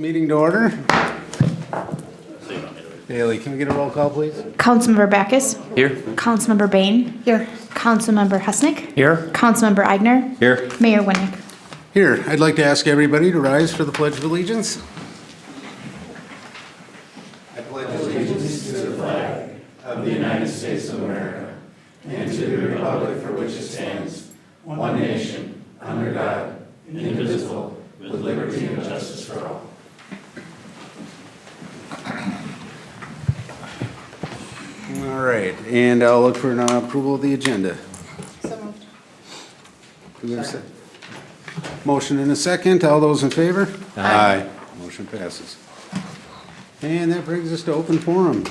meeting to order. Bailey, can we get a roll call, please? Councilmember Backus. Here. Councilmember Bain. Here. Councilmember Husnick. Here. Councilmember Eigner. Here. Mayor Winnick. Here, I'd like to ask everybody to rise for the Pledge of Allegiance. I pledge allegiance to the flag of the United States of America and to the republic for which it stands, one nation, under God, indivisible, with liberty and justice for all. All right, and I'll look for an approval of the agenda. So moved. Do we have a second? Motion and a second. All those in favor? Aye. Motion passes. And that brings us to open forum.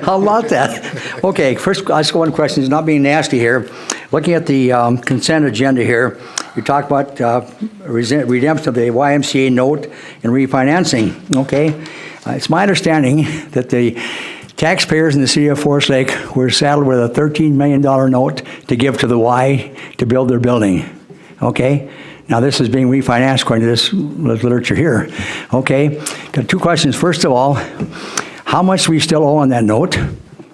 How about that? Okay, first, I just got one question. It's not being nasty here. Looking at the consent agenda here, you talk about redemption of the YMCA note and refinancing. Okay, it's my understanding that the taxpayers in the city of Forest Lake were saddled with a $13 million note to give to the Y to build their building. Okay. Now, this is being refinanced according to this literature here. Okay, got two questions. First of all, how much do we still owe on that note?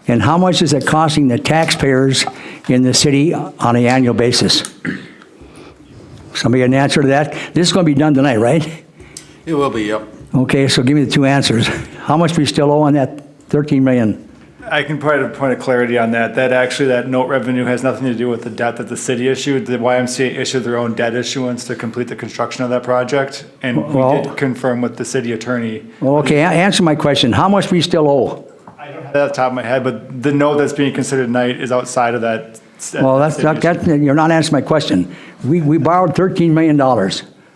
And how much is it costing the taxpayers in the city on an annual basis? Somebody got an answer to that? This is going to be done tonight, right? It will be, yep. Okay, so give me the two answers. How much do we still owe on that $13 million? I can provide a point of clarity on that. That note revenue has nothing to do with the debt that the city issued. The YMCA issued their own debt issuance to complete the construction of that project, and we did confirm with the city attorney. Well, okay, answer my question. How much do we still owe? I don't have that off the top of my head, but the note that's being considered tonight is outside of that. Well, you're not answering my question. We borrowed $13 million.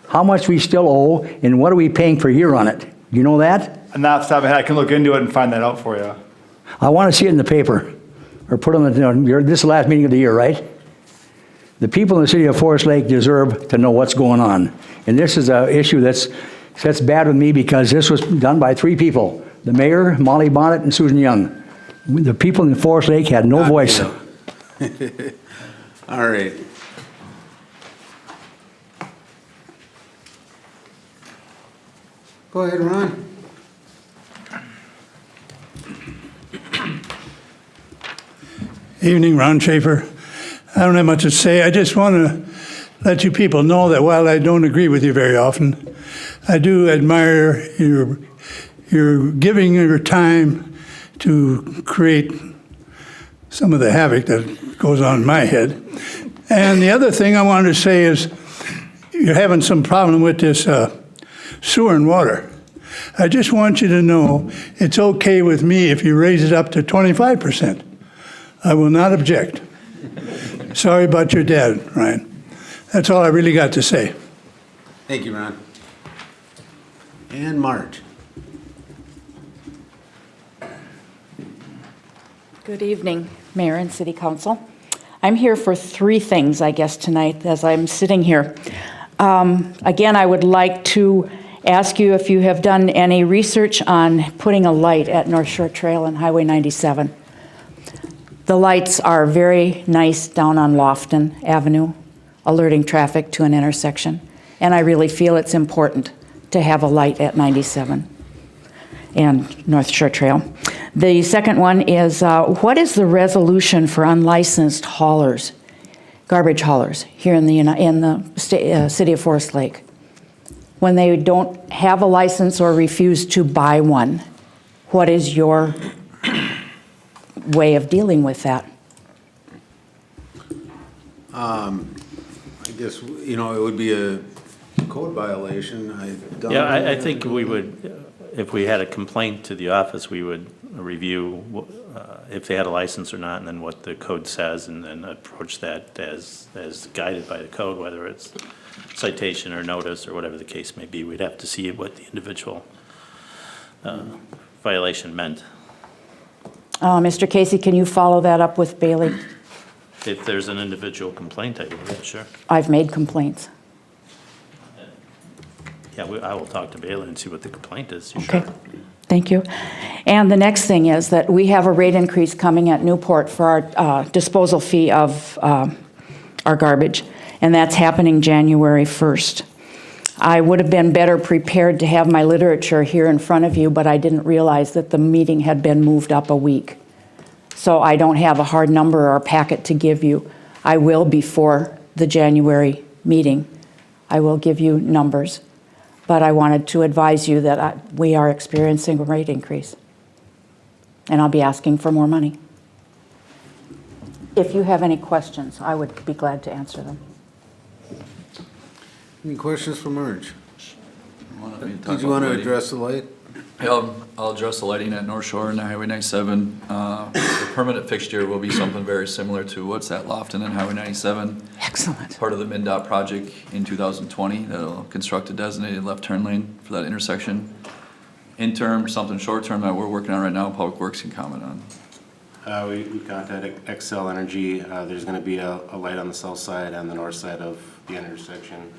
How much we still owe, and what are we paying per year on it? Do you know that? And off the top of my head, I can look into it and find that out for you. I want to see it in the paper, or put on the, this is the last meeting of the year, right? The people in the city of Forest Lake deserve to know what's going on. And this is an issue that's bad with me because this was done by three people: the mayor, Molly Bonnet, and Susan Young. The people in Forest Lake had no voice. All right. Go ahead, Ron. Evening, Ron Schaefer. I don't have much to say. I just want to let you people know that while I don't agree with you very often, I do admire your giving your time to create some of the havoc that goes on in my head. And the other thing I wanted to say is you're having some problem with this sewer and water. I just want you to know it's okay with me if you raise it up to 25%. I will not object. Sorry about your dad, Ryan. That's all I really got to say. Thank you, Ron. And Marge. Good evening, Mayor and City Council. I'm here for three things, I guess, tonight as I'm sitting here. Again, I would like to ask you if you have done any research on putting a light at North Shore Trail and Highway 97. The lights are very nice down on Lofton Avenue, alerting traffic to an intersection. And I really feel it's important to have a light at 97 and North Shore Trail. The second one is, what is the resolution for unlicensed haulers, garbage haulers, here in the city of Forest Lake? When they don't have a license or refuse to buy one, what is your way of dealing with that? I guess, it would be a code violation. I think we would, if we had a complaint to the office, we would review if they had a license or not, and then what the code says, and then approach that as guided by the code, whether it's citation or notice or whatever the case may be. We'd have to see what the individual violation meant. Mr. Casey, can you follow that up with Bailey? If there's an individual complaint, I would, sure. I've made complaints. Yeah, I will talk to Bailey and see what the complaint is. Okay, thank you. And the next thing is that we have a rate increase coming at Newport for our disposal fee of our garbage, and that's happening January 1st. I would have been better prepared to have my literature here in front of you, but I didn't realize that the meeting had been moved up a week. So I don't have a hard number or a packet to give you. I will before the January meeting. I will give you numbers. But I wanted to advise you that we are experiencing a rate increase. And I'll be asking for more money. If you have any questions, I would be glad to answer them. Any questions for Marge? Did Did you want to address the light? Yeah, I'll address the lighting at North Shore and Highway 97. The permanent fixture will be something very similar to what's at Lofton and Highway 97. Excellent. Part of the MnDOT project in 2020 that'll construct a designated left turn lane for that intersection. Interim, something short term that we're working on right now, Public Works can comment on. We contacted Xcel Energy. There's going to be a light on the south side and the north side of the intersection.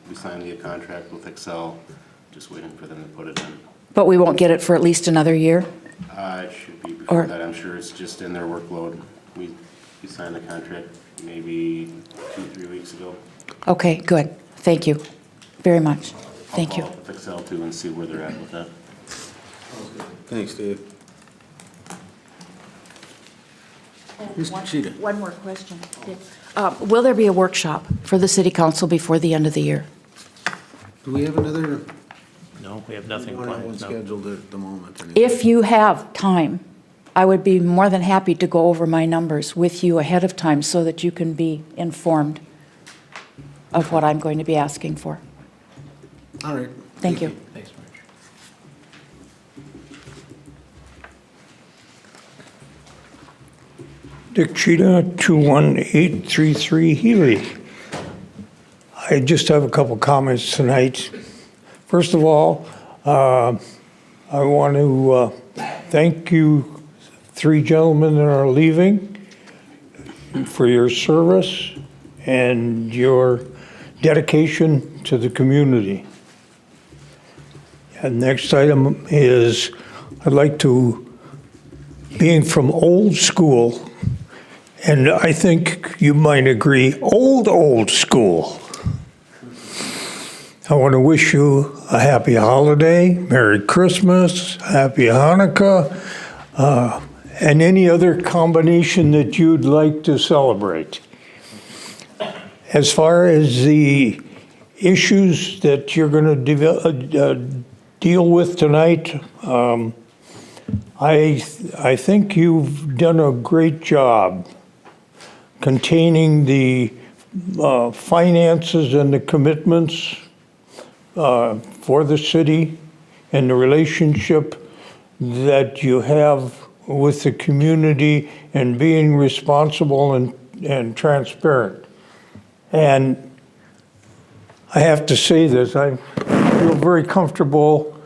We signed the contract with Xcel, just waiting for them to put it in. But we won't get it for at least another year? It should be before Or- that. I'm sure it's just in their workload. We signed the contract maybe 2-3 weeks ago. Okay, good. Thank you very much. Thank you. I'll follow up with Xcel too and see where they're at with that. Thanks, Dave. Mr. Cheetah. One more question. Will there be a workshop for the city council before the end of the year? Do we have another No, we have nothing one planned. No. scheduled at the moment? anyway? If you have time, I would be more than happy to go over my numbers with you ahead of time so that you can be informed of what I'm going to be asking for. All right. Thank you. Thanks, Marge. Dick Cheetah, 21833 Healy. I just have a couple comments tonight. First of all, I want to thank you three gentlemen that are leaving for your service and your dedication to the community. And next item is, I'd like to, being from old school, and I think you might agree, old school. I want to wish you a happy holiday, Merry Christmas, Happy Hanukkah, and any other combination that you'd like to celebrate. As far as the issues that you're going to deal with tonight, I think you've done a great job containing the finances and the commitments for the city and the relationship that you have with the community and being responsible and transparent. And I have to say this, I feel very comfortable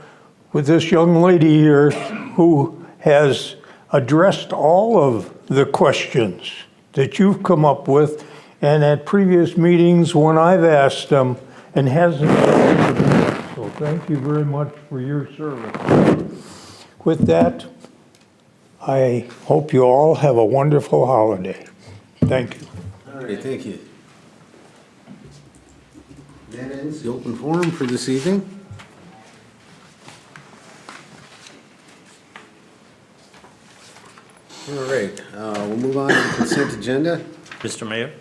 with this young lady here who has addressed all of the questions that you've come up with, and at previous meetings when I've asked them and hasn't answered them. So thank you very much for your service. With that, I hope you all have a wonderful holiday. Thank you. All right, thank you. That ends the open forum for this evening. All right, we'll move on to the consent agenda. Mr. Mayor,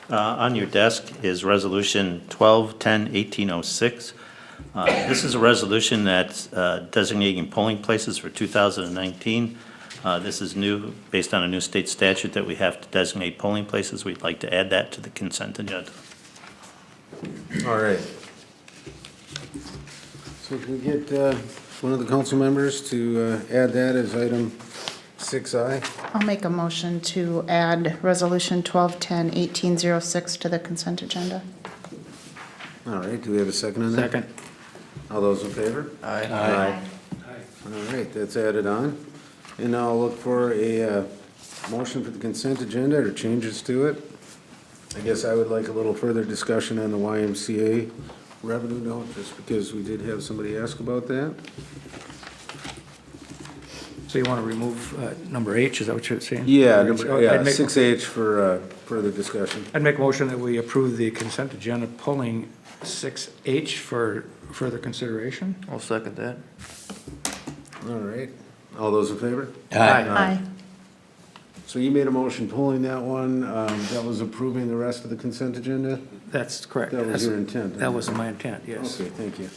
on your desk is Resolution 12-10-1806. This is a resolution that's designating polling places for 2019. This is new, based on a new state statute that we have to designate polling places. We'd like to add that to the consent agenda. All right. So can we get one of the council members to add that as item 6I? I'll make a motion to add Resolution 12-10-1806 to the consent agenda. All right, do we have a second on that? Second. All those in favor? Aye. All right, that's added on. And now I'll look for a motion for the consent agenda or changes to it. I guess I would like a little further discussion on the YMCA revenue note, just because we did have somebody ask about that. So you want to remove number H, is that what you're saying? Yeah, I'd make- 6H for further discussion. I'd make a motion that we approve the consent agenda, pulling 6H for further consideration. I'll second that. All right. All those in favor? Aye. So you made a motion pulling that one. That was approving the rest of the consent agenda? That's correct. That was That's- your intent? That was my intent, yes. Okay, thank you.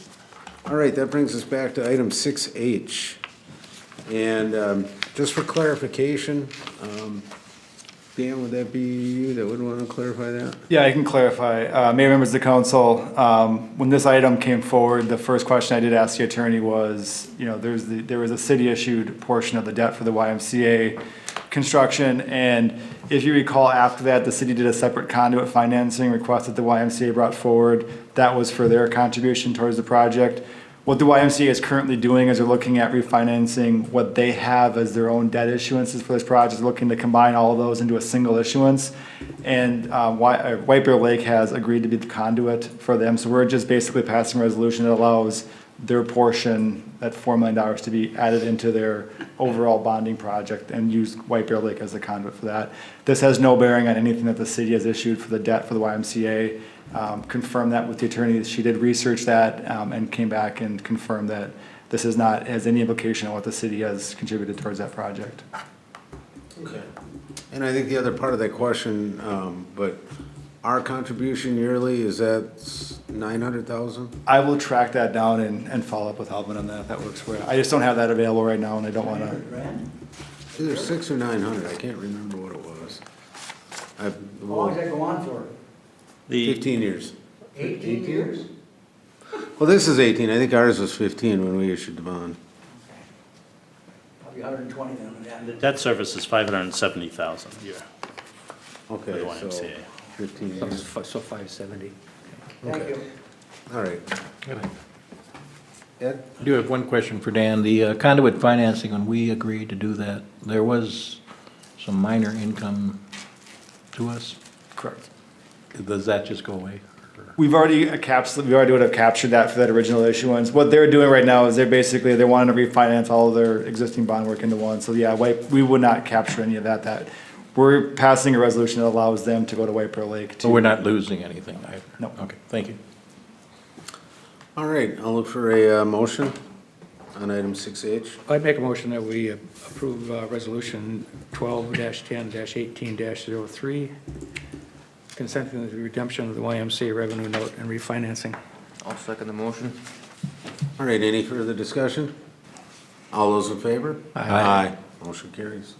All right, that brings us back to item 6H. And just for clarification, Dan, would that be you that would want to clarify that? Yeah, I can clarify. Mayor, members of the council, when this item came forward, the first question I did ask the attorney was, there was a city-issued portion of the debt for the YMCA construction, and if you recall, after that, the city did a separate conduit financing request that the YMCA brought forward. That was for their contribution towards the project. What the YMCA is currently doing is they're looking at refinancing what they have as their own debt issuances for this project, looking to combine all of those into a single issuance. And White Bear Lake has agreed to be the conduit for them, so we're just basically passing a resolution that allows their portion, that $4 million, to be added into their overall bonding project and use White Bear Lake as the conduit for that. This has no bearing on anything that the city has issued for the debt for the YMCA. Confirmed that with the attorney. She did research that and came back and confirmed that this is not has any implication on what the city has contributed towards that project. Okay. And I think the other part of that question, but our contribution yearly, is that 900,000? I will track that down and follow up with Alvin on that if that works for you. I just don't have that available right now and I don't want to. Either 6 or 900, I can't remember what it was. How long does that go on for? 15 years. 18 years? Well, this is 18. I think ours was 15 when we issued the bond. Probably 120 then. The debt service is $570,000 a year. Okay, For the so YMCA. 15 years. So 570. Okay. All right. Ed? I do have one question for Dan. The conduit financing, when we agreed to do that, there was some minor income to us. Correct. Does that just go away? We already would have captured that for that original issuance. What they're doing right now is they're wanting to refinance all of their existing bond work into one. So yeah, we would not capture any of that. We're passing a resolution that allows them to go to White Bear Lake. So we're not losing anything either? No. Okay, thank you. All right, I'll look for a motion on item 6H. I'd make a motion that we approve resolution 12-10-18-03, consenting to the redemption of the YMCA revenue note and refinancing. I'll second the motion. All right, any further discussion? All those in favor? Aye. Motion carries.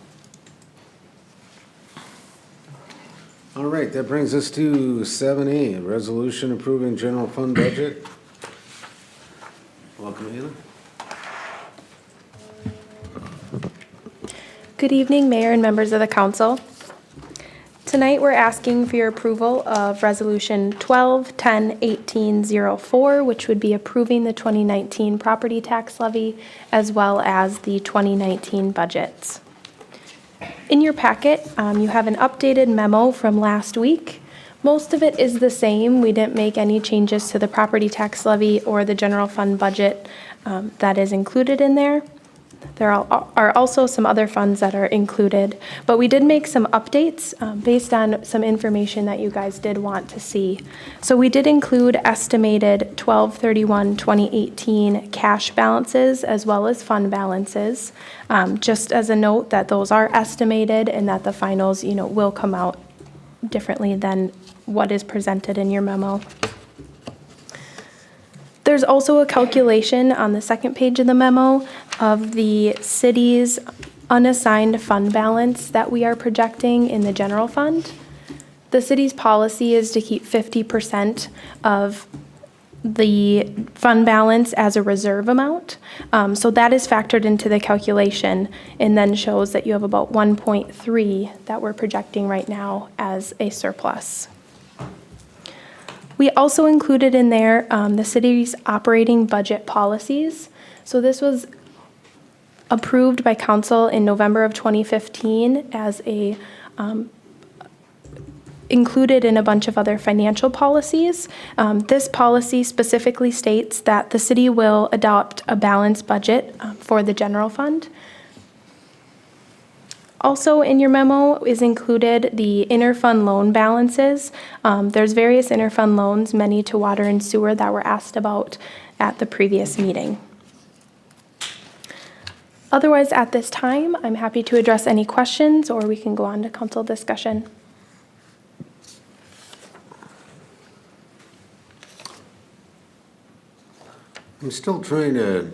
All right, that brings us to 7A, resolution approving general fund budget. Welcome, Haley. Good evening, Mayor and members of the council. Tonight, we're asking for your approval of Resolution 12-10-18-04, which would be approving the 2019 property tax levy as well as the 2019 budgets. In your packet, you have an updated memo from last week. Most of it is the same. We didn't make any changes to the property tax levy or the general fund budget that is included in there. There are also some other funds that are included, but we did make some updates based on some information that you guys did want to see. So we did include estimated 12/31/2018 cash balances as well as fund balances, just as a note that those are estimated and that the finals, will come out differently than what is presented in your memo. There's also a calculation on the second page of the memo of the city's unassigned fund balance that we are projecting in the general fund. The city's policy is to keep 50% of the fund balance as a reserve amount. So that is factored into the calculation and then shows that you have about 1.3 that we're projecting right now as a surplus. We also included in there the city's operating budget policies. So this was approved by council in November of 2015 as a included in a bunch of other financial policies. This policy specifically states that the city will adopt a balanced budget for the general fund. Also in your memo is included the interfund loan balances. There's various interfund loans, many to water and sewer, that were asked about at the previous meeting. Otherwise, at this time, I'm happy to address any questions, or we can go on to council discussion. I'm still trying to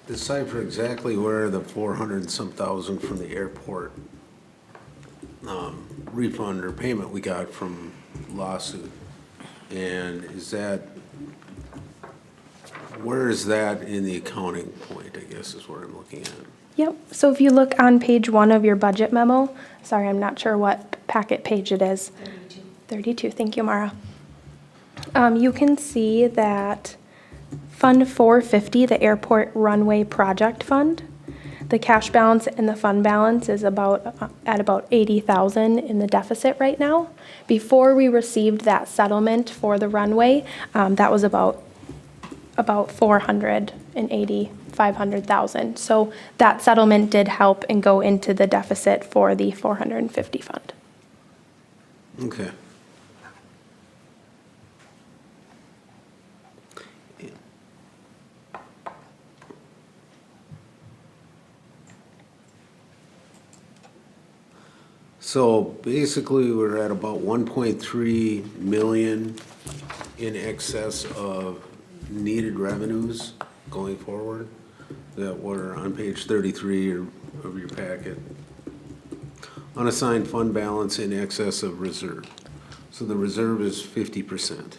decipher exactly where the 400 and some thousand from the airport refund or payment we got from lawsuit. And is that, where is that in the accounting point, I guess is what I'm looking at. Yep, so if you look on page 1 of your budget memo, sorry, I'm not sure what packet page it is. 32, thank you, Mara. You can see that Fund 450, the Airport Runway Project Fund, the cash balance and the fund balance is at about 80,000 in the deficit right now. Before we received that settlement for the runway, that was about 500,000. So that settlement did help and go into the deficit for the 450 fund. Okay. So basically, we're at about 1.3 million in excess of needed revenues going forward that were on page 33 of your packet. Unassigned fund balance in excess of reserve. So the reserve is 50%.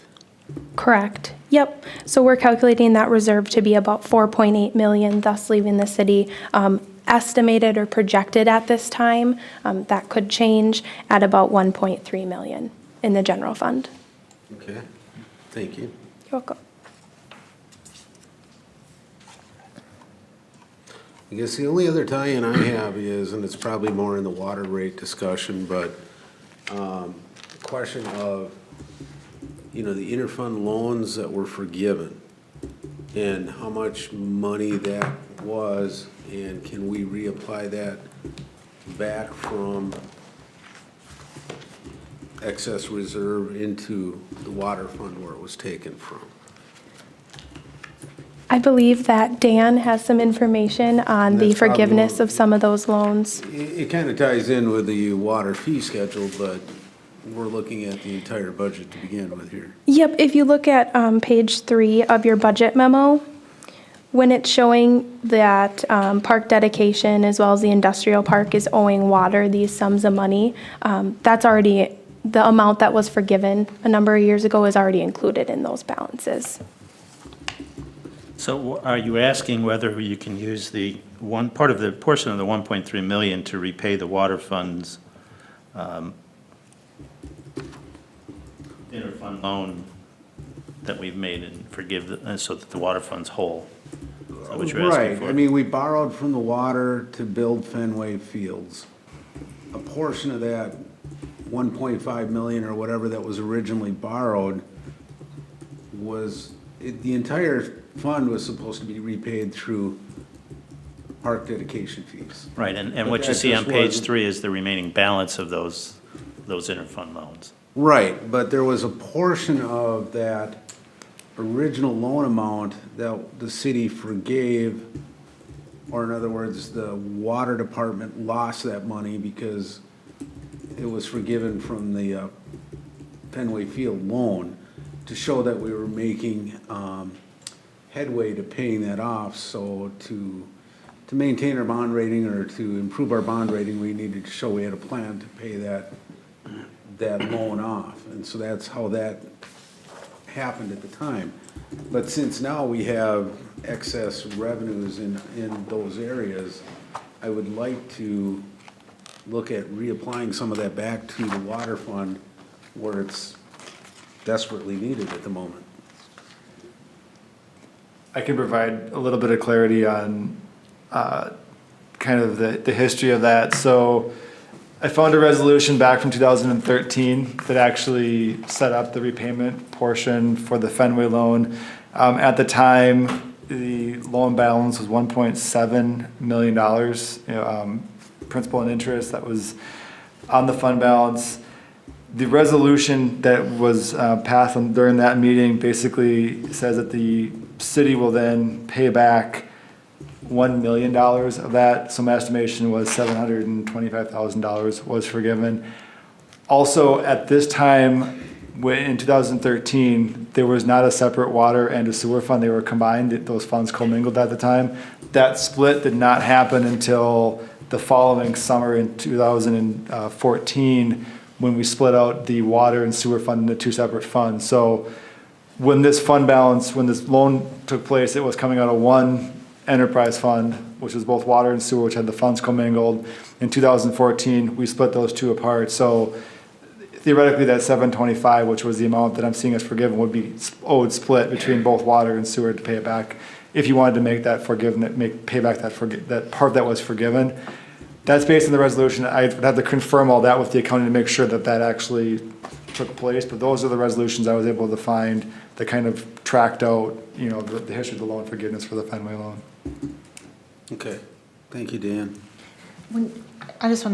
Correct. Yep. So we're calculating that reserve to be about 4.8 million, thus leaving the city estimated or projected at this time, that could change, at about 1.3 million in the general fund. Okay, thank you. You're welcome. I guess the only other tie-in I have is, and it's probably more in the water rate discussion, but the question of, you know, the interfund loans that were forgiven and how much money that was, and can we reapply that back from excess reserve into the water fund where it was taken from? I believe that Dan has some information on the forgiveness of some of those loans. It kind of ties in with the water fee schedule, but we're looking at the entire budget to begin with here. Yep, if you look at page 3 of your budget memo, when it's showing that park dedication as well as the industrial park is owing water these sums of money, that's already, the amount that was forgiven a number of years ago is already included in those balances. So are you asking whether you can use the portion of the 1.3 million to repay the water funds interfund loan that we've made and so that the water fund's whole? Is that what you're asking for? Right. I mean, we borrowed from the water to build Fenway Fields. A portion of that 1.5 million or whatever that was originally borrowed was, the entire fund was supposed to be repaid through park dedication fees. Right, and But what you that see on just page wasn't- 3 is the remaining balance of those interfund loans. Right, but there was a portion of that original loan amount that the city forgave, or in other words, the water department lost that money because it was forgiven from the Fenway Field loan to show that we were making headway to paying that off. So to maintain our bond rating or to improve our bond rating, we needed to show we had a plan to pay that loan off. And so that's how that happened at the time. But since now we have excess revenues in those areas, I would like to look at reapplying some of that back to the water fund where it's desperately needed at the moment. I can provide a little bit of clarity on kind of the history of that. So I found a resolution back from 2013 that actually set up the repayment portion for the Fenway loan. At the time, the loan balance was $1.7 million, principal and interest that was on the fund balance. The resolution that was passed during that meeting basically says that the city will then pay back $1 million of that. So my estimation was $725,000 was forgiven. Also, at this time, in 2013, there was not a separate water and a sewer fund. They were combined. Those funds commingled at the time. That split did not happen until the following summer in 2014, when we split out the water and sewer fund into two separate funds. So when this fund balance, when this loan took place, it was coming out of one enterprise fund, which was both water and sewer, which had the funds commingled. In 2014, we split those two apart. So theoretically, that 725, which was the amount that I'm seeing as forgiven, would be owed split between both water and sewer to pay it back. If you wanted to make that pay back that part that was forgiven. That's based on the resolution. I'd have to confirm all that with the accounting to make sure that that actually took place. But those are the resolutions I was able to find that kind of tracked out, the history of the loan forgiveness for the Fenway loan. Okay, thank you, Dan. I just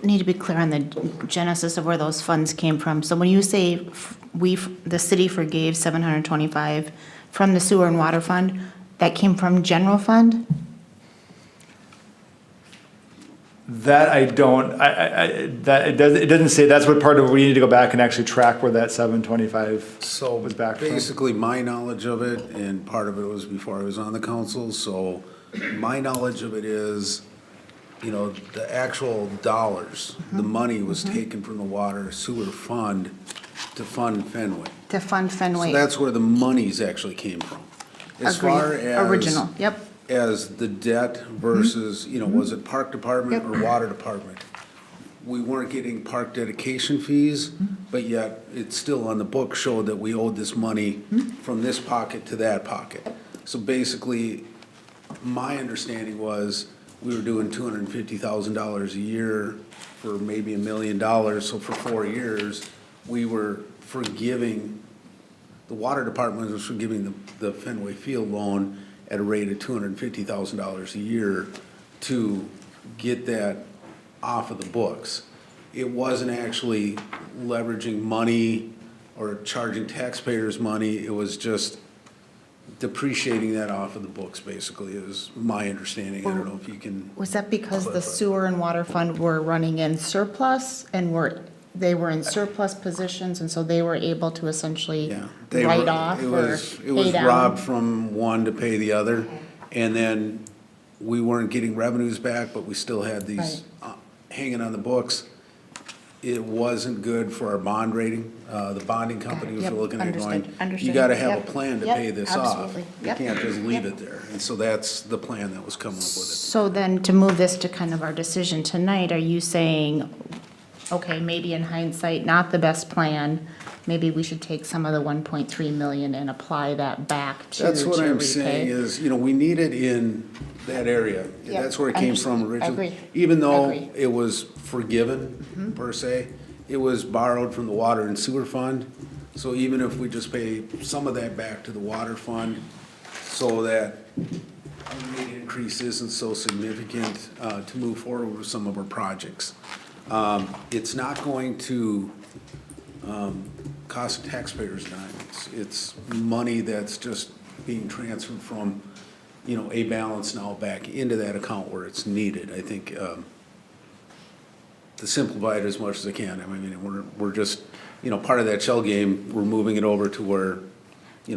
need to be clear on the genesis of where those funds came from. So when you say the city forgave $725 from the sewer and water fund, that came from general fund? That I don't, it doesn't say, that's what part of, we need to go back and actually track where that 725 was back from. Basically, my knowledge of it, and part of it was before I was on the council, so my knowledge of it is, the actual dollars, the money was taken from the water sewer fund to fund Fenway. To fund Fenway. So that's where the monies actually came from. As far as original, yep. As the debt versus, was it park department or water department? We weren't getting park dedication fees, but yet it's still on the book showed that we owed this money from this pocket to that pocket. So basically, my understanding was we were doing $250,000 a year for maybe $1 million. So for 4 years, we were forgiving, the water department was forgiving the Fenway Field loan at a rate of $250,000 a year to get that off of the books. It wasn't actually leveraging money or charging taxpayers money. It was just depreciating that off of the books, basically, is my understanding. I don't know if you can. Was that because the clarify. sewer and water fund were running in surplus and they were in surplus positions, and so they were able to essentially write off or It was pay down? robbed from one to pay the other, and then we weren't getting revenues back, but we still had these hanging on the books. It wasn't good for our bond rating. The bonding companies were looking at it going, you gotta have a plan to pay this off. You can't just leave it there. And so that's the plan that was coming up with it. So then to move this to kind of our decision tonight, are you saying, okay, maybe in hindsight, not the best plan, maybe we should take some of the 1.3 million and apply that back to That's what I'm repay? saying is, we need it in that area. Yep, That's where it came from originally. Agree. Even though Agree. it was forgiven, per se, it was borrowed from the water and sewer fund. So even if we just pay some of that back to the water fund, so that our rate increase isn't so significant to move forward with some of our projects. It's not going to cost taxpayers dimes. It's money that's just being transferred from, a balance now back into that account where it's needed. I think to simplify it as much as I can. I mean, we're just, part of that shell game, we're moving it over to where,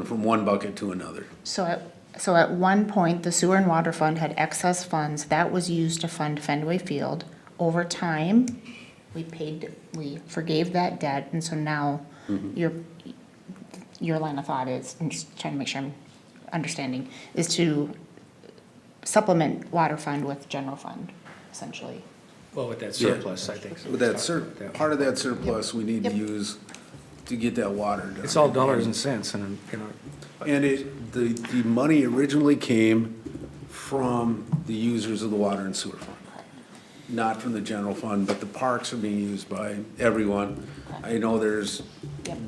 from one bucket to another. So at one point, the sewer and water fund had excess funds that was used to fund Fenway Field. Over time, we forgave that debt, and so now your line of thought is, I'm just trying to make sure I'm understanding, is to supplement water fund with general fund, essentially. Well, with that surplus, I think. So. With that part of that surplus, we need to use to get that water done. It's all dollars and cents, and And the money originally came from the users of the water and sewer fund. not from the general fund, but the parks are being used by everyone. I know there's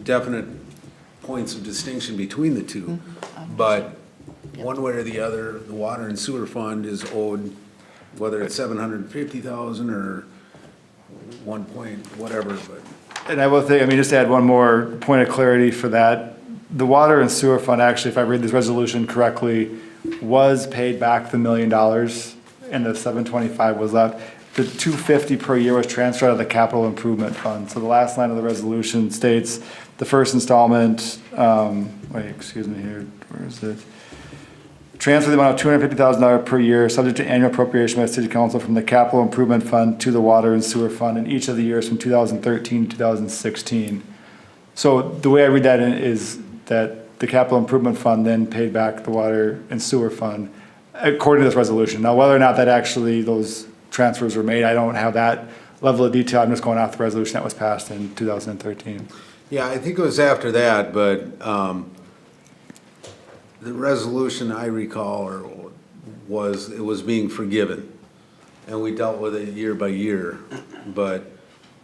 definite points of distinction between the two, but one way or the other, the water and sewer fund is owed, whether it's 750,000 or 1 point whatever, but. And I will think, I mean, just to add one more point of clarity for that, the water and sewer fund, actually, if I read this resolution correctly, was paid back the $1 million and the 725 was left. The 250 per year was transferred out of the capital improvement fund. So the last line of the resolution states the first installment, excuse me here, where is it? Transfer the amount of $250,000 per year, subject to annual appropriation by the city council from the capital improvement fund to the water and sewer fund in each of the years from 2013 to 2016. So the way I read that is that the capital improvement fund then paid back the water and sewer fund according to this resolution. Now, whether or not that actually those transfers were made, I don't have that level of detail. I'm just going off the resolution that was passed in 2013. Yeah, I think it was after that, but the resolution I recall was, it was being forgiven. And we dealt with it year by year, but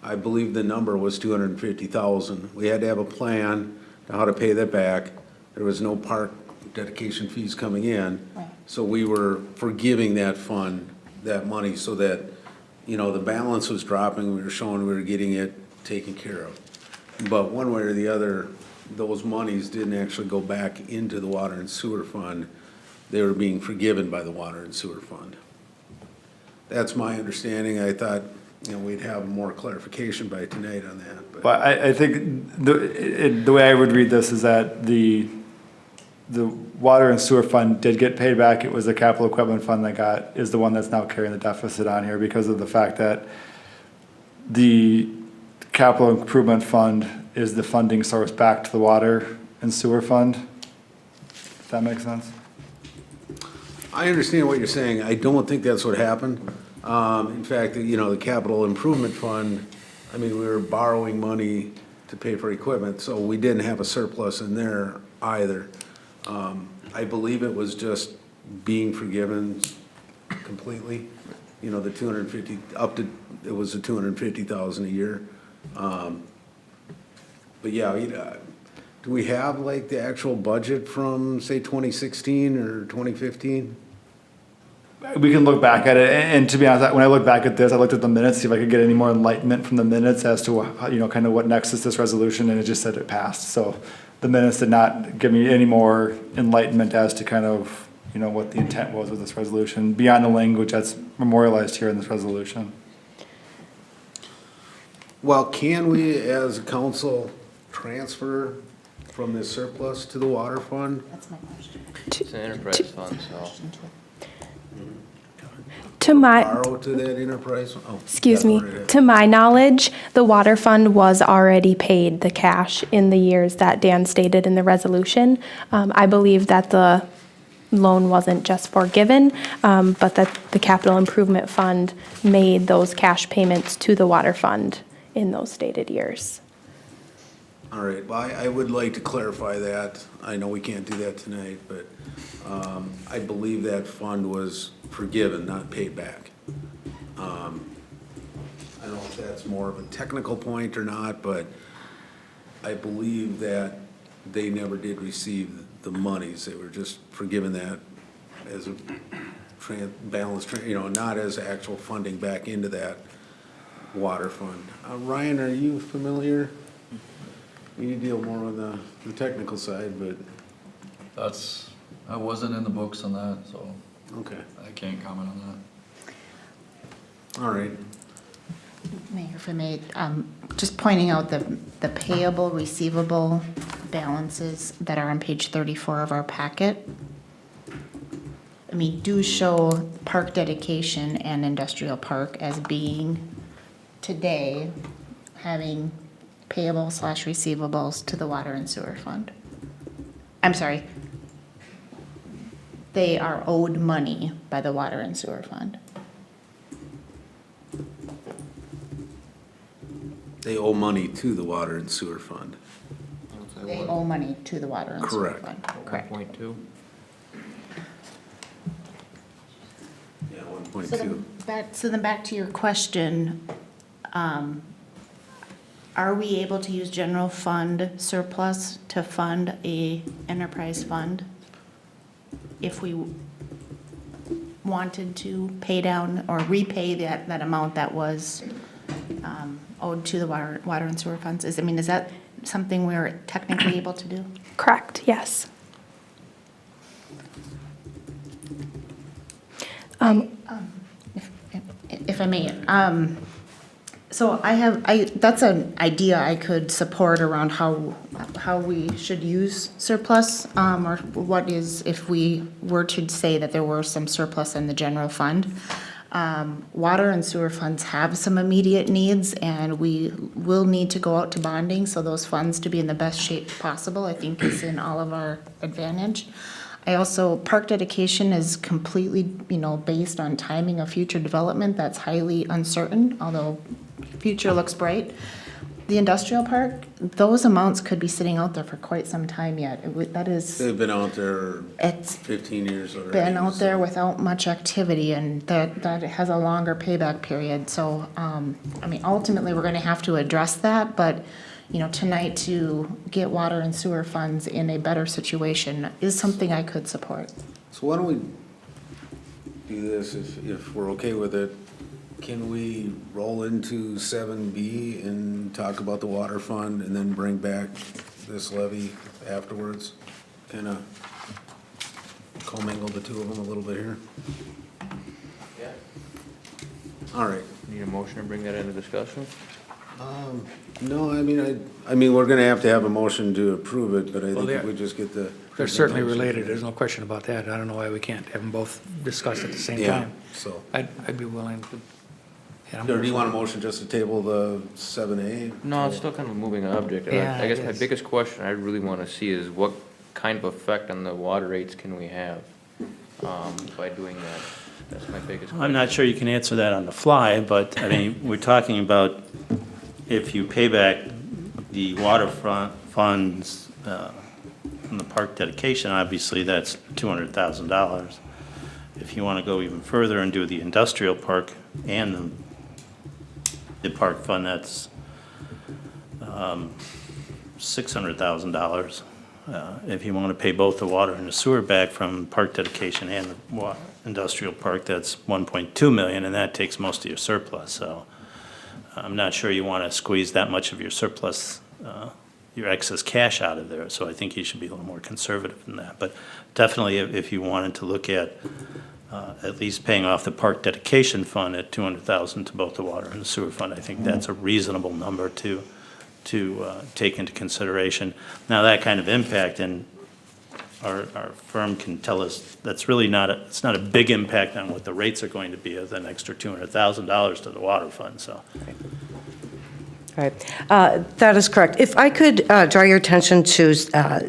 I believe the number was 250,000. We had to have a plan on how to pay that back. There was no park dedication fees coming in. So we were forgiving that fund, that money, so that, you know, the balance was dropping. We were showing we were getting it taken care of. But one way or the other, those monies didn't actually go back into the water and sewer fund. They were being forgiven by the water and sewer fund. That's my understanding. I thought, you know, we'd have more clarification by tonight on that. But I think the way I would read this is that the water and sewer fund did get paid back. It was the capital equipment fund that is the one that's now carrying the deficit on here because of the fact that the capital improvement fund is the funding source back to the water and sewer fund. If that makes sense? I understand what you're saying. I don't think that's what happened. In fact, you know, the capital improvement fund, I mean, we were borrowing money to pay for equipment, so we didn't have a surplus in there either. I believe it was just being forgiven completely. You know, the 250, up to, it was the 250,000 a year. But yeah, do we have like the actual budget from, say, 2016 or 2015? We can look back at it, and to be honest, when I look back at this, I looked at the minutes, see if I could get any more enlightenment from the minutes as to, you know, kind of what nexus this resolution, and it just said it passed. So the minutes did not give me any more enlightenment as to kind of, you know, what the intent was with this resolution, beyond the language that's memorialized here in this resolution. Well, can we, as a council, transfer from this surplus to the water fund? That's my question. It's an enterprise fund, so. To my, Borrow to that enterprise? Oh, excuse that's me, already- to my knowledge, the water fund was already paid the cash in the years that Dan stated in the resolution. I believe that the loan wasn't just forgiven, but that the capital improvement fund made those cash payments to the water fund in those stated years. All right, well, I would like to clarify that. I know we can't do that tonight, but I believe that fund was forgiven, not paid back. I don't know if that's more of a technical point or not, but I believe that they never did receive the monies. They were just forgiven that as a balance, you know, not as actual funding back into that water fund. Ryan, are you familiar? You deal more on the technical side, but. I wasn't in the books on that, so. Okay. I can't comment on that. All right. Mayor, if I may, just pointing out the payable, receivable balances that are on page 34 of our packet. I mean, do show park dedication and industrial park as being today having payable / receivables to the water and sewer fund. I'm sorry. They are owed money by the water and sewer fund. They owe money to the water and sewer fund. They owe money to the water and sewer Correct. fund. Correct. 1.2. Yeah, 1.2. 2022. So then back to your question, are we able to use general fund surplus to fund a enterprise fund? If we wanted to pay down or repay that amount that was owed to the water and sewer funds? Is that something we're technically able to do? Correct, yes. If I may, so that's an idea I could support around how we should use surplus, or what is, if we were to say that there were some surplus in the general fund. Water and sewer funds have some immediate needs, and we will need to go out to bonding, so those funds to be in the best shape possible, I think is in all of our advantage. I also, park dedication is completely, based on timing of future development that's highly uncertain, although future looks bright. The industrial park, those amounts could be sitting out there for quite some time yet. They've been out there It's 15 years already. been out there without much activity, and that has a longer payback period. So, ultimately, we're gonna have to address that, but, tonight to get water and sewer funds in a better situation is something I could support. So why don't we do this, if we're okay with it? Can we roll into 7B and talk about the water fund and then bring back this levy afterwards? Kind of commingle the two of them a little bit here? Yeah. All right. Need a motion to bring that into discussion? No, I mean, we're gonna have to have a motion to approve it, but I Well, think if we just get the. They're certainly related, there's no question about that. I don't know why we can't have them both discussed at the same Yeah, time. so. I'd be willing to. Or do you want a motion just to table the 7A? No, it's still kind of a moving object. Yeah, I guess it my is. biggest question I really want to see is what kind of effect on the water rates can we have by doing that? That's my biggest question. I'm not sure you can answer that on the fly, but, we're talking about if you pay back the waterfront funds from the park dedication, obviously that's $200,000. If you want to go even further and do the industrial park and the park fund, that's $600,000. If you want to pay both the water and the sewer back from park dedication and the industrial park, that's $1.2 million, and that takes most of your surplus. So I'm not sure you want to squeeze that much of your surplus, your excess cash out of there. So I think you should be a little more conservative than that. But definitely, if you wanted to look at least paying off the park dedication fund at $200,000 to both the water and the sewer fund, I think that's a reasonable number to take into consideration. Now, that kind of impact, and our firm can tell us that's really it's not a big impact on what the rates are going to be of an extra $200,000 to the water fund, so. Right. That is correct. If I could draw your attention to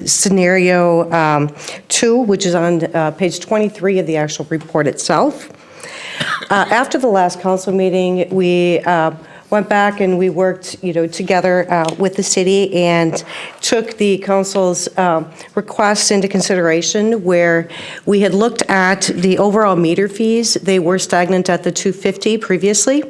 scenario 2, which is on page 23 of the actual report itself. After the last council meeting, we went back and we worked, together with the city and took the council's request into consideration, where we had looked at the overall meter fees. They were stagnant at the $2.50 previously.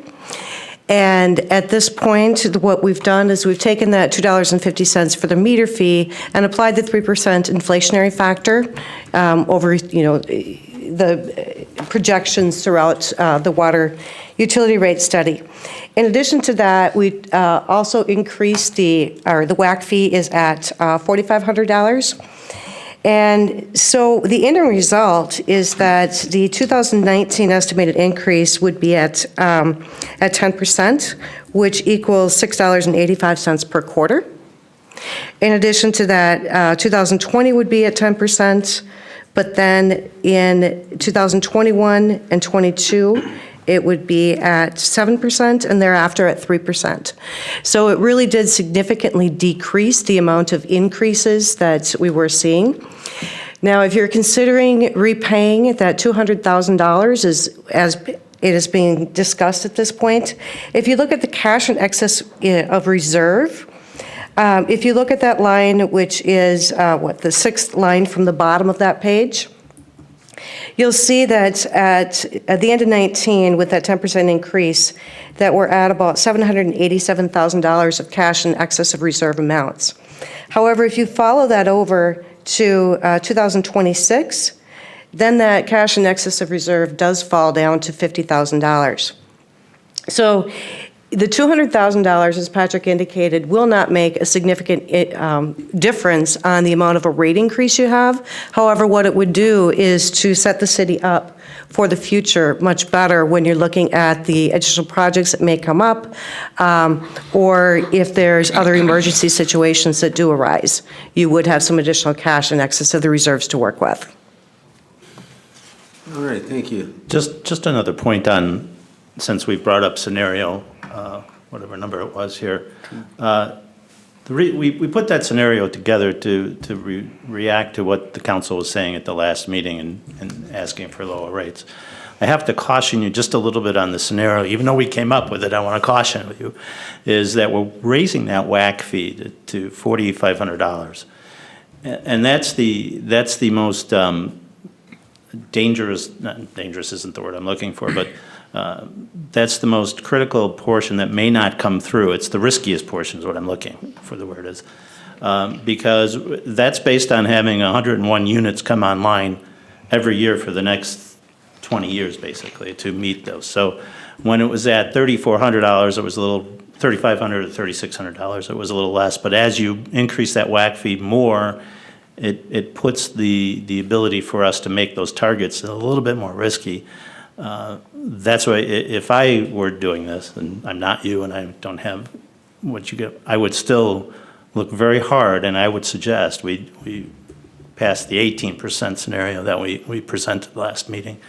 And at this point, what we've done is we've taken that $2.50 for the meter fee and applied the 3% inflationary factor over, the projections throughout the water utility rate study. In addition to that, we also increased the WAC fee is at $4,500. And so the interim result is that the 2019 estimated increase would be at 10%, which equals $6.85 per quarter. In addition to that, 2020 would be at 10%, but then in 2021 and 22, it would be at 7% and thereafter at 3%. So it really did significantly decrease the amount of increases that we were seeing. Now, if you're considering repaying that $200,000 as it is being discussed at this point, if you look at the cash in excess of reserve, if you look at that line, which is the 6th line from the bottom of that page, you'll see that at the end of 19, with that 10% increase, that we're at about $787,000 of cash in excess of reserve amounts. However, if you follow that over to 2026, then that cash in excess of reserve does fall down to $50,000. So the $200,000, as Patrick indicated, will not make a significant difference on the amount of a rate increase you have. However, what it would do is to set the city up for the future much better when you're looking at the additional projects that may come up, or if there's other emergency situations that do arise, you would have some additional cash in excess of the reserves to work with. All right, thank you. Just another point on, since we brought up scenario, whatever number it was here. We put that scenario together to react to what the council was saying at the last meeting and asking for lower rates. I have to caution you just a little bit on the scenario, even though we came up with it, I want to caution you, is that we're raising that WAC fee to $4,500. And that's the most dangerous, not dangerous isn't the word I'm looking for, but that's the most critical portion that may not come through. It's the riskiest portion is what I'm looking for, the word is. Because that's based on having 101 units come online every year for the next 20 years, basically, to meet those. So when it was at $3,400, it was a little, $3,500 to $3,600, it was a little less. But as you increase that WAC fee more, it puts the ability for us to make those targets a little bit more risky. That's why if I were doing this, and I'm not you and I don't have what you get, I would still look very hard, and I would suggest we pass the 18% scenario that we presented last meeting.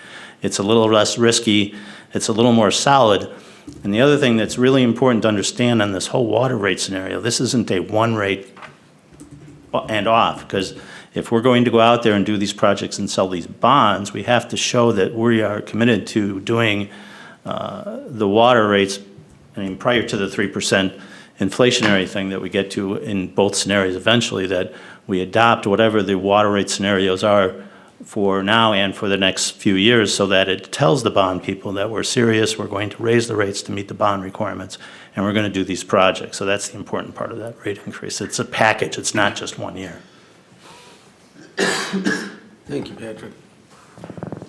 It's a little less risky, it's a little more solid. And the other thing that's really important to understand on this whole water rate scenario, this isn't a one rate and off, because if we're going to go out there and do these projects and sell these bonds, we have to show that we are committed to doing the water rates, I mean, prior to the 3% inflationary thing that we get to in both scenarios eventually, that we adopt whatever the water rate scenarios are for now and for the next few years, so that it tells the bond people that we're serious, we're going to raise the rates to meet the bond requirements, and we're going to do these projects. So that's the important part of that rate increase. It's a package, it's not just 1 year. Thank you, Patrick.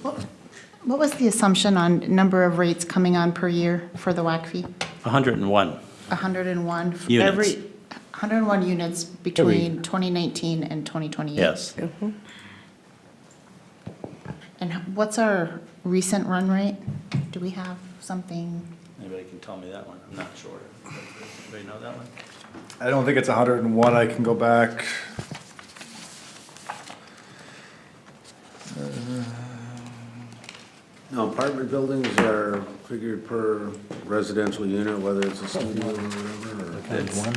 What was the assumption on number of rates coming on per year for the WAC fee? 101. 101? Units. 101 units between 2019 and 2028? Yes. Mm-hmm. And what's our recent run rate? Do we have something? Anybody can tell me that one? I'm not sure. Anybody know that one? I don't think it's 101. I can go back. No, apartment buildings are figured per residential unit, whether it's a studio or whatever.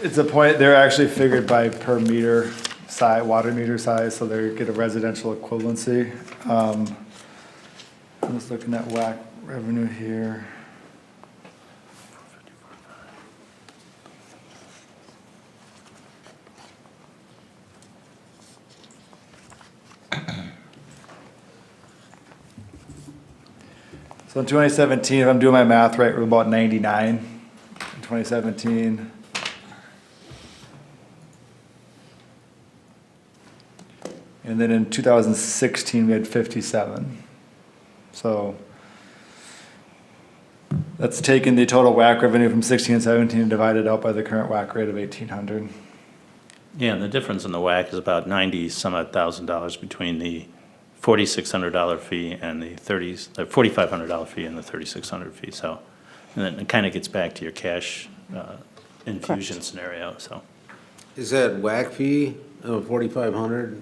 It's a point, they're actually figured by per meter size, water meter size, so they get a residential equivalency. I'm just looking at WAC revenue here. So in 2017, if I'm doing my math right, we're about 99 in 2017. And then in 2016, we had 57. So that's taken the total WAC revenue from 16 and 17 and divided out by the current WAC rate of 1,800. Yeah, and the difference in the WAC is about $90,000 between the $4,600 fee and the $4,500 fee and the $3,600 fee. So, and then it kind of gets back to your cash infusion scenario. So, Is that WAC fee of 4,500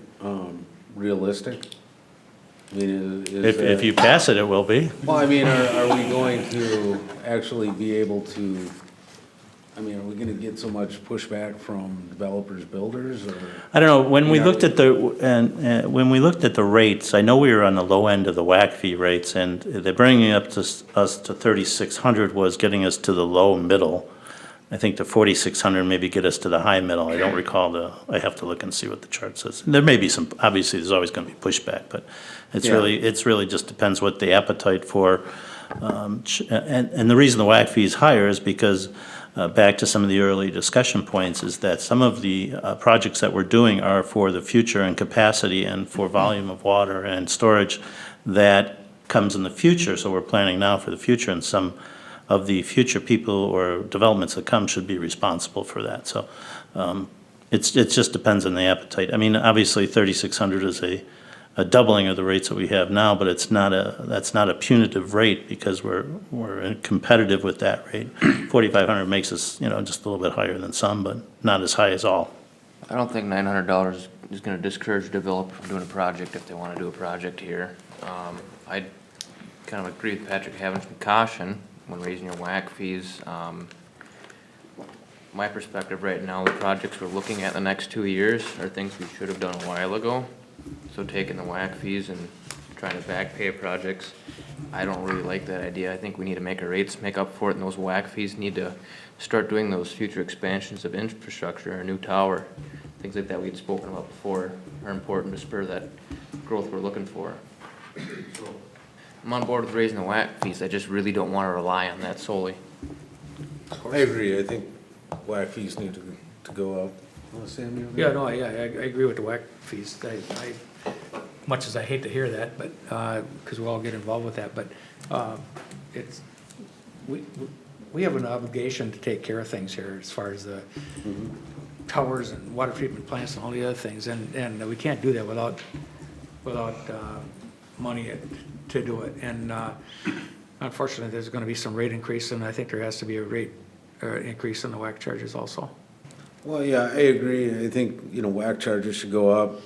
realistic? I mean, if you pass it, it will be. Well, I mean, are we going to actually be able to, I mean, are we going to get so much pushback from developers, builders, or? I don't know, when we looked at when we looked at the rates, I know we were on the low end of the WAC fee rates, and they're bringing up to us to 3,600 was getting us to the low middle. I think the 4,600 maybe get us to the high middle. I don't recall I have to look and see what the chart says. There may be some, obviously, there's always going to be pushback, but it's really just depends what the appetite for, and the reason the WAC fee is higher is because, back to some of the early discussion points, is that some of the projects that we're doing are for the future and capacity and for volume of water and storage that comes in the future, so we're planning now for the future, and some of the future people or developments that come should be responsible for that. So it just depends on the appetite. I mean, obviously 3,600 is a doubling of the rates that we have now, but that's not a punitive rate because we're competitive with that rate. 4,500 makes us, just a little bit higher than some, but not as high as all. I don't think $900 is gonna discourage a developer from doing a project if they wanna do a project here. I kind of agree with Patrick having some caution when raising your WAC fees. My perspective right now, the projects we're looking at the next 2 years are things we should have done a while ago. So taking the WAC fees and trying to back pay projects, I don't really like that idea. I think we need to make our rates make up for it, and those WAC fees need to start doing those future expansions of infrastructure, a new tower, things like that we had spoken about before are important to spur that growth we're looking for. So I'm on board with raising the WAC fees. I just really don't want to rely on that solely. I agree. I think WAC fees need to go up. Sam, you agree? Yeah, no, yeah, I agree with the WAC fees. Much as I hate to hear that, but, because we all get involved with that, but we have an obligation to take care of things here as far as the towers and water treatment plants and all the other things, and we can't do that without money to do it. And unfortunately, there's going to be some rate increase, and I think there has to be a rate increase in the WAC charges also. Well, yeah, I agree. I think, WAC charges should go up.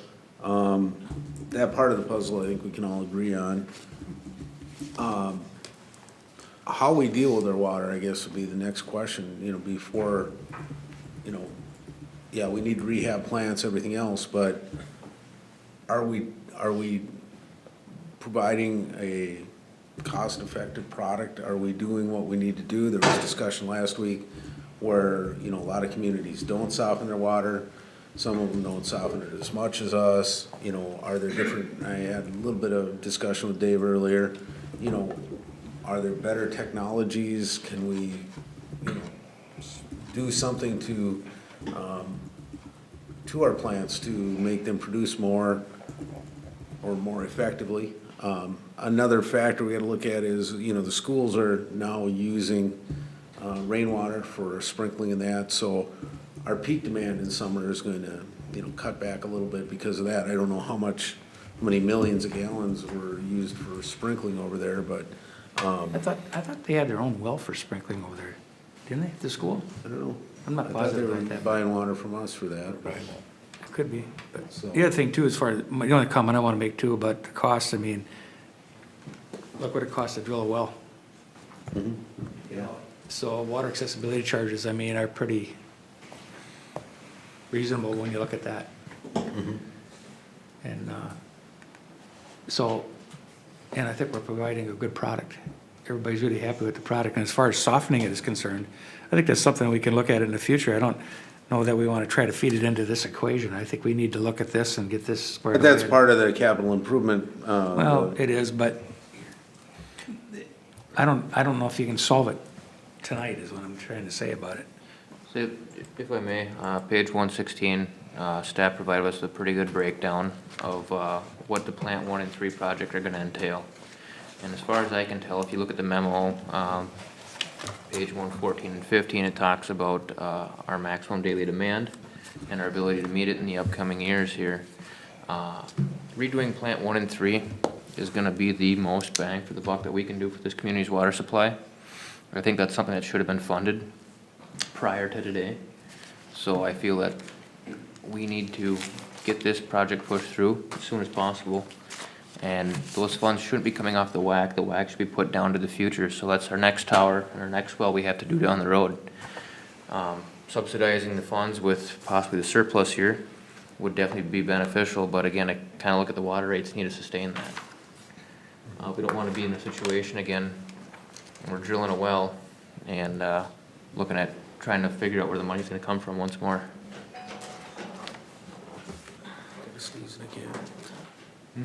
That part of the puzzle, I think we can all agree on. How we deal with our water, I guess, would be the next question, before, yeah, we need rehab plants, everything else, but are we providing a cost-effective product? Are we doing what we need to do? There was discussion last week where, a lot of communities don't soften their water. Some of them don't soften it as much as us. Are there different, I had a little bit of discussion with Dave earlier, are there better technologies? Can we, do something to our plants to make them produce more or more effectively? Another factor we got to look at is, the schools are now using rainwater for sprinkling and that, so our peak demand in summer is going to, cut back a little bit because of that. I don't know how many millions of gallons were used for sprinkling over there, but I thought they had their own well for sprinkling over there, didn't they, at the school? I don't know. I'm not positive about that. Buying water from us for that. Right. It could be. But So- the other thing too, as far as, the only comment I want to make too about the cost, I mean, look what it costs to drill a well. Yeah. So water accessibility charges, I mean, are pretty reasonable when you look at that. And and I think we're providing a good product. Everybody's really happy with the product. And as far as softening it is concerned, I think that's something we can look at in the future. I don't know that we want to try to feed it into this equation. I think we need to look at this and get this squared But that's away. part of the capital improvement. Well, it is, but I don't know if you can solve it tonight is what I'm trying to say about it. So if I may, page 116, staff provided us a pretty good breakdown of what the Plant 1 and 3 project are going to entail. And as far as I can tell, if you look at the memo, page 114 and 15, it talks about our maximum daily demand and our ability to meet it in the upcoming years here. Redoing Plant 1 and 3 is going to be the most bang for the buck that we can do for this community's water supply. I think that's something that should have been funded prior to today. So I feel that we need to get this project pushed through as soon as possible. And those funds shouldn't be coming off the WAC. The WAC should be put down to the future. So that's our next tower and our next well we have to do down the road. Subsidizing the funds with possibly the surplus here would definitely be beneficial. But again, I kind of look at the water rates need to sustain that. We don't want to be in a situation again, we're drilling a well and looking at trying to figure out where the money's gonna come from once more.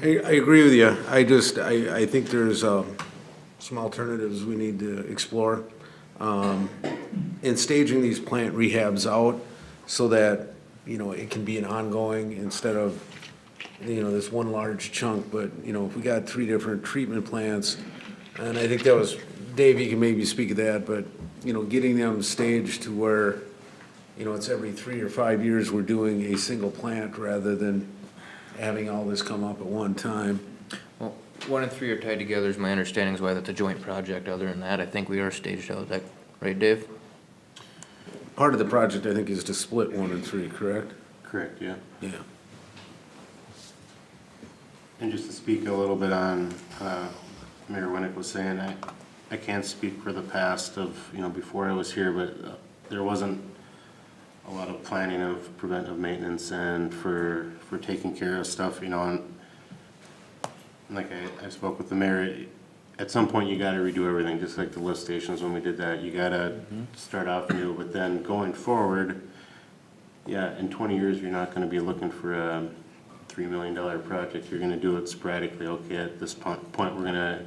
I agree with you. I think there's some alternatives we need to explore. In staging these plant rehabs out so that, it can be an ongoing instead of, this one large chunk. But, if we got 3 different treatment plants, and I think that was, Dave, you can maybe speak of that, but, getting them staged to where, it's every 3 or 5 years we're doing a single plant rather than having all this come up at one time. Well, 1 and 3 are tied together is my understanding, is why that's a joint project. Other than that, I think we are staged out. Is that right, Dave? Part of the project, I think, is to split 1 and 3, correct? Correct, yeah. Yeah. And just to speak a little bit on, Mayor Winnick was saying, I can't speak for the past of, before I was here, but there wasn't a lot of planning of preventive maintenance and for taking care of stuff, and like I spoke with the mayor, at some point you gotta redo everything, just like the lift stations when we did that. You gotta start off new, but then going forward, yeah, in 20 years, you're not gonna be looking for a $3 million project. You're gonna do it sporadically. Okay, at this point, we're gonna,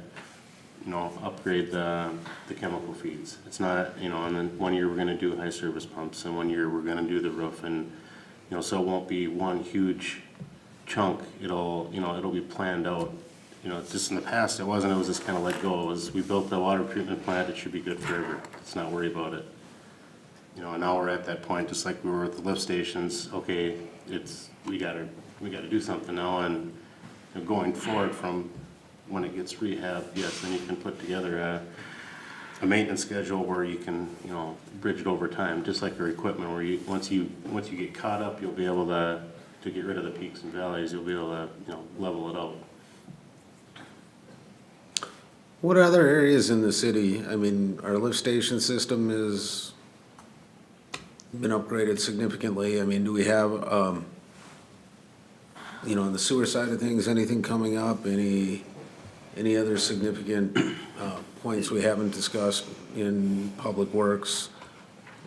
upgrade the chemical feeds. It's not, and then 1 year we're gonna do high service pumps, and 1 year we're gonna do the roof, and, so it won't be one huge chunk. It'll be planned out. Just in the past, it was just kind of let go. We built the water treatment plant, it should be good forever. Let's not worry about it. And now we're at that point, just like we were with the lift stations. Okay, we gotta do something now, and going forward from when it gets rehabbed, yes, then you can put together a maintenance schedule where you can, bridge it over time, just like your equipment, where once you get caught up, you'll be able to get rid of the peaks and valleys. You'll be able to, level it out. What other areas in the city, our lift station system has been upgraded significantly. Do we have, on the sewer side of things, anything coming up? Any other significant points we haven't discussed in public works,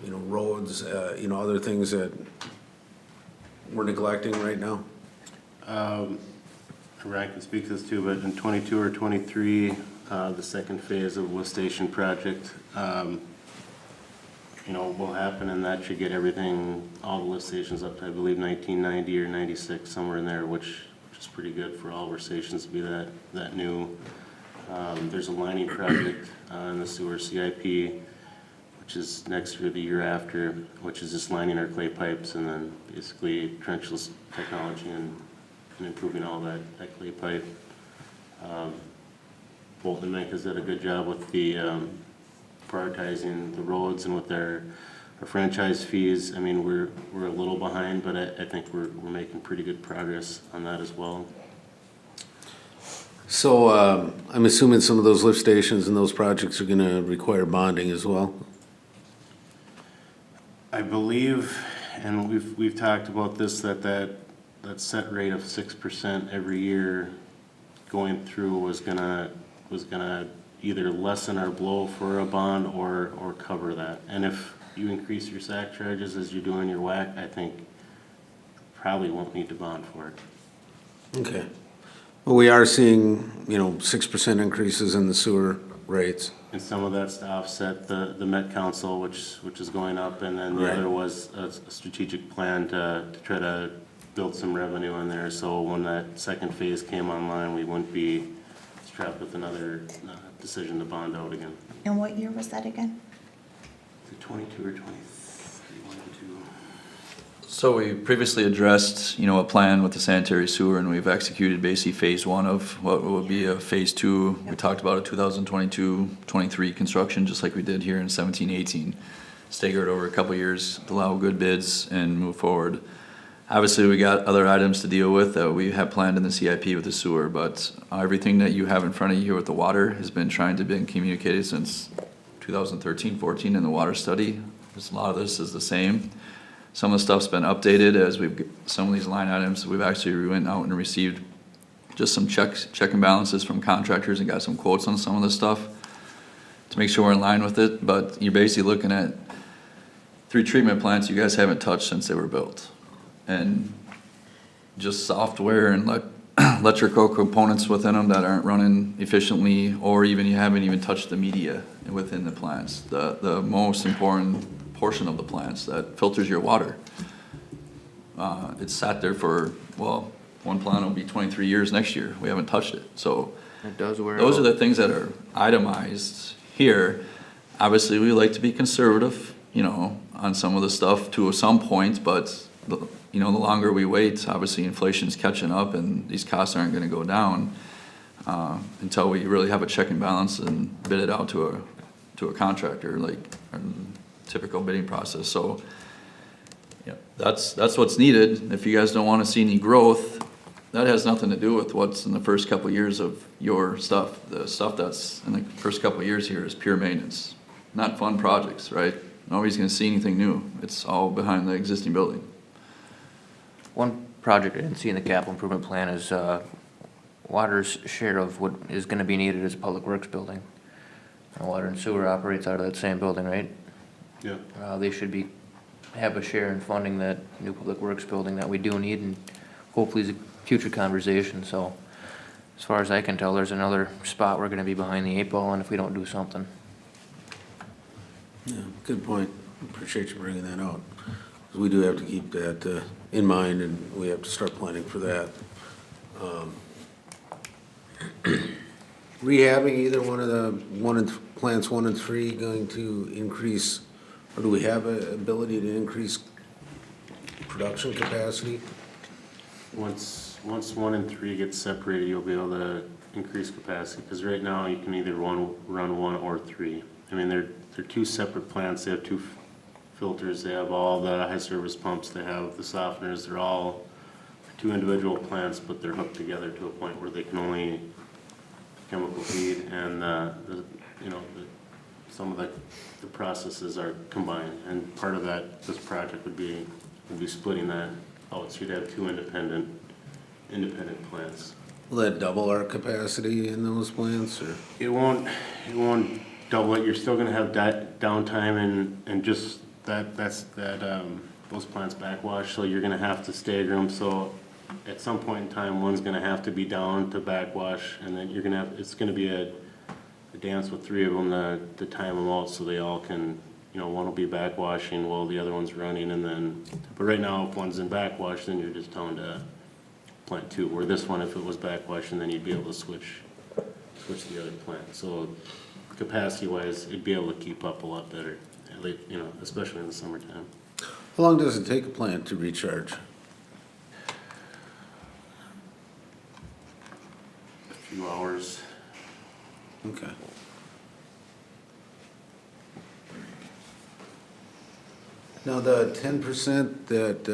roads, other things that we're neglecting right now? Ryan can speak to this too, but in 22 or 23, the second phase of the lift station project, will happen, and that should get everything, all the lift stations up to, I believe, 1990 or 96, somewhere in there, which is pretty good for all of our stations to be that new. There's a lining project in the sewer CIP, which is next year, the year after, which is just lining our clay pipes and then basically trenchless technology and improving all that clay pipe. Bolton Mink has done a good job with the prioritizing the roads and with their franchise fees. We're a little behind, but I think we're making pretty good progress on that as well. So I'm assuming some of those lift stations and those projects are going to require bonding as well? I believe, and we've talked about this, that set rate of 6% every year going through was gonna either lessen our blow for a bond or cover that. And if you increase your SAC charges as you're doing your WAC, I think probably won't need to bond for it. Okay. Well, we are seeing, 6% increases in the sewer rates. And some of that's to offset the Met Council, which is going up, and then the other was a strategic plan to try to build some revenue in there. So when that second phase came online, we wouldn't be strapped with another decision to bond out again. And what year was that again? Is it 22 or 23? So we previously addressed, a plan with the sanitary sewer, and we've executed basically phase 1 of what would be a phase 2. We talked about a 2022-23 construction, just like we did here in 17-18. Staggered over a couple years to allow good bids and move forward. Obviously, we got other items to deal with that we have planned in the CIP with the sewer, but everything that you have in front of you here with the water has been communicated since 2013-14 in the water study. A lot of this is the same. Some of the stuff's been updated as some of these line items, we've actually went out and received just some check and balances from contractors and got some quotes on some of this stuff to make sure we're in line with it. But you're basically looking at 3 treatment plants you guys haven't touched since they were built. And just software and electrical components within them that aren't running efficiently, or even you haven't even touched the media within the plants. The most important portion of the plants that filters your water. It's sat there for, well, one plant will be 23 years next year. We haven't touched it. So It does wear those out. are the things that are itemized here. Obviously, we like to be conservative, you know, on some of the stuff to some point, but you know, the longer we wait, obviously inflation's catching up and these costs aren't gonna go down until we really have a check and balance and bid it out to a contractor, like our typical bidding process. So yeah, that's what's needed. If you guys don't wanna see any growth, that has nothing to do with what's in the first couple of years of your stuff. The stuff that's in the first couple of years here is pure maintenance, not fun projects, right? Nobody's gonna see anything new. It's all behind the existing building. One project I didn't see in the capital improvement plan is water's share of what is gonna be needed as a public works building. Water and sewer operates out of that same building, right? Yeah. They should have a share in funding that new public works building that we do need, and hopefully is a future conversation. So as far as I can tell, there's another spot we're gonna be behind the 8 ball, and if we don't do something. Yeah, good point. Appreciate you bringing that out. 'Cause we do have to keep that in mind, and we have to start planning for that. Rehabbing either one of the plants 1 and 3 going to increase, or do we have an ability to increase production capacity? Once 1 and 3 get separated, you'll be able to increase capacity, because right now you can either run 1 or 3. I mean, they're 2 separate plants. They have 2 filters. They have all the high service pumps. They have the softeners. They're all 2 individual plants, but they're hooked together to a point where they can only chemical feed, and some of the processes are combined. And part of that, this project would be splitting that out, so you'd have 2 independent plants. Will that double our capacity in those plants, or? It won't double it. You're still gonna have downtime and just those plants backwash, so you're gonna have to stagger them. So at some point in time, one's gonna have to be down to backwash, and then it's gonna be a dance with 3 of them to time them out, so they all can, one will be backwashing while the other one's running, and then, but right now, if one's in backwash, then you're just down to plant 2, where this one, if it was backwashing, then you'd be able to switch the other plant. So capacity-wise, it'd be able to keep up a lot better, especially in the summertime. How long does it take a plant to recharge? A few hours. Okay. Now, the 10% that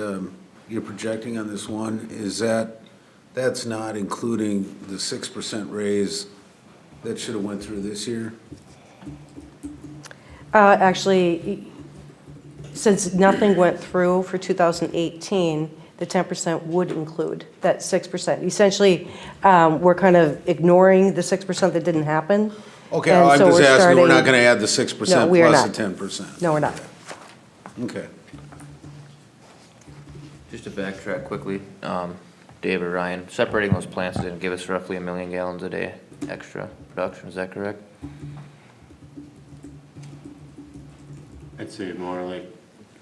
you're projecting on this one, that's not including the 6% raise that should have went through this year? Actually, since nothing went through for 2018, the 10% would include that 6%. Essentially, we're kind of ignoring the 6% that didn't happen. Okay, And I'm so just we're asking, we're starting- not gonna add the 6% No, we are plus not. the 10%? No, we're not. Okay. Just to backtrack quickly, Dave or Ryan, separating those plants is gonna give us roughly 1 million gallons a day extra production, is that correct? I'd say more like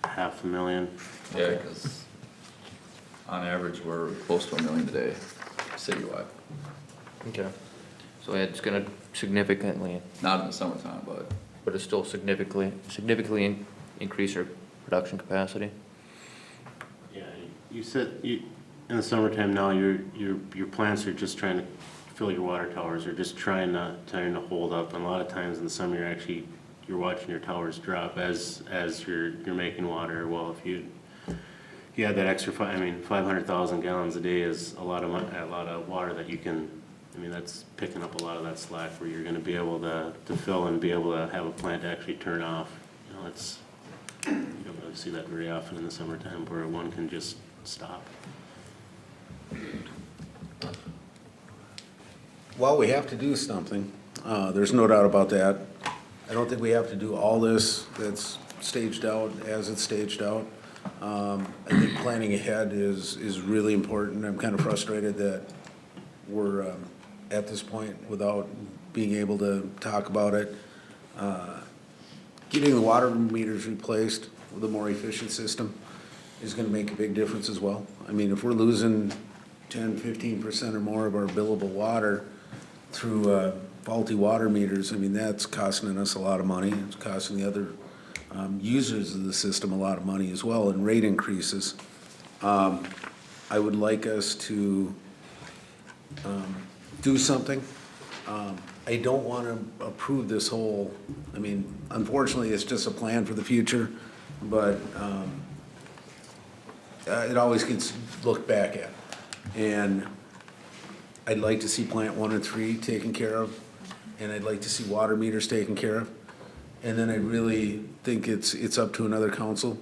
500,000. Yeah, because on average, we're close to 1 million a day citywide. Okay. So it's gonna significantly, Not in the summertime, but it's still significantly increase our production capacity? Yeah, you said, in the summertime now, your plants are just trying to fill your water towers, or just trying to hold up, and a lot of times in the summer, you're watching your towers drop as you're making water. Well, if you had that extra 500,000 gallons a day is a lot of water that you can, that's picking up a lot of that slack where you're gonna be able to fill and be able to have a plant actually turn off. You don't really see that very often in the summertime where one can just stop. Well, we have to do something. There's no doubt about that. I don't think we have to do all this that's staged out as it's staged out. I think planning ahead is really important. I'm kind of frustrated that we're at this point without being able to talk about it. Getting the water meters replaced with a more efficient system is going to make a big difference as well. I mean, if we're losing 10, 15% or more of our billable water through faulty water meters, I mean, that's costing us a lot of money. It's costing the other users of the system a lot of money as well, and rate increases. I would like us to do something. I don't want to approve this whole, I mean, unfortunately, it's just a plan for the future, but it always gets looked back at. And I'd like to see plant 1 and 3 taken care of, and I'd like to see water meters taken care of. And then I really think it's up to another council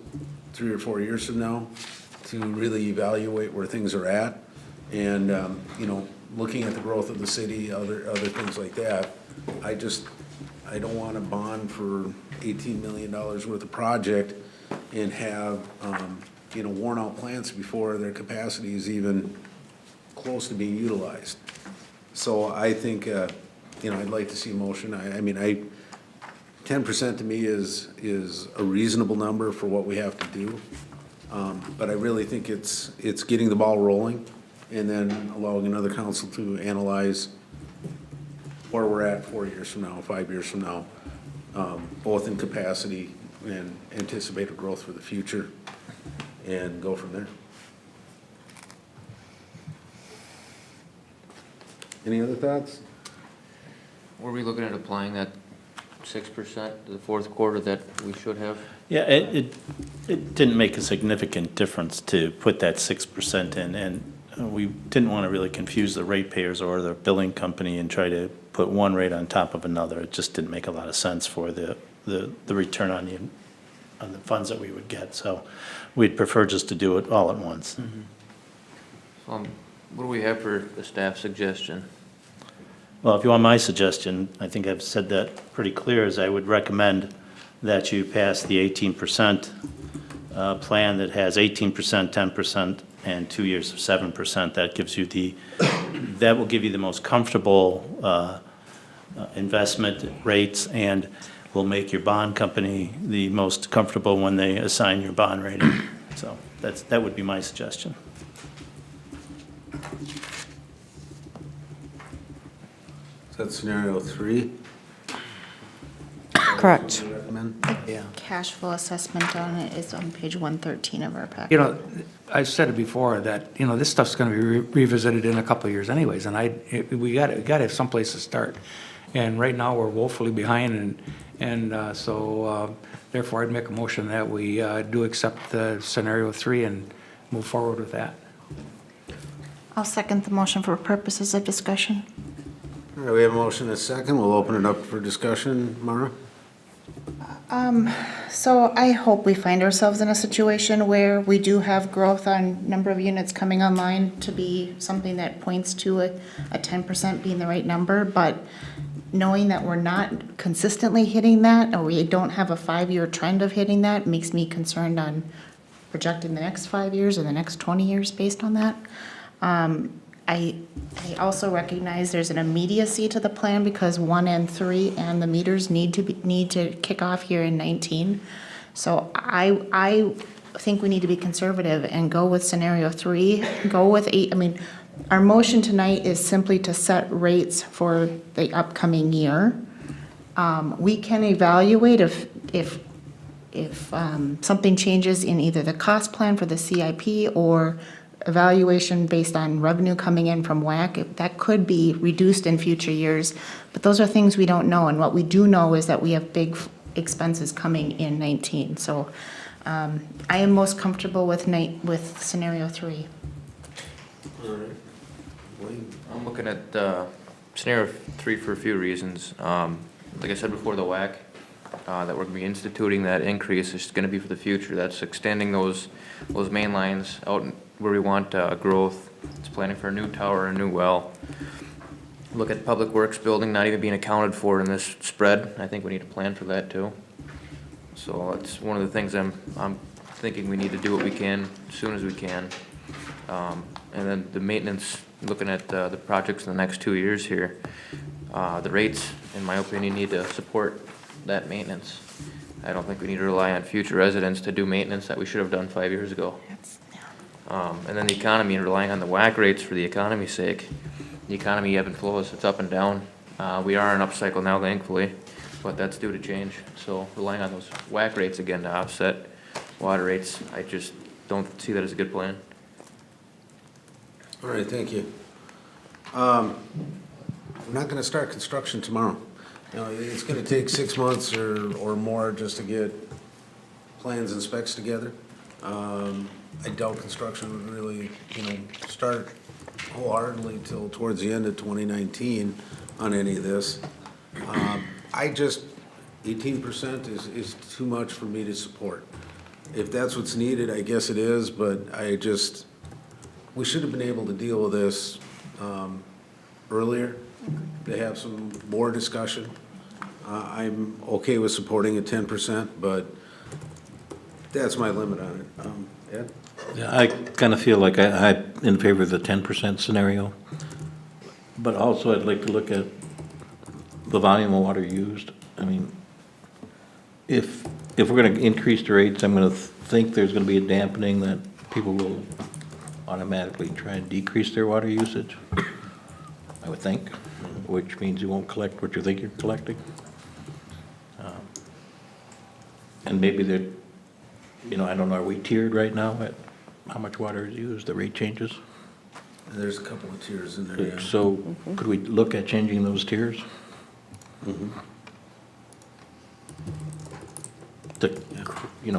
3 or 4 years from now to really evaluate where things are at. And, you know, looking at the growth of the city, other things like that, I don't want to bond for $18 million worth of project and have, you know, worn out plants before their capacity is even close to being utilized. So I think, you know, I'd like to see a motion. I mean, 10% to me is a reasonable number for what we have to do. But I really think it's getting the ball rolling and then allowing another council to analyze where we're at 4 years from now, 5 years from now, both in capacity and anticipated growth for the future, and go from there. Any other thoughts? Were we looking at applying that 6% to the fourth quarter that we should have? Yeah, it didn't make a significant difference to put that 6% in, and we didn't want to really confuse the ratepayers or the billing company and try to put one rate on top of another. It just didn't make a lot of sense for the return on the funds that we would get. So we'd prefer just to do it all at once. What do we have for the staff suggestion? Well, if you want my suggestion, I think I've said that pretty clear, is I would recommend that you pass the 18% plan that has 18%, 10%, and 2 years of 7%. That gives you that will give you the most comfortable investment rates, and will make your bond company the most comfortable when they assign your bond rating. So that would be my suggestion. Is that scenario 3? Correct. The cash flow assessment on it is on page 113 of our packet. You know, I said it before that, you know, this stuff's going to be revisited in a couple of years anyways, and we got to have someplace to start. And right now, we're woefully behind, and so therefore, I'd make a motion that we do accept the scenario 3 and move forward with that. I'll second the motion for purposes of discussion. All right, we have a motion and a second. We'll open it up for discussion. Mara? So I hope we find ourselves in a situation where we do have growth on number of units coming online to be something that points to a 10% being the right number, but knowing that we're not consistently hitting that, or we don't have a 5-year trend of hitting that, makes me concerned on projecting the next 5 years or the next 20 years based on that. I also recognize there's an immediacy to the plan because 1 and 3 and the meters need to kick off here in 19. So I think we need to be conservative and go with scenario 3, go with 8. I mean, our motion tonight is simply to set rates for the upcoming year. We can evaluate if something changes in either the cost plan for the CIP or evaluation based on revenue coming in from WAC, that could be reduced in future years. But those are things we don't know. And what we do know is that we have big expenses coming in 19. So I am most comfortable with scenario 3. All right. I'm looking at scenario 3 for a few reasons. Like I said before, the WAC that we're going to be instituting, that increase is going to be for the future. That's extending those main lines out where we want growth. It's planning for a new tower, a new well. Look at Public Works building not even being accounted for in this spread. I think we need to plan for that too. So it's one of the things I'm thinking we need to do what we can as soon as we can. And then the maintenance, looking at the projects in the next 2 years here, the rates, in my opinion, need to support that maintenance. I don't think we need to rely on future residents to do maintenance that we should have done 5 years ago. And then the economy, and relying on the WAC rates for the economy's sake. The economy ebb and flows, it's up and down. We are in an upcycle now, thankfully, but that's due to change. So relying on those WAC rates again to offset water rates, I just don't see that as a good plan. All right, thank you. We're not gonna start construction tomorrow. You know, it's gonna take 6 months or more just to get plans and specs together. I doubt construction would really, start wholeheartedly till towards the end of 2019 on any of this. 18% is too much for me to support. If that's what's needed, I guess it is, but we should have been able to deal with this earlier, to have some more discussion. I'm okay with supporting a 10%, but that's my limit on it. Ed? Yeah, I kind of feel like I'm in favor of the 10% scenario, but also I'd like to look at the volume of water used. I mean, if we're going to increase the rates, I'm going to think there's going to be a dampening that people will automatically try and decrease their water usage, I would think, which means you won't collect what you think you're collecting. And maybe they're, I don't know, are we tiered right now at how much water is used, the rate changes? There's a couple of tiers in there, yeah. So could we look at changing those tiers?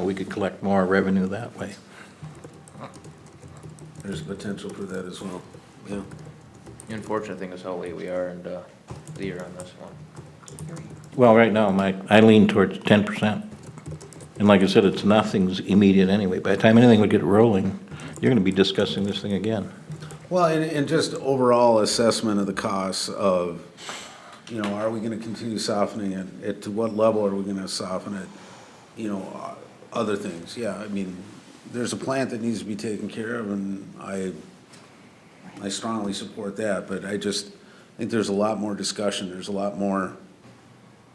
We could collect more revenue that way. There's potential for that as well, yeah. The unfortunate thing is how late we are in the year on this one. Well, right now, I lean towards 10%. And like I said, it's nothing's immediate anyway. By the time anything would get rolling, you're going to be discussing this thing again. Well, and just overall assessment of the costs of, are we gonna continue softening it? To what level are we gonna soften it? Other things, yeah, I mean, there's a plant that needs to be taken care of, and I strongly support that, but I just think there's a lot more discussion, there's a lot more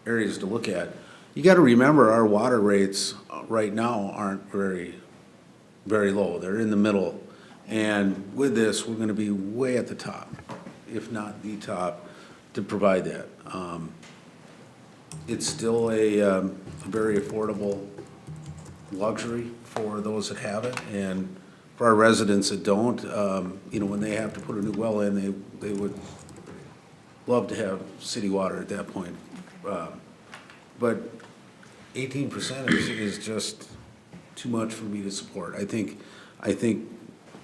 areas to look at. You gotta remember, our water rates right now aren't very, very low, they're in the middle. And with this, we're gonna be way at the top, if not the top, to provide that. It's still a very affordable luxury for those that have it, and for our residents that don't, when they have to put a new well in, they would love to have city water at that point. But 18% is just too much for me to support. I think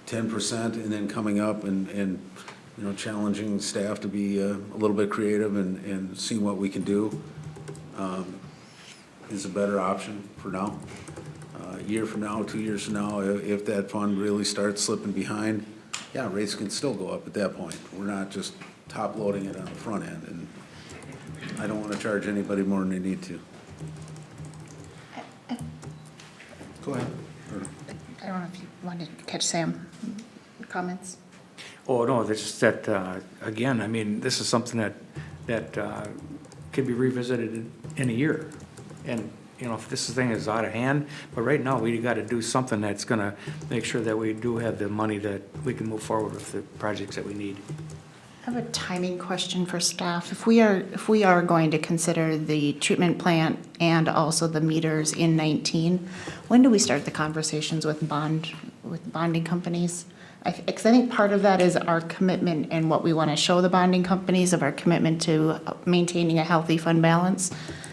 10% and then coming up and challenging staff to be a little bit creative and see what we can do is a better option for now. A year from now, 2 years from now, if that fund really starts slipping behind, yeah, rates can still go up at that point. We're not just top loading it on the front end, and I don't want to charge anybody more than they need to. Go ahead. I don't know if you wanted to catch Sam comments. Oh, no, it's just that, again, I mean, this is something that could be revisited in a year. And, if this thing is out of hand, but right now, we got to do something that's going to make sure that we do have the money that we can move forward with the projects that we need. I have a timing question for staff. If we are going to consider the treatment plant and also the meters in 19, when do we start the conversations with bonding companies? Because I think part of that is our commitment and what we want to show the bonding companies of our commitment to maintaining a healthy fund balance.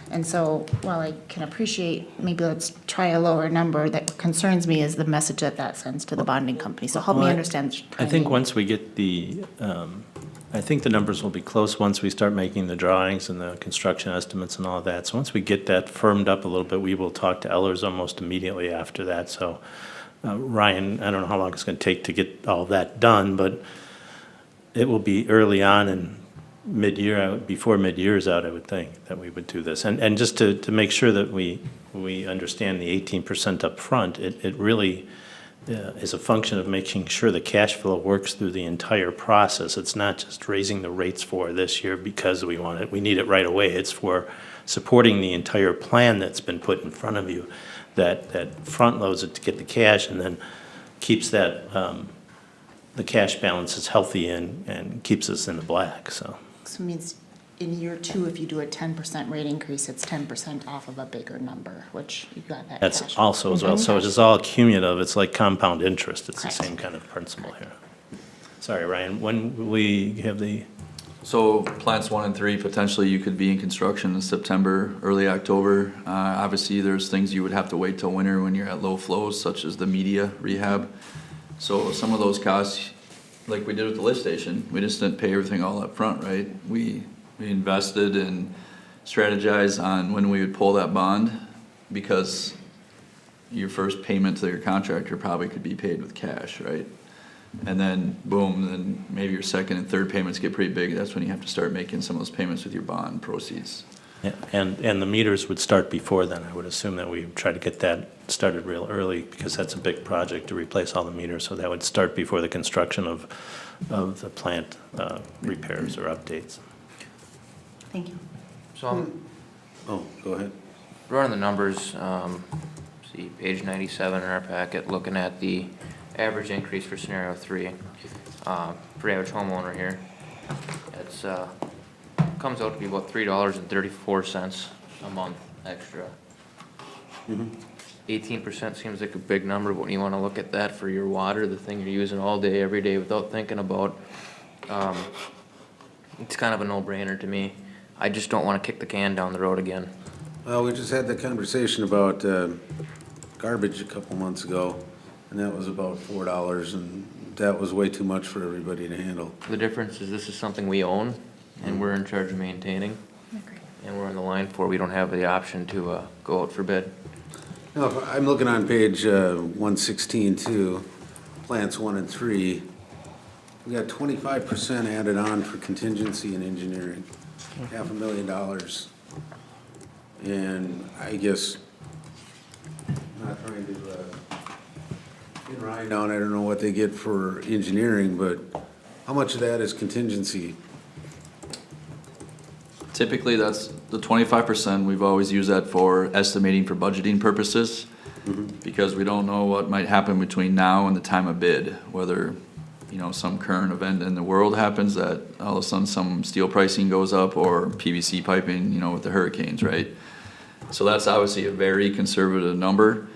And so while I can appreciate, maybe let's try a lower number, that concerns me is the message that sends to the bonding company. So help me understand the timing. I think once we get I think the numbers will be close once we start making the drawings and the construction estimates and all of that. So once we get that firmed up a little bit, we will talk to Ellers almost immediately after that. So Ryan, I don't know how long it's going to take to get all that done, but it will be early on, and mid-year, before mid-year is out, I would think, that we would do this. And just to make sure that we understand the 18% up front, it really is a function of making sure the cash flow works through the entire process. It's not just raising the rates for this year because we want it, we need it right away. It's for supporting the entire plan that's been put in front of you, that front loads it to get the cash and then keeps that, the cash balance is healthy and keeps us in the black, so. So it means in year 2, if you do a 10% rate increase, it's 10% off of a bigger number, which you got that cash. That's also as well, so it's all cumulative, it's like compound interest, it's the same kind of principle here. Sorry, Ryan, when will we have the? So plants 1 and 3, potentially you could be in construction in September, early October. Obviously, there's things you would have to wait till winter when you're at low flows, such as the media rehab. So some of those costs, like we did with the lift station, we just didn't pay everything all up front, right? We invested and strategized on when we would pull that bond, because your first payment to your contractor probably could be paid with cash, right? And then boom, then maybe your second and third payments get pretty big. That's when you have to start making some of those payments with your bond proceeds. Yeah, and the meters would start before then. I would assume that we try to get that started real early because that's a big project to replace all the meters. So that would start before the construction of the plant repairs or updates. Thank you. So I'm Oh, go ahead. running the numbers, see page 97 in our packet, looking at the average increase for scenario 3, for average homeowner here. It's comes out to be about $3.34 a month extra. 18% seems like a big number, but when you want to look at that for your water, the thing you're using all day, every day without thinking about, it's kind of a no-brainer to me. I just don't want to kick the can down the road again. Well, we just had the conversation about garbage a couple months ago, and that was about $4, and that was way too much for everybody to handle. The difference is this is something we own, and we're in charge of maintaining. And we're in the line for, we don't have the option to go out for bid. Now, I'm looking on page 116 too, plants 1 and 3. We got 25% added on for contingency and engineering, $500,000. And I guess, I'm not trying to pin Ryan down, I don't know what they get for engineering, but how much of that is contingency? Typically, that's the 25%. We've always used that for estimating for budgeting purposes, because we don't know what might happen between now and the time of bid, whether, you know, some current event in the world happens that all of a sudden some steel pricing goes up, or PVC piping, you know, with the hurricanes, right? So that's obviously a very conservative number.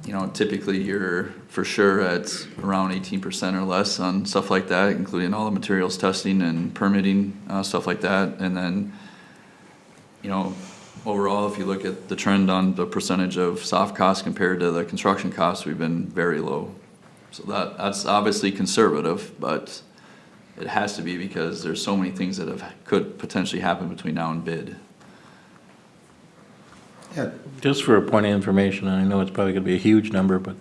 You know, typically you're for sure at around 18% or less on stuff like that, including all the materials testing and permitting, stuff like that. And then, you know, overall, if you look at the trend on the percentage of soft costs compared to the construction costs, we've been very low. So that's obviously conservative, but it has to be because there's so many things that could potentially happen between now and bid. Yeah. Just for a point of information, and I know it's probably going to be a huge number, but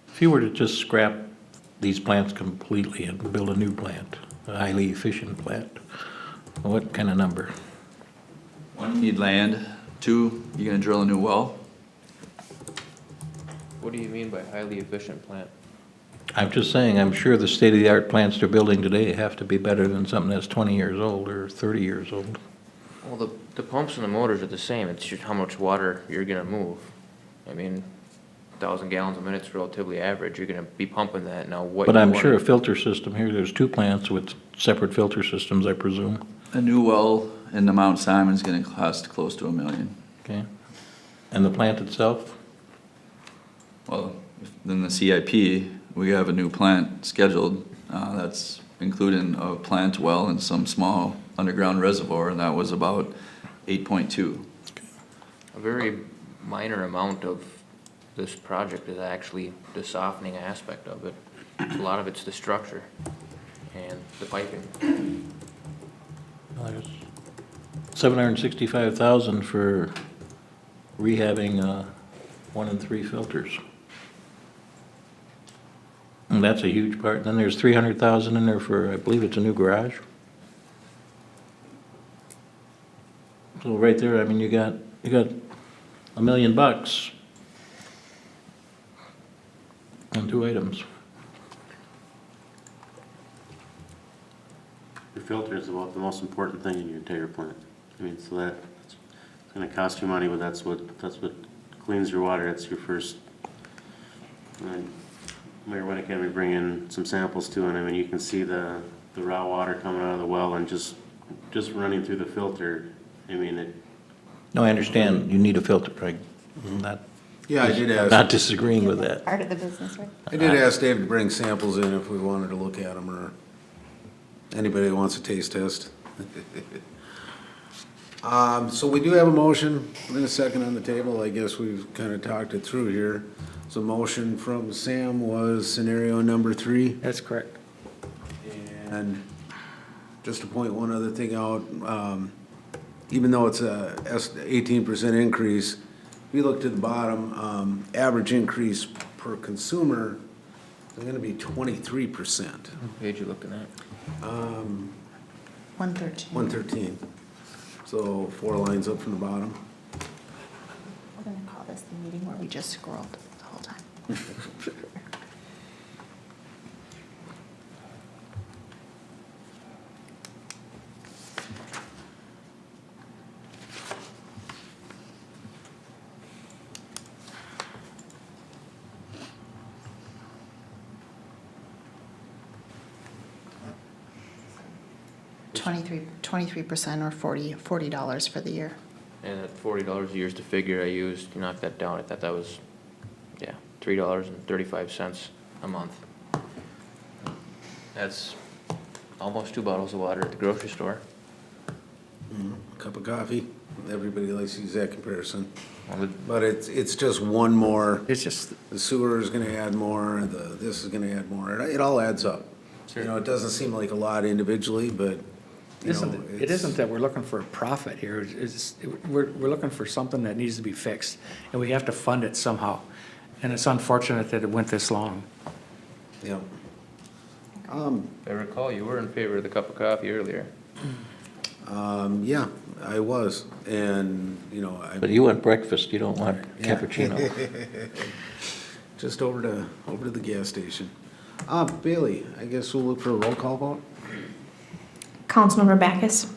if you were to just scrap these plants completely and build a new plant, a highly efficient plant, what kind of number? 1, you need land. 2, you're going to drill a new well. What do you mean by highly efficient plant? I'm just saying, I'm sure the state-of-the-art plants they're building today have to be better than something that's 20 years old or 30 years old. Well, the pumps and the motors are the same. It's just how much water you're gonna move. I mean, 1,000 gallons a minute's relatively average. You're gonna be pumping that now. But I'm sure a filter system here, there's 2 plants with separate filter systems, I presume. A new well in the Mount Simon's going to cost close to $1 million. Okay. And the plant itself? Well, then the CIP, we have a new plant scheduled, that's including a plant well and some small underground reservoir, and that was about 8.2. A very minor amount of this project is actually the softening aspect of it. A lot of it's the structure and the piping. Well, there's $765,000 for rehabbing 1 and 3 filters. And that's a huge part. Then there's $300,000 in there for, I believe it's a new garage. So right there, I mean, you got $1 million on 2 items. Your filter is about the most important thing in your entire plant. I mean, so it's gonna cost you money, but that's what cleans your water. That's your first. Mayor Winnick had me bring in some samples too, and I mean, you can see the raw water coming out of the well and just running through the filter. I mean, it. No, I understand, you need a filter, Craig. Yeah, I did ask. Not disagreeing with that. Part of the business, right? I did ask Dave to bring samples in if we wanted to look at them, or anybody who wants a taste test. So we do have a motion and a second on the table. I guess we've kind of talked it through here. So motion from Sam was scenario number 3. That's correct. And just to point one other thing out, even though it's a 18% increase, if you look to the bottom, average increase per consumer is going to be 23%. What page you looking at? 113. 113. So 4 lines up from the bottom. We're gonna call this the meeting where we just scrolled the whole time. 23% or $40 for the year. And at $40 a year is the figure I used, you knock that down, I thought that was, yeah, $3.35 a month. That's almost 2 bottles of water at the grocery store. Cup of coffee. Everybody likes to use that comparison. But it's just one more. It's just, The sewer is gonna add more, this is gonna add more. It all adds up. You know, it doesn't seem like a lot individually, but, you know. it isn't that we're looking for a profit here. We're looking for something that needs to be fixed, and we have to fund it somehow. And it's unfortunate that it went this long. Yeah. If I recall, you were in favor of the cup of coffee earlier. Yeah, I was, and, you know. But you want breakfast, you don't want cappuccino. Just over to the gas station. Bailey, I guess we'll look for a roll call vote? Councilmember Backus?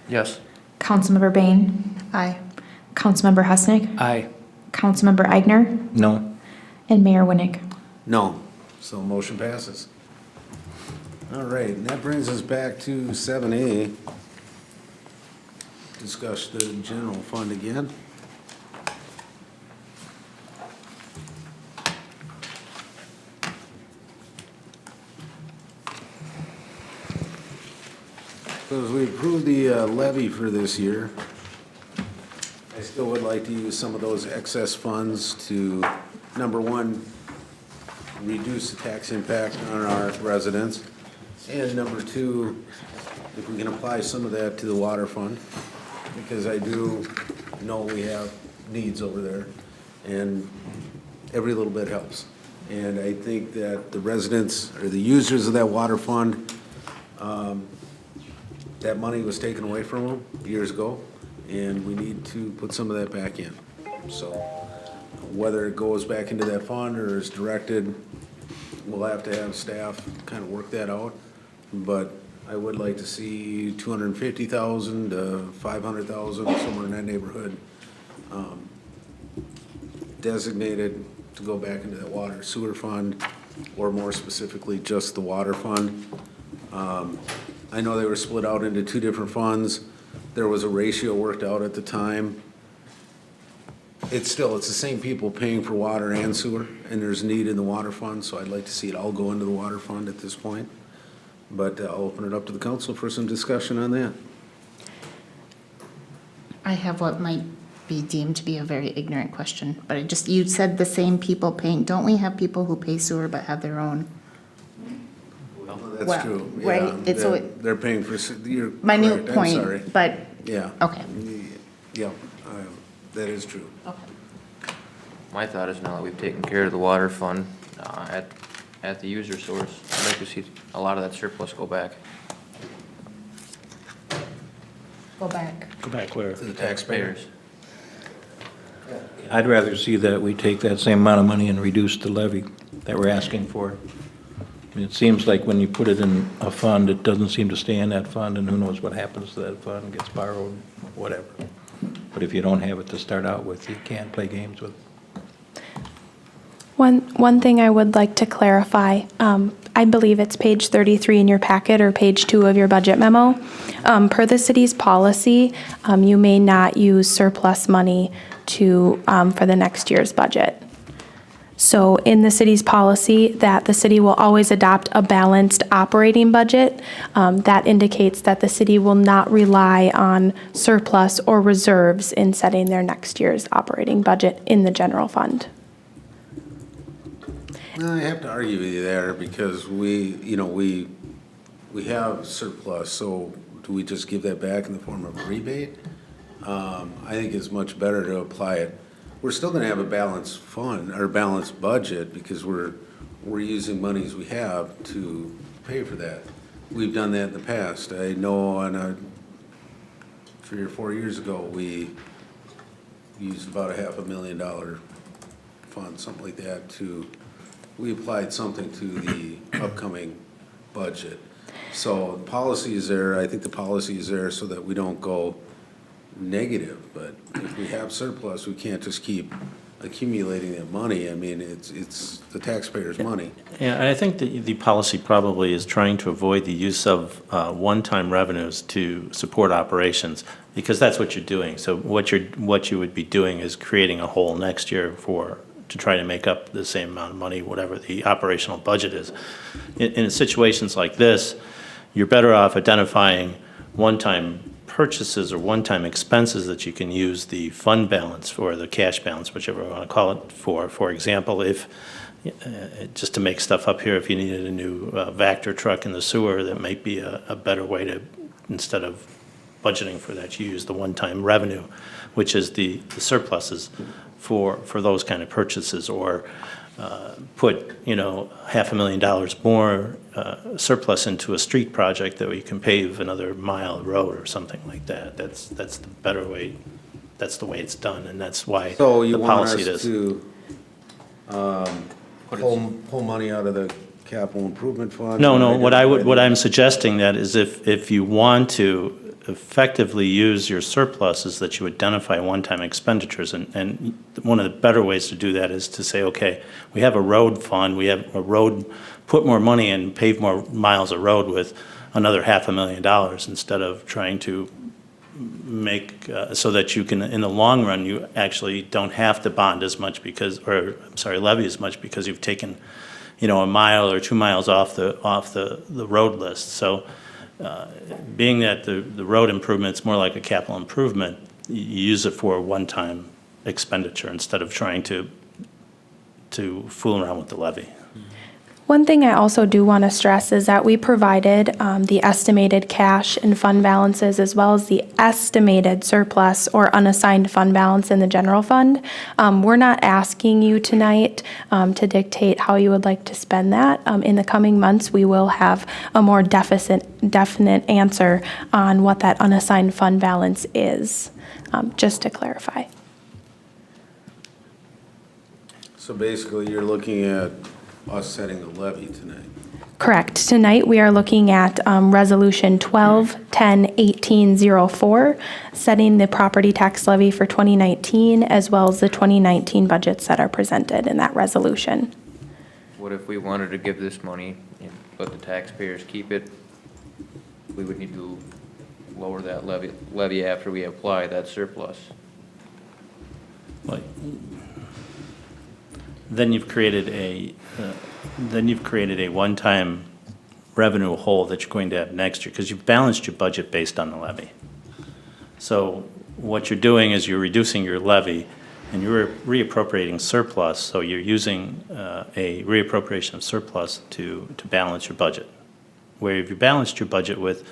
Yes. Councilmember Bain? Aye. Councilmember Husnick? Aye. Councilmember Eigner? No. And Mayor Winnick? No, so motion passes. All right, and that brings us back to 7A. Discuss the general fund again. So as we approve the levy for this year, I still would like to use some of those excess funds to, number one, reduce the tax impact on our residents, and number two, if we can apply some of that to the water fund, because I do know we have needs over there, and every little bit helps. And I think that the residents, or the users of that water fund, that money was taken away from them years ago, and we need to put some of that back in. So whether it goes back into that fund or is directed, we'll have to have staff kind of work that out. But I would like to see 250,000 to 500,000, somewhere in that neighborhood, designated to go back into that water sewer fund, or more specifically, just the water fund. I know they were split out into 2 different funds. There was a ratio worked out at the time. It's the same people paying for water and sewer, and there's need in the water fund, so I'd like to see it all go into the water fund at this point. But I'll open it up to the council for some discussion on that. I have what might be deemed to be a very ignorant question, but you said the same people paying, don't we have people who pay sewer but have their own? That's Well, true. right, Yeah, it's so they're paying for, you're My new correct. I'm sorry. point, but, Yeah. okay. Yeah, that is true. My thought is now that we've taken care of the water fund at the user source, I'd like to see a lot of that surplus go back. Go back. Go back where? To the taxpayers. I'd rather see that we take that same amount of money and reduce the levy that we're asking for. I mean, it seems like when you put it in a fund, it doesn't seem to stay in that fund, and who knows what happens to that fund, gets borrowed, whatever. But if you don't have it to start out with, you can't play games with it. One thing I would like to clarify, I believe it's page 33 in your packet or page 2 of your budget memo. Per the city's policy, you may not use surplus money for the next year's budget. So in the city's policy that the city will always adopt a balanced operating budget, that indicates that the city will not rely on surplus or reserves in setting their next year's operating budget in the general fund. No, I have to argue with you there because we have surplus, so do we just give that back in the form of a rebate? I think it's much better to apply it. We're still gonna have a balanced fund or balanced budget because we're using monies we have to pay for that. We've done that in the past. I know on 3 or 4 years ago, we used about $500,000 fund, something like that, we applied something to the upcoming budget. So the policy is there. I think the policy is there so that we don't go negative, but if we have surplus, we can't just keep accumulating that money. I mean, it's the taxpayers' money. Yeah, and I think the policy probably is trying to avoid the use of one-time revenues to support operations, because that's what you're doing. So what you would be doing is creating a hole next year to try to make up the same amount of money, whatever the operational budget is. In situations like this, you're better off identifying one-time purchases or one-time expenses that you can use the fund balance or the cash balance, whichever you want to call it, for. For example, if, just to make stuff up here, if you needed a new Vector truck in the sewer, that might be a better way to, instead of budgeting for that, you use the one-time revenue, which is the surpluses for those kind of purchases, or put $500,000 more surplus into a street project that we can pave another mile of road or something like that. That's the better way. That's the way it's done, and that's why So you the want policy us does. to pull money out of the capital improvement fund? No. What I'm suggesting that is if you want to effectively use your surpluses, that you identify one-time expenditures, and one of the better ways to do that is to say, okay, we have a road fund, we have a road, put more money in, pave more miles of road with another $500,000, instead of trying to make so that you can, in the long run, you actually don't have to bond as much levy as much, because you've taken a mile or 2 miles off the road list. So being that the road improvement is more like a capital improvement, you use it for a one-time expenditure instead of trying to fool around with the levy. One thing I also do want to stress is that we provided the estimated cash and fund balances, as well as the estimated surplus or unassigned fund balance in the general fund. We're not asking you tonight to dictate how you would like to spend that. In the coming months, we will have a more definite answer on what that unassigned fund balance is, just to clarify. So basically, you're looking at us setting the levy tonight. Correct. Tonight, we are looking at Resolution 12-10-1804, setting the property tax levy for 2019, as well as the 2019 budgets that are presented in that resolution. What if we wanted to give this money and let the taxpayers keep it? We would need to lower that levy after we apply that surplus. Then you've created a one-time revenue hole that you're going to have next year, because you've balanced your budget based on the levy. So what you're doing is you're reducing your levy and you're reappropriating surplus, so you're using a reappropriation of surplus to balance your budget. Where if you balanced your budget with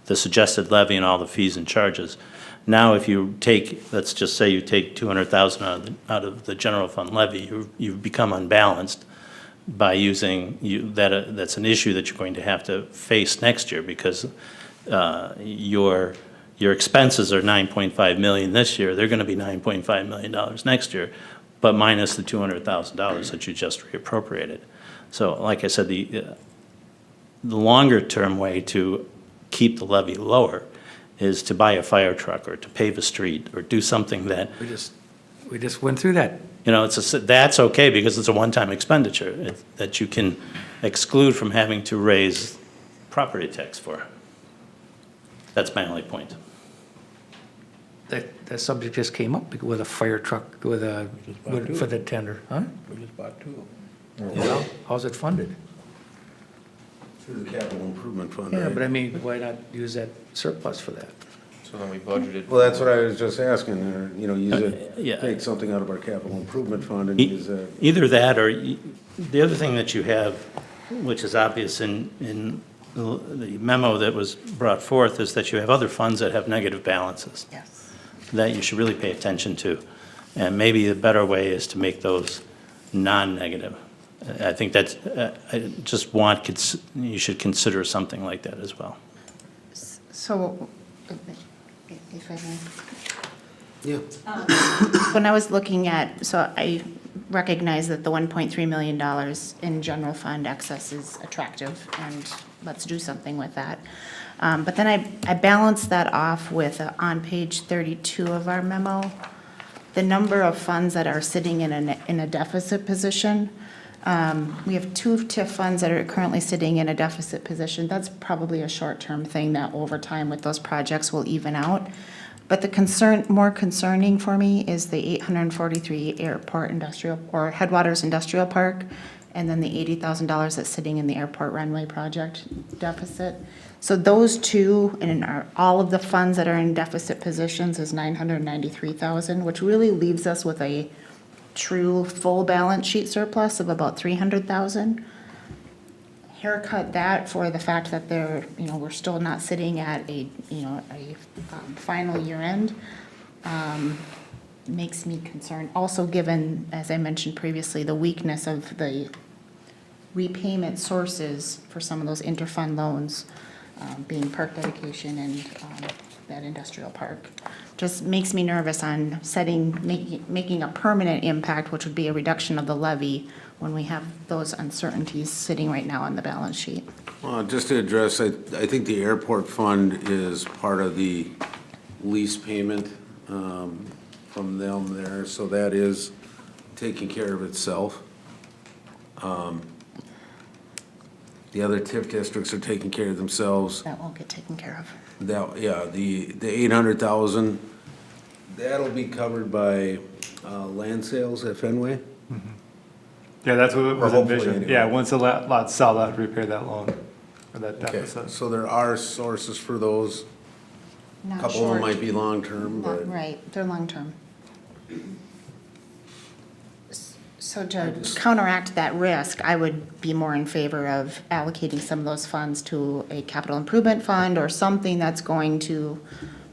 the suggested levy and all the fees and charges, now if you take, let's just say you take $200,000 out of the general fund levy, you've become unbalanced by using that's an issue that you're going to have to face next year, because you're your expenses are 9.5 million this year, they're gonna be $9.5 million next year, but minus the $200,000 that you just reappropriated. So like I said, the longer-term way to keep the levy lower is to buy a fire truck or to pave a street or do something that, We just went through that. you know, that's okay because it's a one-time expenditure that you can exclude from having to raise property tax for. That's my only point. That subject just came up with a fire truck for the tender, huh? We just bought two. Well, how's it funded? Through the capital improvement fund, Yeah, right? but I mean, why not use that surplus for that? So then we budgeted. Well, that's what I was just asking, you know, use yeah. it, take something out of our capital improvement fund and use that. Either that or the other thing that you have, which is obvious in the memo that was brought forth, is that you have other funds that have negative balances. Yes. That you should really pay attention to. And maybe the better way is to make those non-negative. I think that's, I just want, you should consider something like that as well. So, if I may. Yeah. When I was looking at, so I recognize that the $1.3 million in general fund excess is attractive, and let's do something with that. But then I balanced that off with, on page 32 of our memo, the number of funds that are sitting in a deficit position. We have 2 TIF funds that are currently sitting in a deficit position. That's probably a short-term thing that over time with those projects will even out. But the more concerning for me is the 843 airport industrial, or Headwaters Industrial Park, and then the $80,000 that's sitting in the airport runway project deficit. So those two, and all of the funds that are in deficit positions is $993,000, which really leaves us with a true full balance sheet surplus of about $300,000. Haircut that for the fact that we're still not sitting at a final year end, makes me concerned. Also given, as I mentioned previously, the weakness of the repayment sources for some of those interfund loans, being park dedication and that industrial park. Just makes me nervous on making a permanent impact, which would be a reduction of the levy when we have those uncertainties sitting right now on the balance sheet. Well, just to address, I think the airport fund is part of the lease payment from them there, so that is taking care of itself. The other TIF districts are taking care of themselves. That won't get taken care of. The 800,000, that'll be covered by land sales at Fenway. Yeah, that's what was hopefully envisioned. anyway. Yeah, once the lots sell, that would repair that loan or that Okay, deficit. so there are sources for those. A Not couple of them short. might be long-term, but. Right, they're long-term. So to counteract that risk, I would be more in favor of allocating some of those funds to a capital improvement fund or something that's going to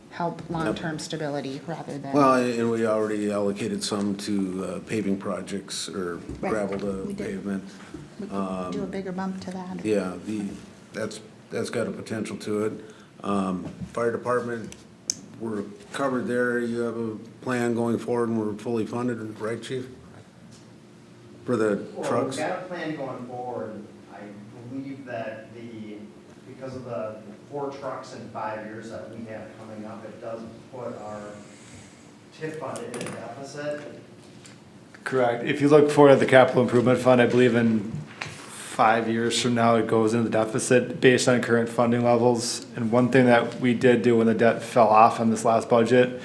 help long-term stability rather than. Well, and we already allocated some to paving projects or Right, gravel we to did. pavement. We could do a bigger bump to that. Yeah, that's got a potential to it. Fire department, we're covered there. You have a plan going forward and we're fully funded, right, chief? For the Well, trucks? we've got a plan going forward. I believe that because of the 4 trucks in 5 years that we have coming up, it does put our TIF fund in a deficit. Correct. If you look forward at the capital improvement fund, I believe in 5 years from now, it goes into the deficit based on current funding levels. And one thing that we did do when the debt fell off on this last budget,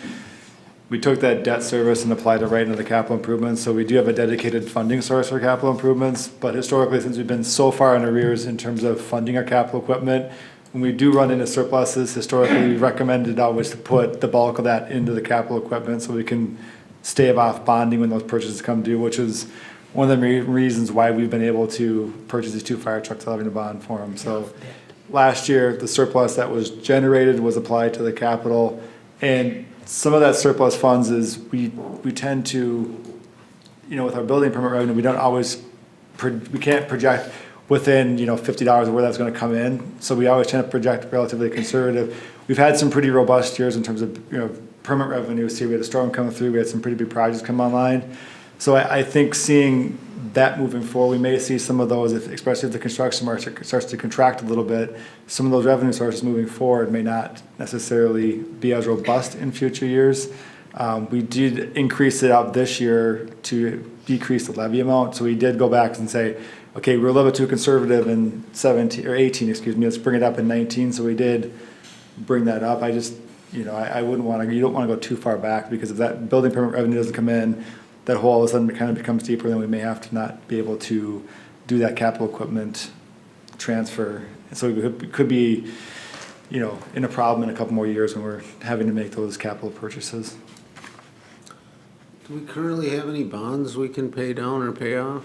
we took that debt service and applied it right into the capital improvements. So we do have a dedicated funding source for capital improvements. But historically, since we've been so far in arrears in terms of funding our capital equipment, when we do run into surpluses, historically, we recommended always to put the bulk of that into the capital equipment so we can stave off bonding when those purchases come due, which is one of the reasons why we've been able to purchase these 2 fire trucks without having to bond for them. So last year, the surplus that was generated was applied to the capital. And some of that surplus funds is we tend to, with our building permit revenue, we don't always, we can't project within, $50 of where that's going to come in. So we always tend to project relatively conservative. we've had some pretty robust years in terms of, permit revenue. See, we had a storm coming through, we had some pretty big projects come online. So I think seeing that moving forward, we may see some of those, especially if the construction market starts to contract a little bit, some of those revenue sources moving forward may not necessarily be as robust in future years. We did increase it up this year to decrease the levy amount, so we did go back and say, okay, we're a little bit too conservative in 18, let's bring it up in 19, so we did bring that up. I just, I wouldn't want to, you don't want to go too far back, because if that building permit revenue doesn't come in, that hole all of a sudden kind of becomes deeper, then we may have to not be able to do that capital equipment transfer. And so we could be, in a problem in a couple more years when we're having to make those capital purchases. Do we currently have any bonds we can pay down or pay off?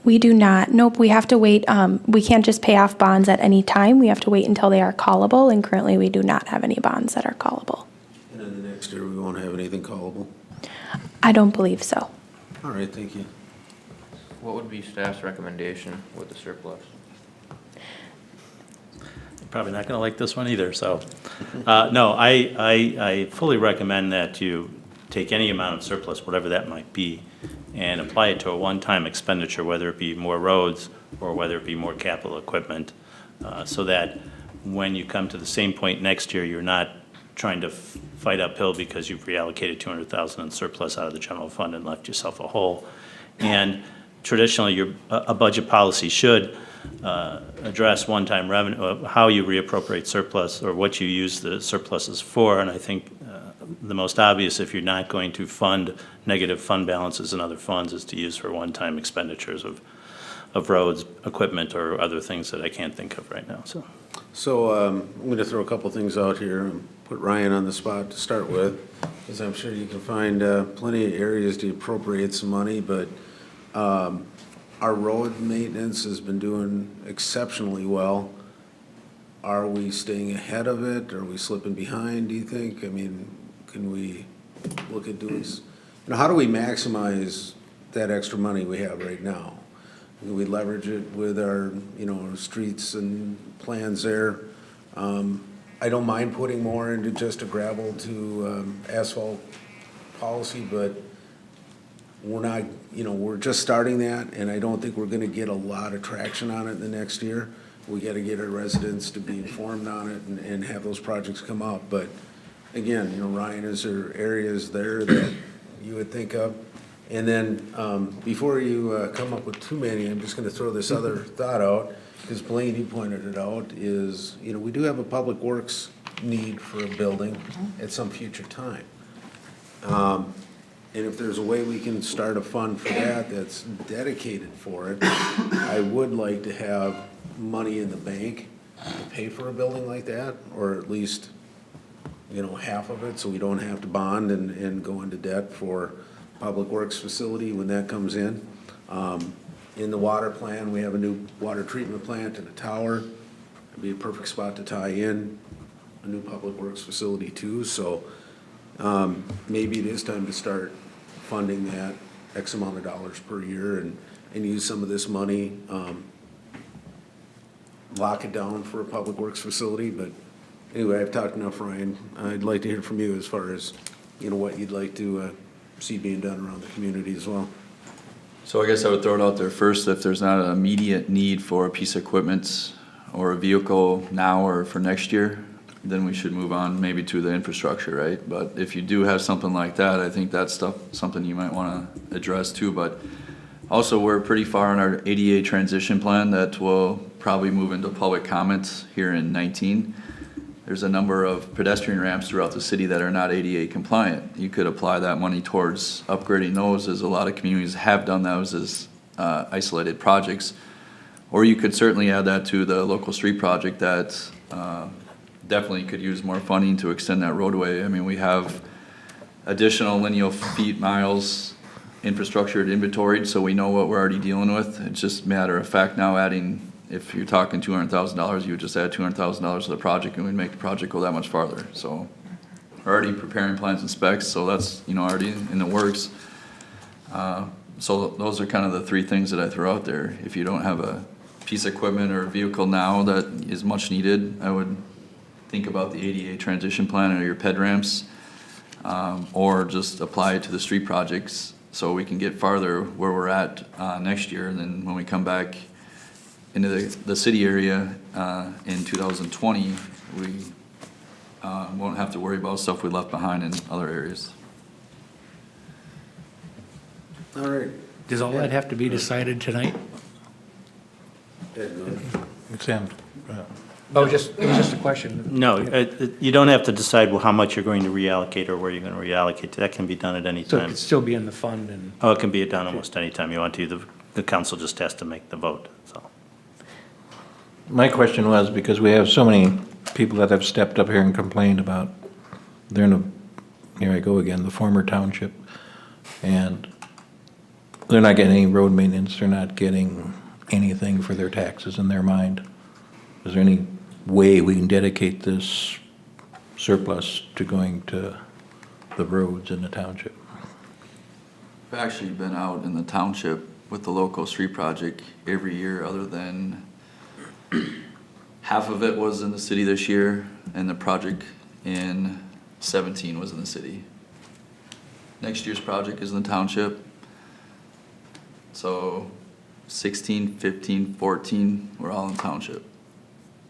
We do not. Nope, we have to wait. We can't just pay off bonds at any time. We have to wait until they are callable, and currently we do not have any bonds that are callable. And in the next year, we won't have anything callable? I don't believe so. All right, thank you. What would be staff's recommendation with the surplus? You're probably not going to like this one either, so. No, I fully recommend that you take any amount of surplus, whatever that might be, and apply it to a one-time expenditure, whether it be more roads or whether it be more capital equipment, so that when you come to the same point next year, you're not trying to fight uphill because you've reallocated $200,000 in surplus out of the general fund and left yourself a hole. And traditionally, a budget policy should address one-time revenue, how you reappropriate surplus or what you use the surpluses for. And I think the most obvious, if you're not going to fund negative fund balances in other funds, is to use for one-time expenditures of roads, equipment, or other things that I can't think of right now. So I'm going to throw a couple things out here and put Ryan on the spot to start with, because I'm sure you can find plenty of areas to appropriate some money, but our road maintenance has been doing exceptionally well. Are we staying ahead of it? Are we slipping behind, do you think? I mean, can we look at doing, how do we maximize that extra money we have right now? Can we leverage it with our, our streets and plans there? I don't mind putting more into just a gravel to asphalt policy, but we're not, we're just starting that, and I don't think we're gonna get a lot of traction on it in the next year. We gotta get our residents to be informed on it and have those projects come up. But again, Ryan, is there areas there that you would think of? And then before you come up with too many, I'm just gonna throw this other thought out, because Blaine, you pointed it out, is, we do have a public works need for a building at some future time. And if there's a way we can start a fund for that that's dedicated for it, I would like to have money in the bank to pay for a building like that, or at least, half of it, so we don't have to bond and go into debt for public works facility when that comes in. In the water plan, we have a new water treatment plant and a tower. It'd be a perfect spot to tie in a new public works facility too. So maybe it is time to start funding that X amount of dollars per year and use some of this money, lock it down for a public works facility. But anyway, I've talked enough, Ryan. I'd like to hear from you as far as, what you'd like to see being done around the community as well. So I guess I would throw it out there first, if there's not an immediate need for a piece of equipment or a vehicle now or for next year, then we should move on maybe to the infrastructure, right? But if you do have something like that, I think that's something you might want to address too. But also, we're pretty far in our ADA transition plan that will probably move into public comments here in 19. There's a number of pedestrian ramps throughout the city that are not ADA compliant. You could apply that money towards upgrading those, as a lot of communities have done those as isolated projects. Or you could certainly add that to the local street project that definitely could use more funding to extend that roadway. I mean, we have additional lineal feet, miles, infrastructure inventoried, so we know what we're already dealing with. It's just a matter of fact now adding, if you're talking $200,000, you would just add $200,000 to the project and we'd make the project go that much farther. So we're already preparing plans and specs, so that's already in the works. So those are kind of the three things that I throw out there. If you don't have a piece of equipment or a vehicle now that is much needed, I would think about the ADA transition plan or your ped ramps, or just apply it to the street projects so we can get farther where we're at next year. And then when we come back into the city area in 2020, we won't have to worry about stuff we left behind in other areas. All right. Does all that have to be decided tonight? Exam. Oh, it was just a question. No, you don't have to decide how much you're going to reallocate or where you're going to reallocate. That can be done at any So it time. could still be in the fund and, Oh, it can be done almost any time you want to. The council just has to make the vote, so. My question was, because we have so many people that have stepped up here and complained about, they're in a, here I go again, the former township, and they're not getting any road maintenance, they're not getting anything for their taxes in their mind. Is there any way we can dedicate this surplus to going to the roads in the township? I've actually been out in the township with the local street project every year, other than half of it was in the city this year, and the project in 17 was in the city. Next year's project is in the township. So 16, 15, 14, we're all in the township.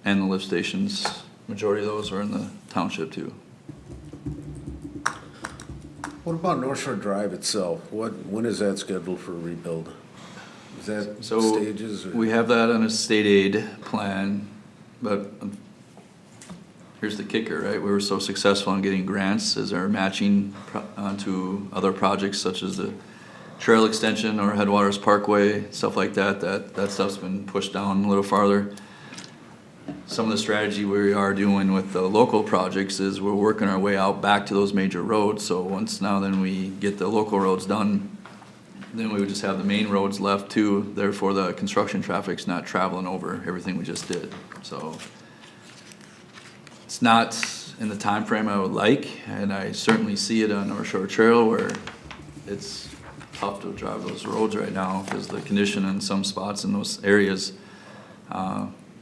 And the lift stations, majority of those are in the township too. What about North Shore Drive itself? When is that scheduled for rebuild? Is that stages? Or? We have that on a state aid plan, but here's the kicker, right? We were so successful in getting grants as our matching to other projects such as the trail extension or Headwaters Parkway, stuff like that, that stuff's been pushed down a little farther. Some of the strategy we are doing with the local projects is we're working our way out back to those major roads. So once then we get the local roads done, then we would just have the main roads left too. Therefore, the construction traffic's not traveling over everything we just did. So it's not in the time frame I would like, and I certainly see it on North Shore Trail where it's tough to drive those roads right now because the condition in some spots in those areas.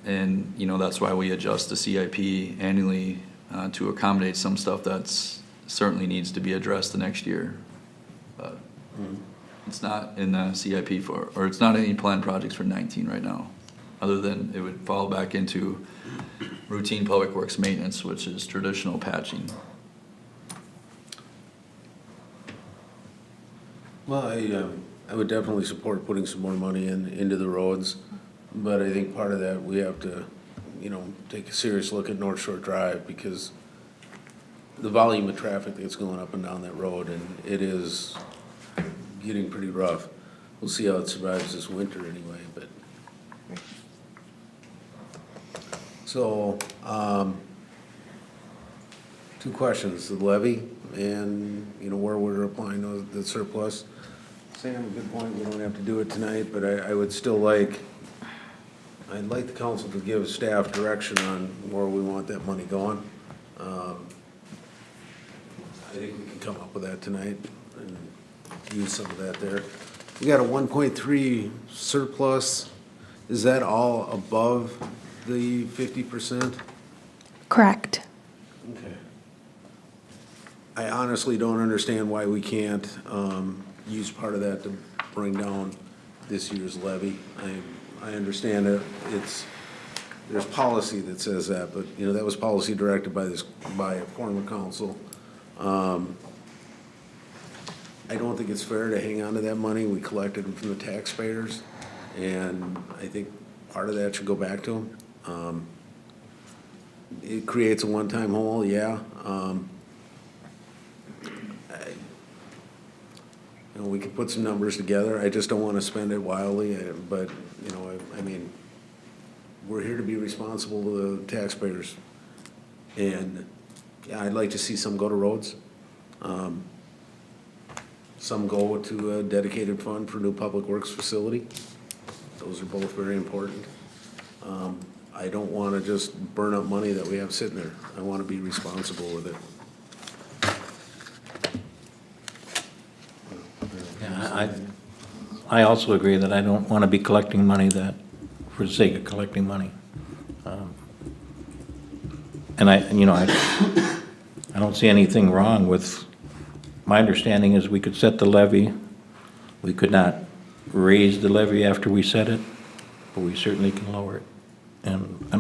And you know, that's why we adjust the CIP annually to accommodate some stuff that's certainly needs to be addressed the next year. But it's not in the CIP or it's not any planned projects for 19 right now, other than it would fall back into routine public works maintenance, which is traditional patching. Well, I would definitely support putting some more money into the roads, but I think part of that we have to, take a serious look at North Shore Drive because the volume of traffic that's going up and down that road, and it is getting pretty rough. We'll see how it survives this winter anyway, but. So, two questions, the levy and, where we're applying the surplus. Sam, good point, we don't have to do it tonight, but I would still I'd like the council to give staff direction on where we want that money going. I think we can come up with that tonight and use some of that there. We got a 1.3 surplus. Is that all above the 50%? Correct. Okay. I honestly don't understand why we can't use part of that to bring down this year's levy. I understand it. There's policy that says that, but that was policy directed by a former council. I don't think it's fair to hang on to that money. We collected it from the taxpayers, and I think part of that should go back to them. It creates a one-time hole, yeah. We can put some numbers together. I just don't want to spend it wildly, but, we're here to be responsible to the taxpayers. And, yeah, I'd like to see some go to roads. Some go to a dedicated fund for new public works facility. Those are both very important. I don't want to just burn up money that we have sitting there. I want to be responsible with it. Yeah, I also agree that I don't want to be collecting money for the sake of collecting money. And I don't see anything wrong with, my understanding is we could set the levy. We could not raise the levy after we set it, but we certainly can lower it. And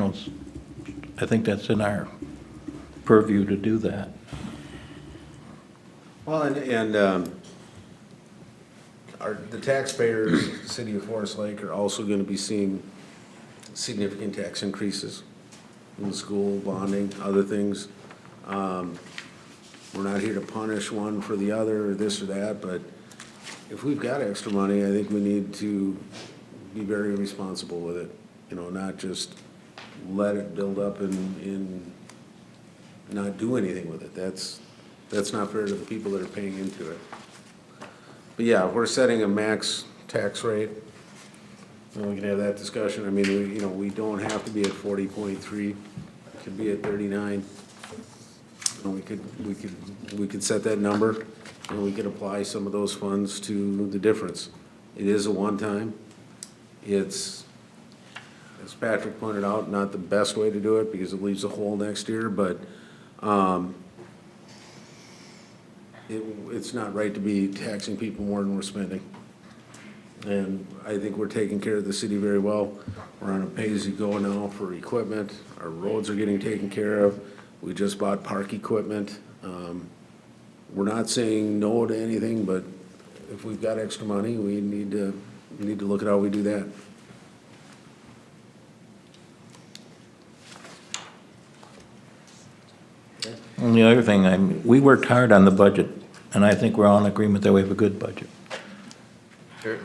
I think that's in our purview to do that. Well, the taxpayers, the city of Forest Lake, are also going to be seeing significant tax increases in the school, bonding, other things. We're not here to punish one for the other, or this or that, but if we've got extra money, I think we need to be very responsible with it. Not just let it build up and not do anything with it. That's not fair to the people that are paying into it. But yeah, if we're setting a max tax rate, then we can have that discussion. I mean, we don't have to be at 40.3. It could be at 39. We could set that number, and we could apply some of those funds to the difference. It is a one-time. It's, as Patrick pointed out, not the best way to do it because it leaves a hole next year, but it's not right to be taxing people more than we're spending. And I think we're taking care of the city very well. We're on a pay-as-you-go now for equipment. Our roads are getting taken care of. We just bought park equipment. We're not saying no to anything, but if we've got extra money, we need to look at how we do that. And the other thing, we worked hard on the budget, and I think we're all in agreement that we have a good budget.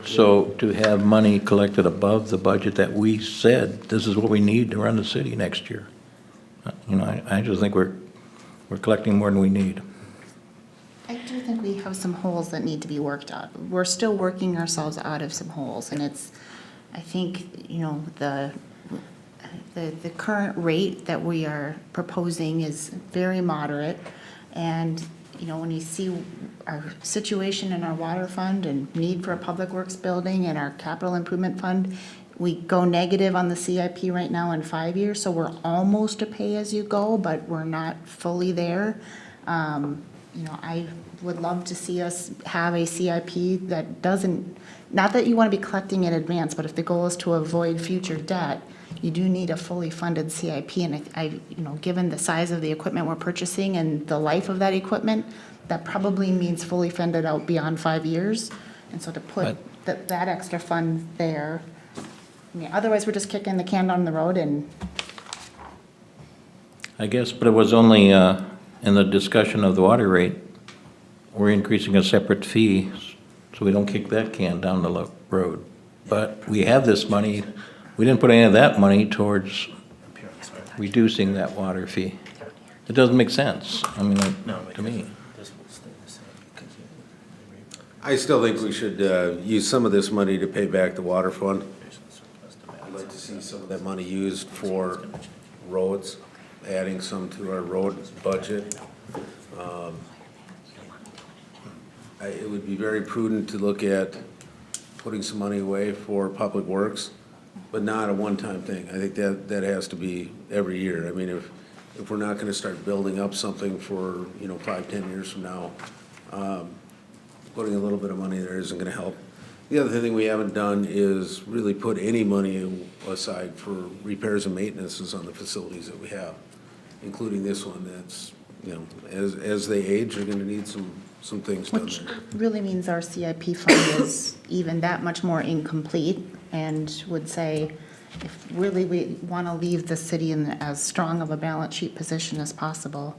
So to have money collected above the budget that we said, this is what we need to run the city next year. I just think we're collecting more than we need. I do think we have some holes that need to be worked out. We're still working ourselves out of some holes, and I think, the current rate that we are proposing is very moderate, and, when you see our situation in our water fund and need for a public works building and our capital improvement fund, we go negative on the CIP right now in 5 years, so we're almost a pay-as-you-go, but we're not fully there. I would love to see us have a CIP that doesn't, not that you want to be collecting in advance, but if the goal is to avoid future debt, you do need a fully funded CIP. And given the size of the equipment we're purchasing and the life of that equipment, that probably means fully funded out beyond 5 years. And so to put that extra fund there, otherwise we're just kicking the can down the road and. I guess, but it was only in the discussion of the water rate, we're increasing a separate fee, so we don't kick that can down the road. But we have this money, we didn't put any of that money towards reducing that water fee. It doesn't make sense, to me. I still think we should use some of this money to pay back the water fund. I'd like to see some of that money used for roads, adding some to our road budget. It would be very prudent to look at putting some money away for public works, but not a one-time thing. I think that has to be every year. I mean, if we're not gonna start building up something for, 5, 10 years from now, putting a little bit of money there isn't gonna help. The other thing we haven't done is really put any money aside for repairs and maintenances on the facilities that we have, including this one that's, as they age, they're gonna need some things done Which there. really means our CIP fund is even that much more incomplete, and would say, if really we want to leave the city in as strong of a balance sheet position as possible.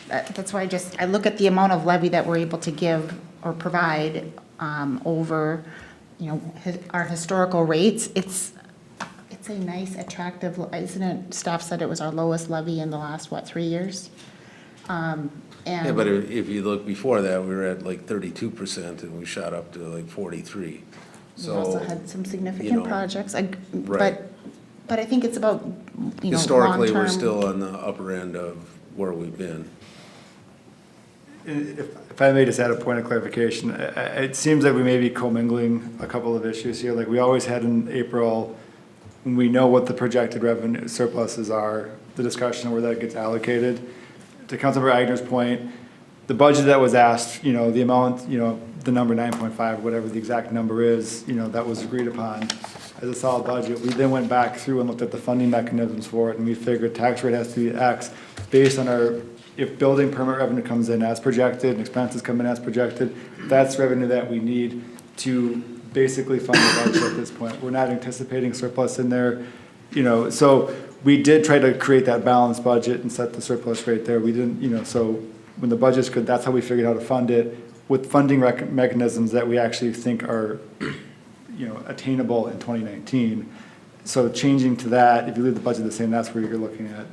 That's why I look at the amount of levy that we're able to give or provide over, our historical rates. It's a nice, attractive, isn't it? Staff said it was our lowest levy in the last, 3 years? Yeah, but if you look before that, we were at like 32% and we shot up to like 43. We also had some significant projects, right. but I think it's about, Historically, we're long-term. still on the upper end of where we've been. If I may just add a point of clarification, it seems like we may be commingling a couple of issues here. Like we always had in April, when we know what the projected revenue surpluses are, the discussion of where that gets allocated. To Councilmember Agner's point, the budget that was asked, the amount, the number 9.5, whatever the exact number is, that was agreed upon as a solid budget. We then went back through and looked at the funding mechanisms for it, and we figured tax rate has to be X based on if building permit revenue comes in as projected and expenses come in as projected, that's revenue that we need to basically fund the budget at this point. We're not anticipating surplus in there, so we did try to create that balanced budget and set the surplus rate there. We didn't, so when the budget's good, that's how we figured out how to fund it with funding mechanisms that we actually think are, attainable in 2019. So changing to that, if you leave the budget the same, that's where you're looking at.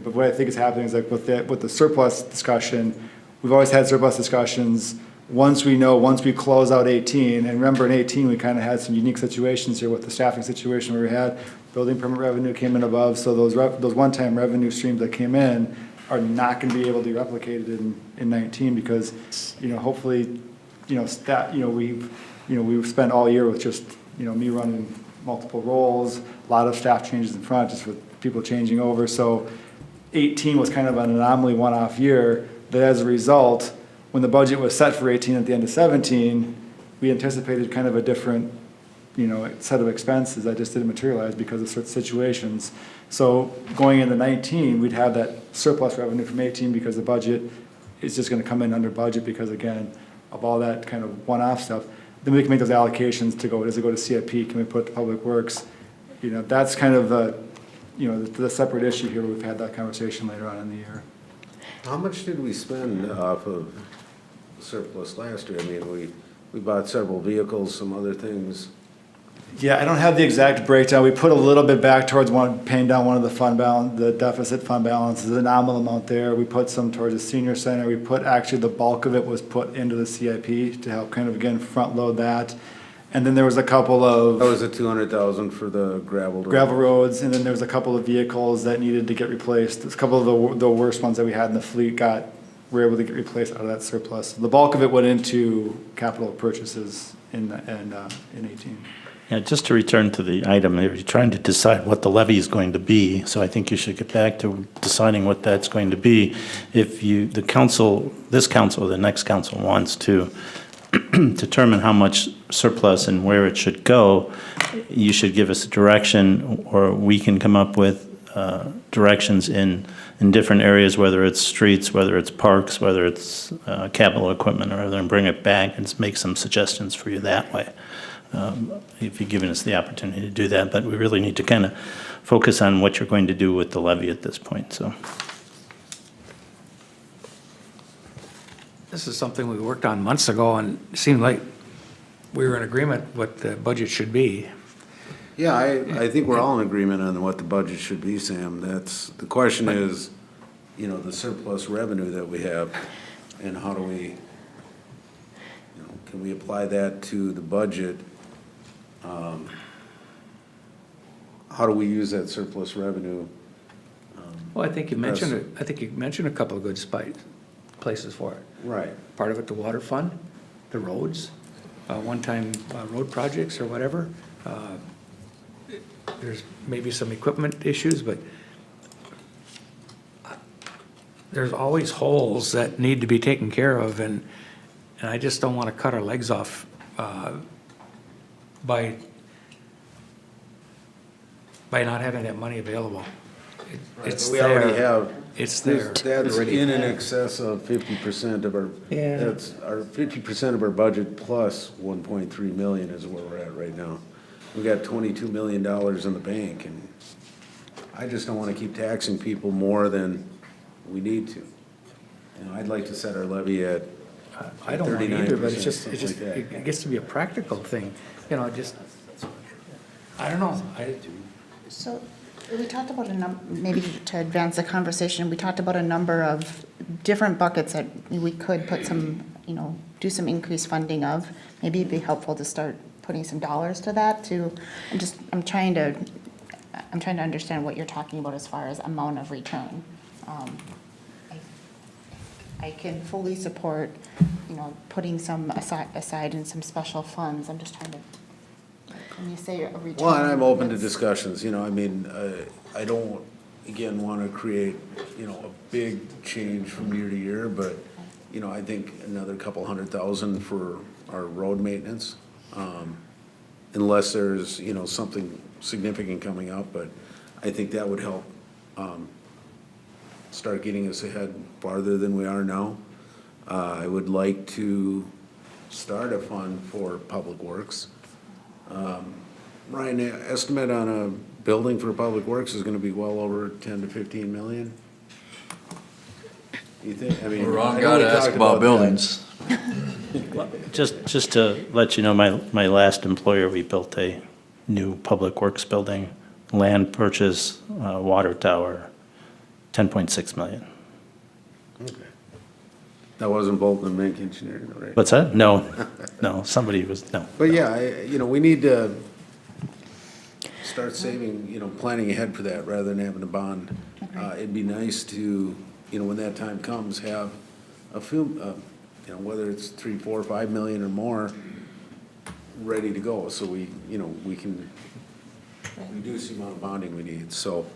But what I think is happening is like with the surplus discussion, we've always had surplus discussions. Once we close out 18, and remember in 18, we kind of had some unique situations here with the staffing situation we had. Building permit revenue came in above, so those one-time revenue streams that came in are not going to be able to be replicated in 19 because, hopefully, we've spent all year with just, me running multiple roles, a lot of staff changes in front, just with people changing over. So 18 was kind of an anomaly one-off year that as a result, when the budget was set for 18 at the end of 17, we anticipated kind of a different, set of expenses that just didn't materialize because of certain situations. So going into 19, we'd have that surplus revenue from 18 because the budget is just going to come in under budget because, again, of all that kind of one-off stuff. Then we can make those allocations to go, does it go to CIP? Can we put to Public Works? That's kind of the separate issue here. We've had that conversation later on in the year. How much did we spend off of surplus last year? I mean, we bought several vehicles, some other things. Yeah, I don't have the exact breakdown. We put a little bit back towards paying down one of the fund balance, the deficit fund balance is a nominal amount there. We put some towards the senior center. We put, actually the bulk of it was put into the CIP to help kind of, again, front load that. And then there was a couple of... That was the 200,000 for the gravel roads, and then there was a couple of vehicles that needed to get replaced. A couple of the worst ones that we had in the fleet were able to get replaced out of that surplus. The bulk of it went into capital purchases in 18. Yeah, just to return to the item, you're trying to decide what the levy is going to be, so I think you should get back to deciding what that's going to be. If this council, the next council wants to determine how much surplus and where it should go, you should give us a direction, or we can come up with directions in different areas, whether it's streets, whether it's parks, whether it's capital equipment, or whatever, and bring it back and make some suggestions for you that way. If you've given us the opportunity to do that, but we really need to kind of focus on what you're going to do with the levy at this point, so. This is something we worked on months ago, and it seemed like we were in agreement what the budget should be. Yeah, I think we're all in agreement on what the budget should be, Sam. The question is, the surplus revenue that we have, and how do we, can we apply that to the budget? How do we use that surplus revenue? Well, I think you mentioned it. I think you mentioned a couple of good places for it. Right. Part of it, the water fund, the roads, one-time road projects or whatever. There's maybe some equipment issues, but there's always holes that need to be taken care of, and I just don't want to cut our legs off by not having that money available. It's We there. already have. It's there. That's in excess of 50% of our. Yeah. That's our 50% of our budget plus 1.3 million is where we're at right now. We got $22 million in the bank, and I just don't want to keep taxing people more than we need to. I'd like to set our levy at. I don't want either, but it's 39%, just it gets to be a practical thing. I don't know. So we talked about maybe to advance the conversation, we talked about a number of different buckets that we could put some, do some increased funding of. Maybe it'd be helpful to start putting some dollars to that I'm trying to understand what you're talking about as far as amount of return. I can fully support, putting some aside in some special funds. I'm just trying to When you say a return. Well, and I'm open to that's- discussions, I mean, I don't, again, want to create, a big change from year to year, but, I think another couple $100,000 for our road maintenance, unless there's, something significant coming up, but I think that would help start getting us ahead farther than we are now. I would like to start a fund for Public Works. Ryan, the estimate on a building for Public Works is gonna be well over 10 to 15 million? You think, I mean. We're wrong I know guy we to ask talked about that. buildings. Just to let you know, my last employer, we built a new public works building, land purchase, water tower, 10.6 million. Okay. That wasn't Bolton and Mink Engineering, though, right? What's that? No, somebody was, no. But yeah, we need to start saving, planning ahead for that rather than having a bond. It'd be nice to, when that time comes, have a few, whether it's 3, 4, 5 million or more, ready to go, so we can reduce the amount of bonding we need. So,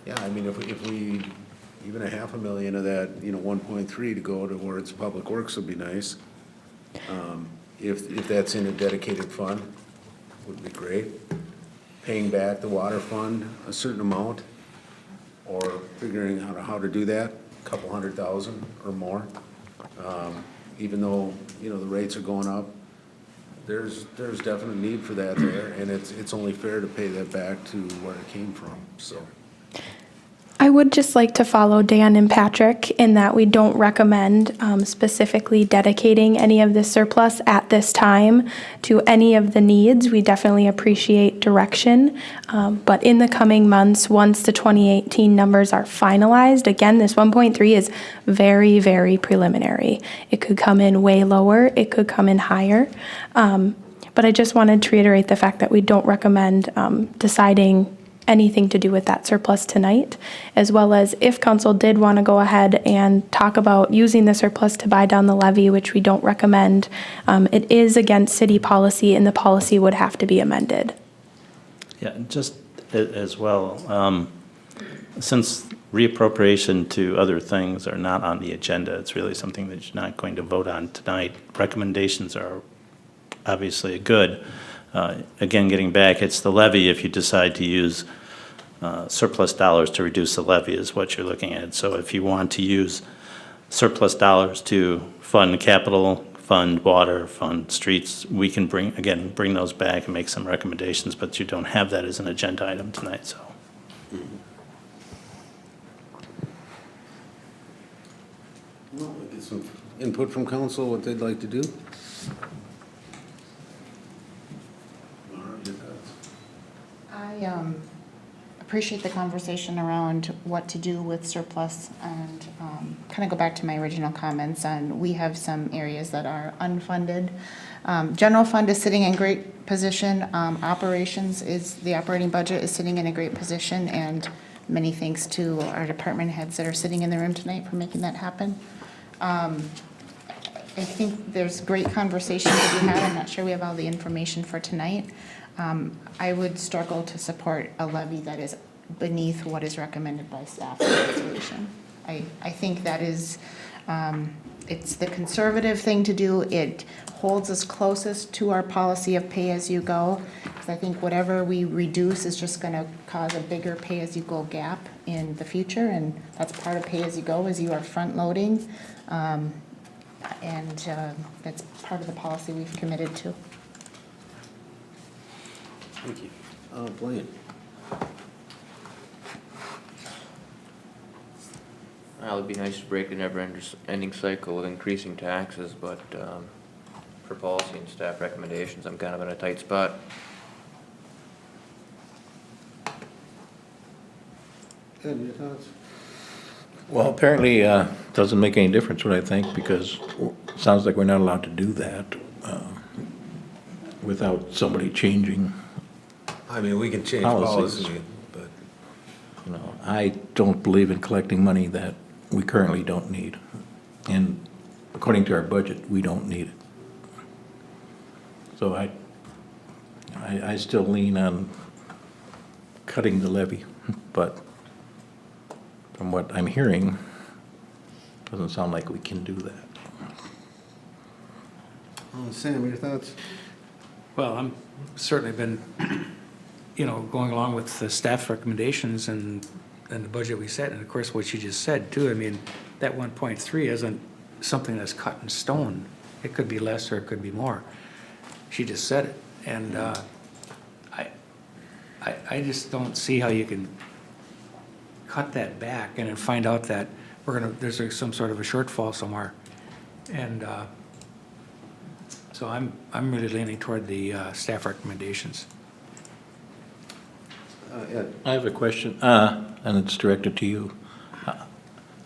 yeah, I mean, if we, even a $500,000 of that, 1.3 to go towards Public Works would be nice. If that's in a dedicated fund, would be great. Paying back the water fund a certain amount, or figuring out how to do that, a couple $100,000 or more. Even though, the rates are going up, there's definite need for that there, and it's only fair to pay that back to where it came from, so. I would just like to follow Dan and Patrick in that we don't recommend specifically dedicating any of this surplus at this time to any of the needs. We definitely appreciate direction, but in the coming months, once the 2018 numbers are finalized, again, this 1.3 is very, very preliminary. It could come in way lower, it could come in higher, but I just wanted to reiterate the fact that we don't recommend deciding anything to do with that surplus tonight, as well as if council did want to go ahead and talk about using the surplus to buy down the levy, which we don't recommend, it is against city policy and the policy would have to be amended. Yeah, just as well, since reappropriation to other things are not on the agenda, it's really something that you're not going to vote on tonight. Recommendations are obviously good. Again, getting back, it's the levy if you decide to use surplus dollars to reduce the levy is what you're looking at. So if you want to use surplus dollars to fund capital, fund water, fund streets, we can bring those back and make some recommendations, but you don't have that as an agenda item tonight, so. Well, we'll get some input from council, what they'd like to do. I appreciate the conversation around what to do with surplus and kind of go back to my original comments on we have some areas that are unfunded. General fund is sitting in great position. Operations is, the operating budget is sitting in a great position, and many thanks to our department heads that are sitting in the room tonight for making that happen. I think there's great conversation to be had. I'm not sure we have all the information for tonight. I would struggle to support a levy that is beneath what is recommended by staff in the resolution. I think that is, it's the conservative thing to do. It holds us closest to our policy of pay-as-you-go. Because I think whatever we reduce is just going to cause a bigger pay-as-you-go gap in the future, and that's part of pay-as-you-go is you are front-loading, and that's part of the policy we've committed to. Thank you. Blaine. Well, it'd be nice to break the never-ending cycle of increasing taxes, but for policy and staff recommendations, I'm kind of in a tight spot. Ed, your thoughts? Well, apparently, doesn't make any difference what I think, because it sounds like we're not allowed to do that without somebody changing. I mean, we can change policies. policy, but. I don't believe in collecting money that we currently don't need. And according to our budget, we don't need it. So I I still lean on cutting the levy, but from what I'm hearing, doesn't sound like we can do that. Sam, your thoughts? Well, I'm certainly been, going along with the staff's recommendations and the budget we set, and of course, what you just said too. I mean, that 1.3 isn't something that's cut in stone. It could be less or it could be more. She just said it, and I just don't see how you can cut that back and then find out that there's some sort of a shortfall somewhere. And so I'm really leaning toward the staff recommendations. I have a question, and it's directed to you.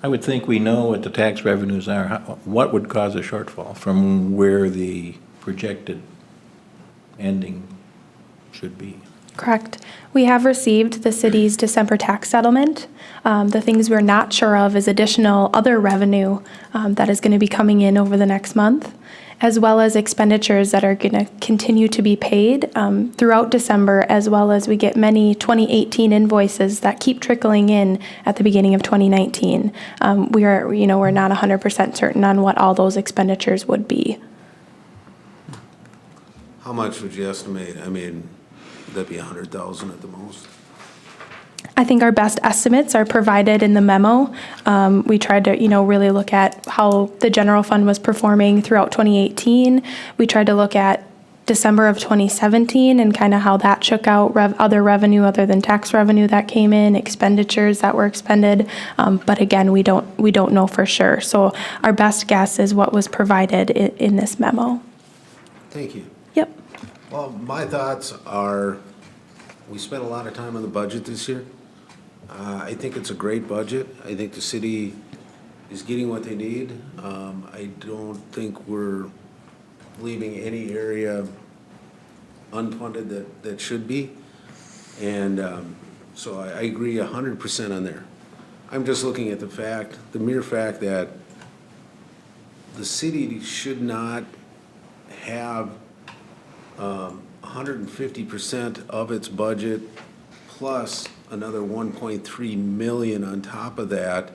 I would think we know what the tax revenues are. What would cause a shortfall from where the projected ending should be? Correct. We have received the city's December tax settlement. The things we're not sure of is additional other revenue that is going to be coming in over the next month, as well as expenditures that are going to continue to be paid throughout December, as well as we get many 2018 invoices that keep trickling in at the beginning of 2019. We're not 100% certain on what all those expenditures would be. How much would you estimate? I mean, would that be 100,000 at the most? I think our best estimates are provided in the memo. We tried to, really look at how the general fund was performing throughout 2018. We tried to look at December of 2017 and kind of how that shook out other revenue other than tax revenue that came in, expenditures that were expended. But again, we don't know for sure. So our best guess is what was provided in this memo. Thank you. Yep. Well, my thoughts are, we spent a lot of time on the budget this year. I think it's a great budget. I think the city is getting what they need. I don't think we're leaving any area unfunded that should be. And so I agree 100% on there. I'm just looking at the mere fact that the city should not have 150% of its budget plus another 1.3 million on top of that,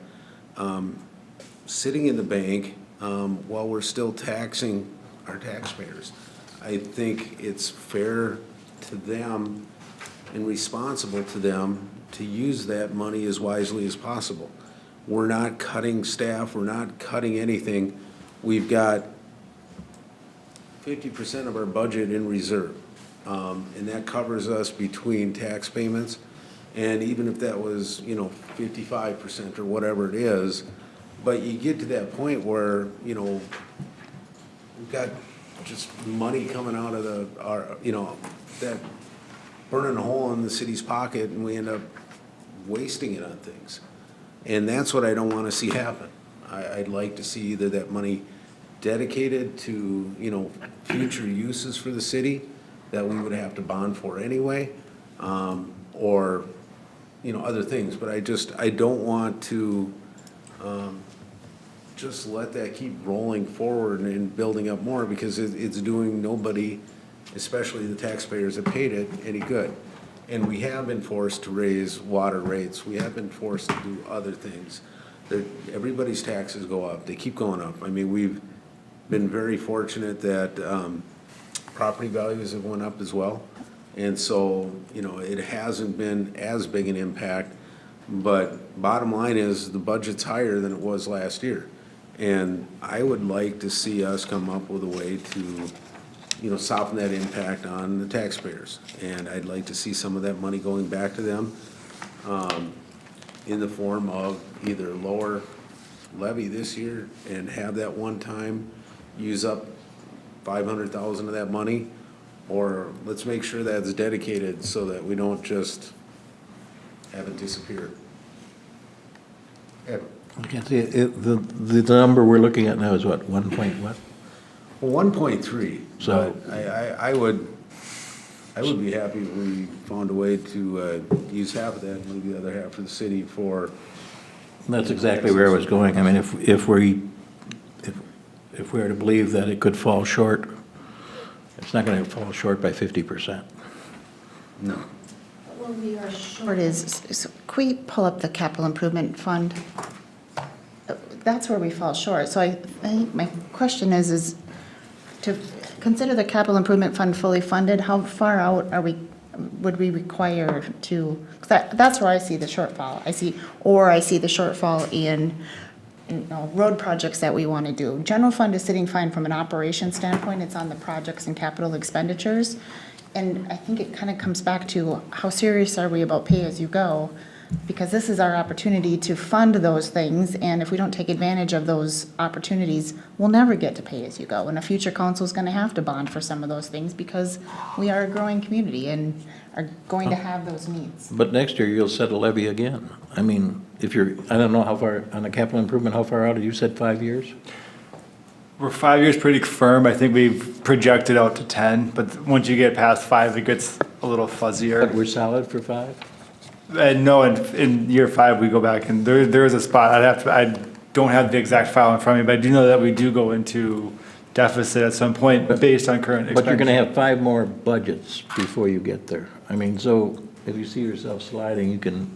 sitting in the bank while we're still taxing our taxpayers. I think it's fair to them and responsible to them to use that money as wisely as possible. We're not cutting staff, we're not cutting anything. We've got 50% of our budget in reserve, and that covers us between tax payments. And even if that was, 55% or whatever it is, but you get to that point where, we've got just money coming out of that burning a hole in the city's pocket, and we end up wasting it on things. And that's what I don't want to see happen. I'd like to see either that money dedicated to, future uses for the city that we would have to bond for anyway, or, other things. But I don't want to just let that keep rolling forward and building up more, because it's doing nobody, especially the taxpayers that paid it, any good. And we have been forced to raise water rates. We have been forced to do other things. Everybody's taxes go up. They keep going up. I mean, we've been very fortunate that property values have went up as well. And so, it hasn't been as big an impact. But bottom line is the budget's higher than it was last year. And I would like to see us come up with a way to, soften that impact on the taxpayers. And I'd like to see some of that money going back to them in the form of either lower levy this year and have that one time use up 500,000 of that money, or let's make sure that's dedicated so that we don't just have it disappear. I can't see it. The number we're looking at now is what, 1 point what? Well, 1.3. So I would be happy if we found a way to use half of that and leave the other half for the city for. That's exactly where I was going. I mean, if we are to believe that it could fall short, it's not going to fall short by 50%. No. Well, we are short can we pull up the capital improvement fund? That's where we fall short. So I think my question is to consider the capital improvement fund fully funded, how far out would we require to, 'cause that's where I see the shortfall. I see the shortfall in road projects that we want to do. General fund is sitting fine from an operation standpoint. It's on the projects and capital expenditures. And I think it kind of comes back to how serious are we about pay-as-you-go? Because this is our opportunity to fund those things, and if we don't take advantage of those opportunities, we'll never get to pay-as-you-go. And a future council is going to have to bond for some of those things because we are a growing community and are going to have those needs. But next year, you'll set a levy again. I mean, if you're, I don't know how far, on the capital improvement, how far out, you said 5 years? We're 5 years pretty firm. I think we've projected out to 10, but once you get past 5, it gets a little fuzzier. But we're solid for 5? No, in year 5, we go back and there is a spot. I don't have the exact file in front of me, but I do know that we do go into deficit at some point based on current expenses. But you're gonna have 5 more budgets before you get there. I mean, so if you see yourself sliding, you can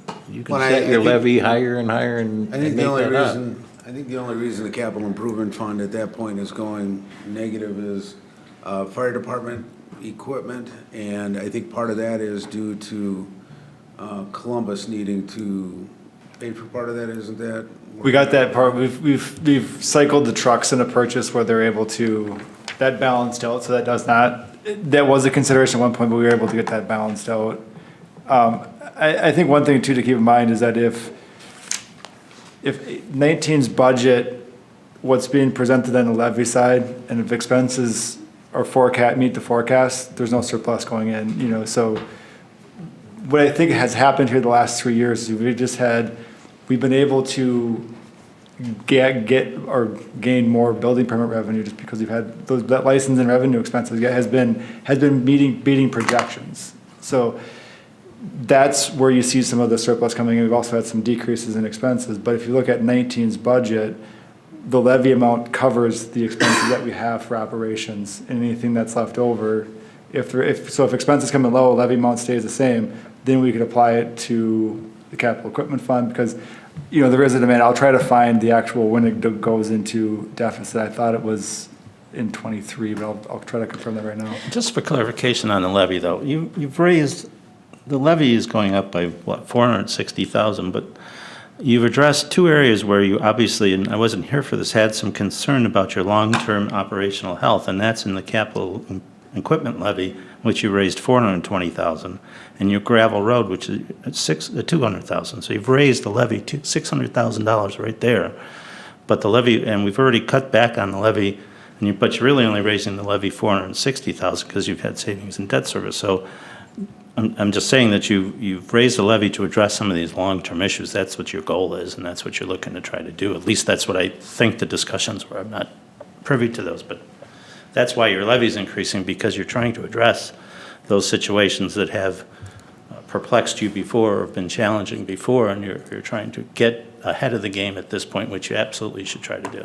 set your levy higher and higher and I think make that up. I think the only reason the capital improvement fund at that point is going negative is fire department equipment, and I think part of that is due to Columbus needing to pay for part of that, isn't that? We got that part. We've cycled the trucks in a purchase where they're able to, that balanced out, so that was a consideration at one point, but we were able to get that balanced out. I think one thing too to keep in mind is that if 19's budget, what's being presented on the levy side, and if expenses or meet the forecast, there's no surplus going in, so what I think has happened here the last 3 years is we've been able to get or gain more building permit revenue just because we've had that license and revenue expenses has been beating projections. So that's where you see some of the surplus coming in. We've also had some decreases in expenses, but if you look at 19's budget, the levy amount covers the expenses that we have for operations, and anything that's left over. If expenses come in low, levy amount stays the same, then we could apply it to the capital equipment fund because, there is a demand. I'll try to find the actual when it goes into deficit. I thought it was in 23, but I'll try to confirm that right now. Just for clarification on the levy, though, you've raised, the levy is going up by, what, 460,000, but you've addressed 2 areas where you obviously, and I wasn't here for this, had some concern about your long-term operational health, and that's in the capital equipment levy, which you raised 420,000, and your gravel road, which is 200,000. So you've raised the levy to $600,000 right there. But the levy, and we've already cut back on the levy, but you're really only raising the levy 460,000 because you've had savings in debt service. So I'm just saying that you've raised the levy to address some of these long-term issues. That's what your goal is, and that's what you're looking to try to do. At least that's what I think the discussions were. I'm not privy to those, but that's why your levy is increasing, because you're trying to address those situations that have perplexed you before or have been challenging before, and you're trying to get ahead of the game at this point, which you absolutely should try to do.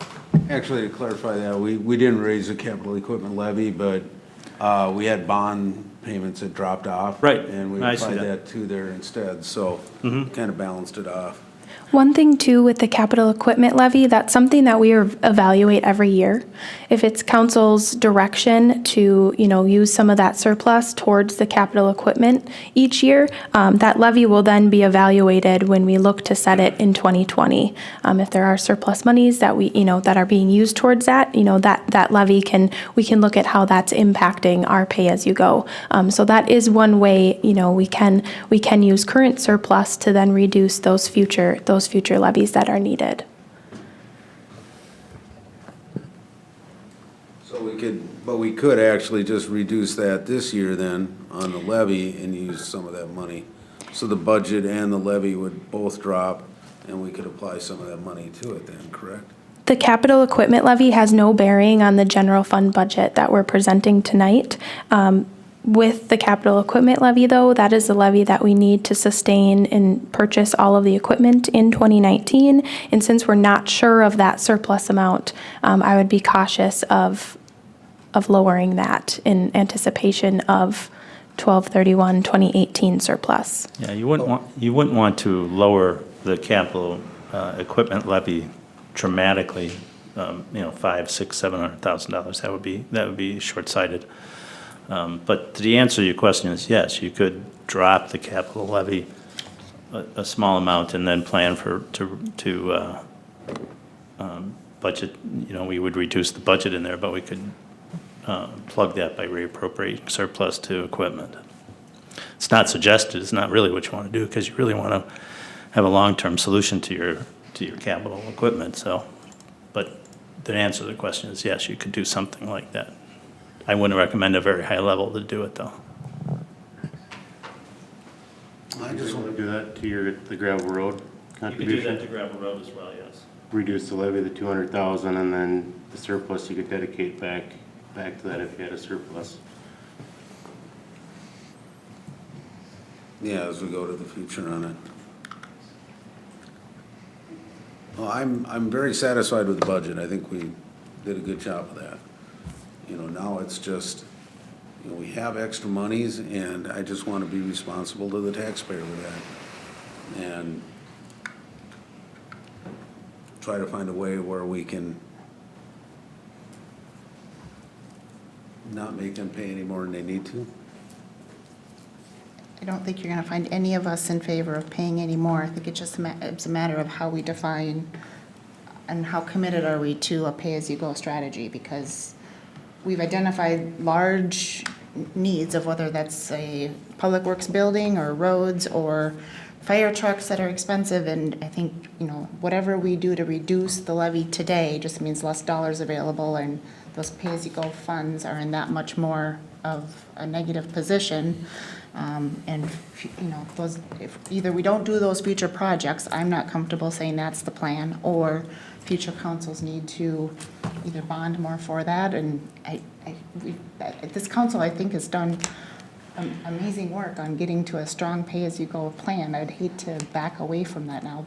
Actually, to clarify that, we didn't raise the capital equipment levy, but we had bond payments that dropped off. Right. And we I see applied that. that to there instead, so kind of balanced it off. One thing too with the capital equipment levy, that's something that we evaluate every year. If it's council's direction to, use some of that surplus towards the capital equipment each year, that levy will then be evaluated when we look to set it in 2020. If there are surplus monies that that are being used towards that, that levy we can look at how that's impacting our pay-as-you-go. So that is one way, we can use current surplus to then reduce those future levies that are needed. So we could actually just reduce that this year then on the levy and use some of that money. So the budget and the levy would both drop, and we could apply some of that money to it then, correct? The capital equipment levy has no bearing on the general fund budget that we're presenting tonight. With the capital equipment levy, though, that is the levy that we need to sustain and purchase all of the equipment in 2019. And since we're not sure of that surplus amount, I would be cautious of lowering that in anticipation of 12/31/2018 surplus. Yeah, you wouldn't want to lower the capital equipment levy dramatically, $500,000, $600,000, $700,000. That would be short-sighted. But the answer to your question is yes, you could drop the capital levy a small amount and then plan to budget. We would reduce the budget in there, but we could plug that by reappropriating surplus to equipment. It's not suggested. It's not really what you want to do because you really want to have a long-term solution to your capital equipment. So, but the answer to the question is yes, you could do something like that. I wouldn't recommend a very high level to do it though. I just want to do that to the gravel road contribution. You could do that to gravel road as well, yes. Reduce the levy to 200,000 and then the surplus you could dedicate back to that if you had a surplus. Yeah, as we go to the future on it. Well, I'm very satisfied with the budget. I think we did a good job of that. Now it's just, we have extra monies, and I just want to be responsible to the taxpayer with that. And try to find a way where we can not make them pay any more than they need to. I don't think you're going to find any of us in favor of paying any more. I think it's just it's a matter of how we define and how committed are we to a pay-as-you-go strategy, because we've identified large needs of whether that's a public works building or roads or fire trucks that are expensive, and I think, whatever we do to reduce the levy today just means less dollars available, and those pay-as-you-go funds are in that much more of a negative position. And if either we don't do those future projects, I'm not comfortable saying that's the plan, or future councils need to either bond more for that. And this council, I think, has done amazing work on getting to a strong pay-as-you-go plan. I'd hate to back away from that now.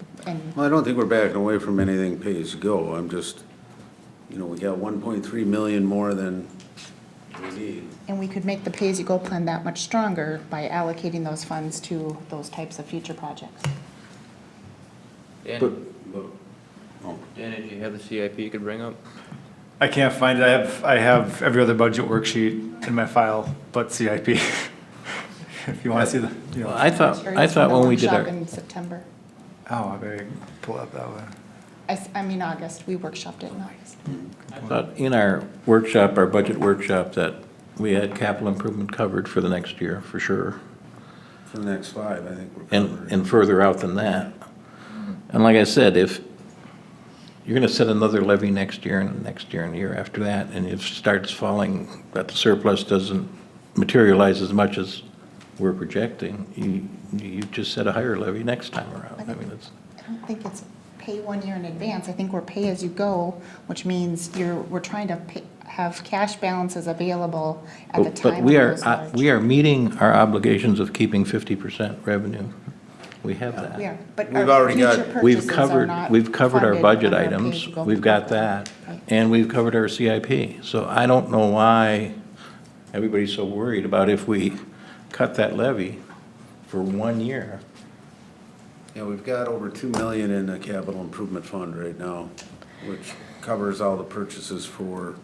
Well, I don't think we're backing away from anything pay-as-you-go. I'm just, we got 1.3 million more than we need. And we could make the pay-as-you-go plan that much stronger by allocating those funds to those types of future projects. Dan, did you have the CIP you could bring up? I can't find it. I have every other budget worksheet in my file, but CIP. If you want to see the, Well, I thought when we did Workshop our, in September. Oh, I better pull up that one. I mean August. We workshopped it in August. I thought in our workshop, our budget workshop, that we had capital improvement covered for the next year, for sure. For the next 5, I think we're covered. And further out than that. And like I said, if you're gonna set another levy next year and the year after that, and if it starts falling, that the surplus doesn't materialize as much as we're projecting, you just set a higher levy next time around. I mean, it's. I don't think it's pay 1 year in advance. I think we're pay as you go, which means we're trying to have cash balances available at the time. But we are meeting our obligations of keeping 50% revenue. We have that. We are, but We've our already future got- purchases are not We've covered our funded budget under our items, pay-as-you-go we've got program. that, Right. and we've covered our CIP. So I don't know why everybody's so worried about if we cut that levy for 1 year. Yeah, we've got over 2 million in the capital improvement fund right now, which covers all the purchases for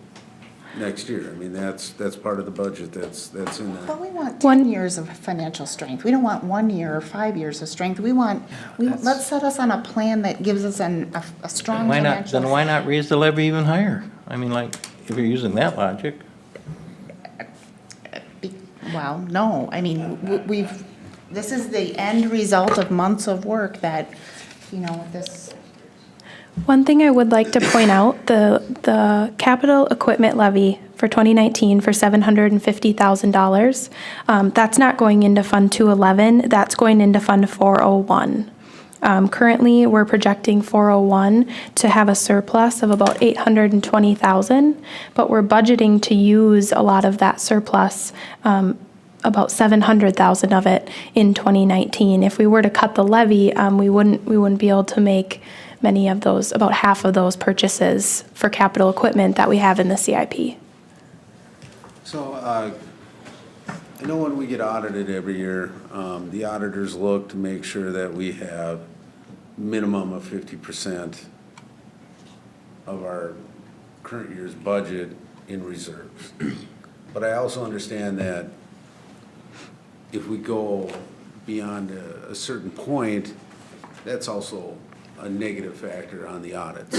next year. I mean, that's part of the budget that's in But that. we want 10 years of financial strength. We don't want 1 year or 5 years of strength. Let's set us on a plan that gives us a strong Why not, financial. then why not raise the levy even higher? I mean, like, if you're using that logic. Well, no, I mean, this is the end result of months of work that, this. One thing I would like to point out, the capital equipment levy for 2019 for $750,000, that's not going into Fund 211, that's going into Fund 401. Currently, we're projecting 401 to have a surplus of about $820,000, but we're budgeting to use a lot of that surplus, about $700,000 of it in 2019. If we were to cut the levy, we wouldn't be able to make many of those, about half of those purchases for capital equipment that we have in the CIP. So, I know when we get audited every year, the auditors look to make sure that we have minimum of 50% of our current year's budget in reserves. But I also understand that if we go beyond a certain point, that's also a negative factor on the audits.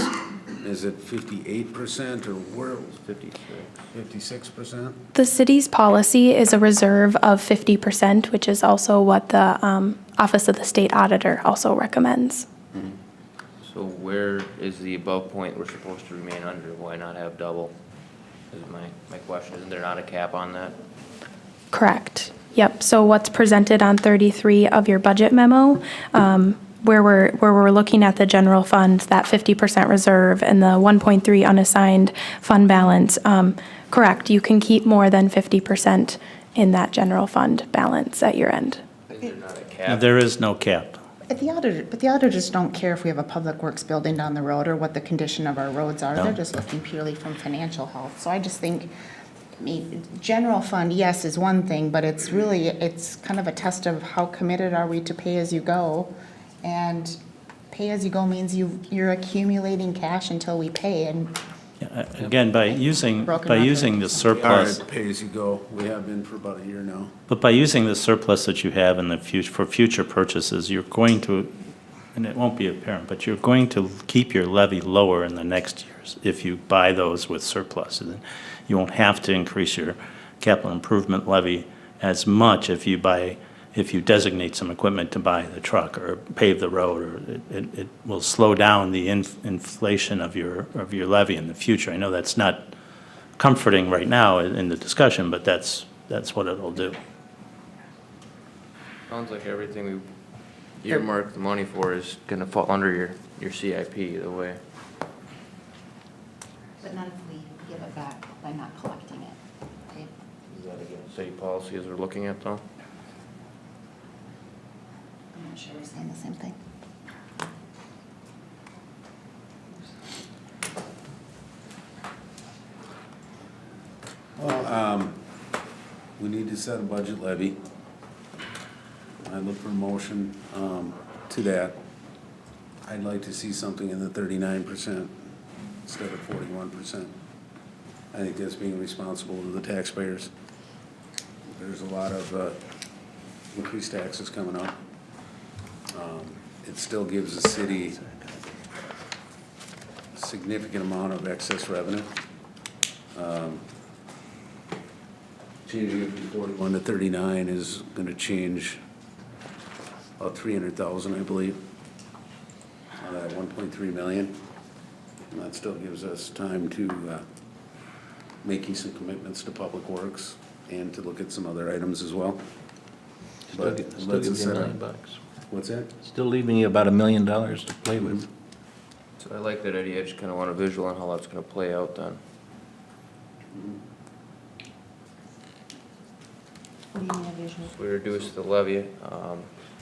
Is it 58% or where? 56%? The city's policy is a reserve of 50%, which is also what the Office of the State Auditor also recommends. So where is the above point we're supposed to remain under? Why not have double? Is my question. Isn't there not a cap on that? Correct. Yep. So what's presented on 33 of your budget memo, where we're looking at the general fund, that 50% reserve and the 1.3 unassigned fund balance, correct, you can keep more than 50% in that general fund balance at your end. Is there not a cap? There is no cap. But the auditors don't care if we have a public works building down the road or what the condition of our roads are. No. They're just looking purely from financial health. So I just think, I mean, general fund, yes, is one thing, but it's really, it's kind of a test of how committed are we to pay as you go. And pay as you go means you're accumulating cash until we pay. And Again, by using the surplus. Pay as you go. We have been for about a year now. But by using the surplus that you have in the future, for future purchases, you're going to, and it won't be apparent, but you're going to keep your levy lower in the next years if you buy those with surplus. And you won't have to increase your capital improvement levy as much if you designate some equipment to buy the truck or pave the road, or it will slow down the inflation of your levy in the future. I know that's not comforting right now in the discussion, but that's what it'll do. Sounds like everything we earmarked the money for is gonna fall under your CIP either way. But not if we give it back by not collecting it. Okay. Is that against city policy as we're looking at though? I'm not sure we're saying the same thing. Well, we need to set a budget levy. I look for a motion to that. I'd like to see something in the 39% instead of 41%. I think that's being responsible to the taxpayers. There's a lot of increased taxes coming up. It still gives the city a significant amount of excess revenue. Changing it from 41 to 39 is going to change about 300,000, I believe, out of that 1.3 million. And that still gives us time to making some commitments to Public Works and to look at some other items as well. Still gives you $1 million. What's that? Still leaving you about $1 million to play with. So I like that idea. I just kind of want a visual on how that's going to play out then. What do you mean a visual? We reduce the levy.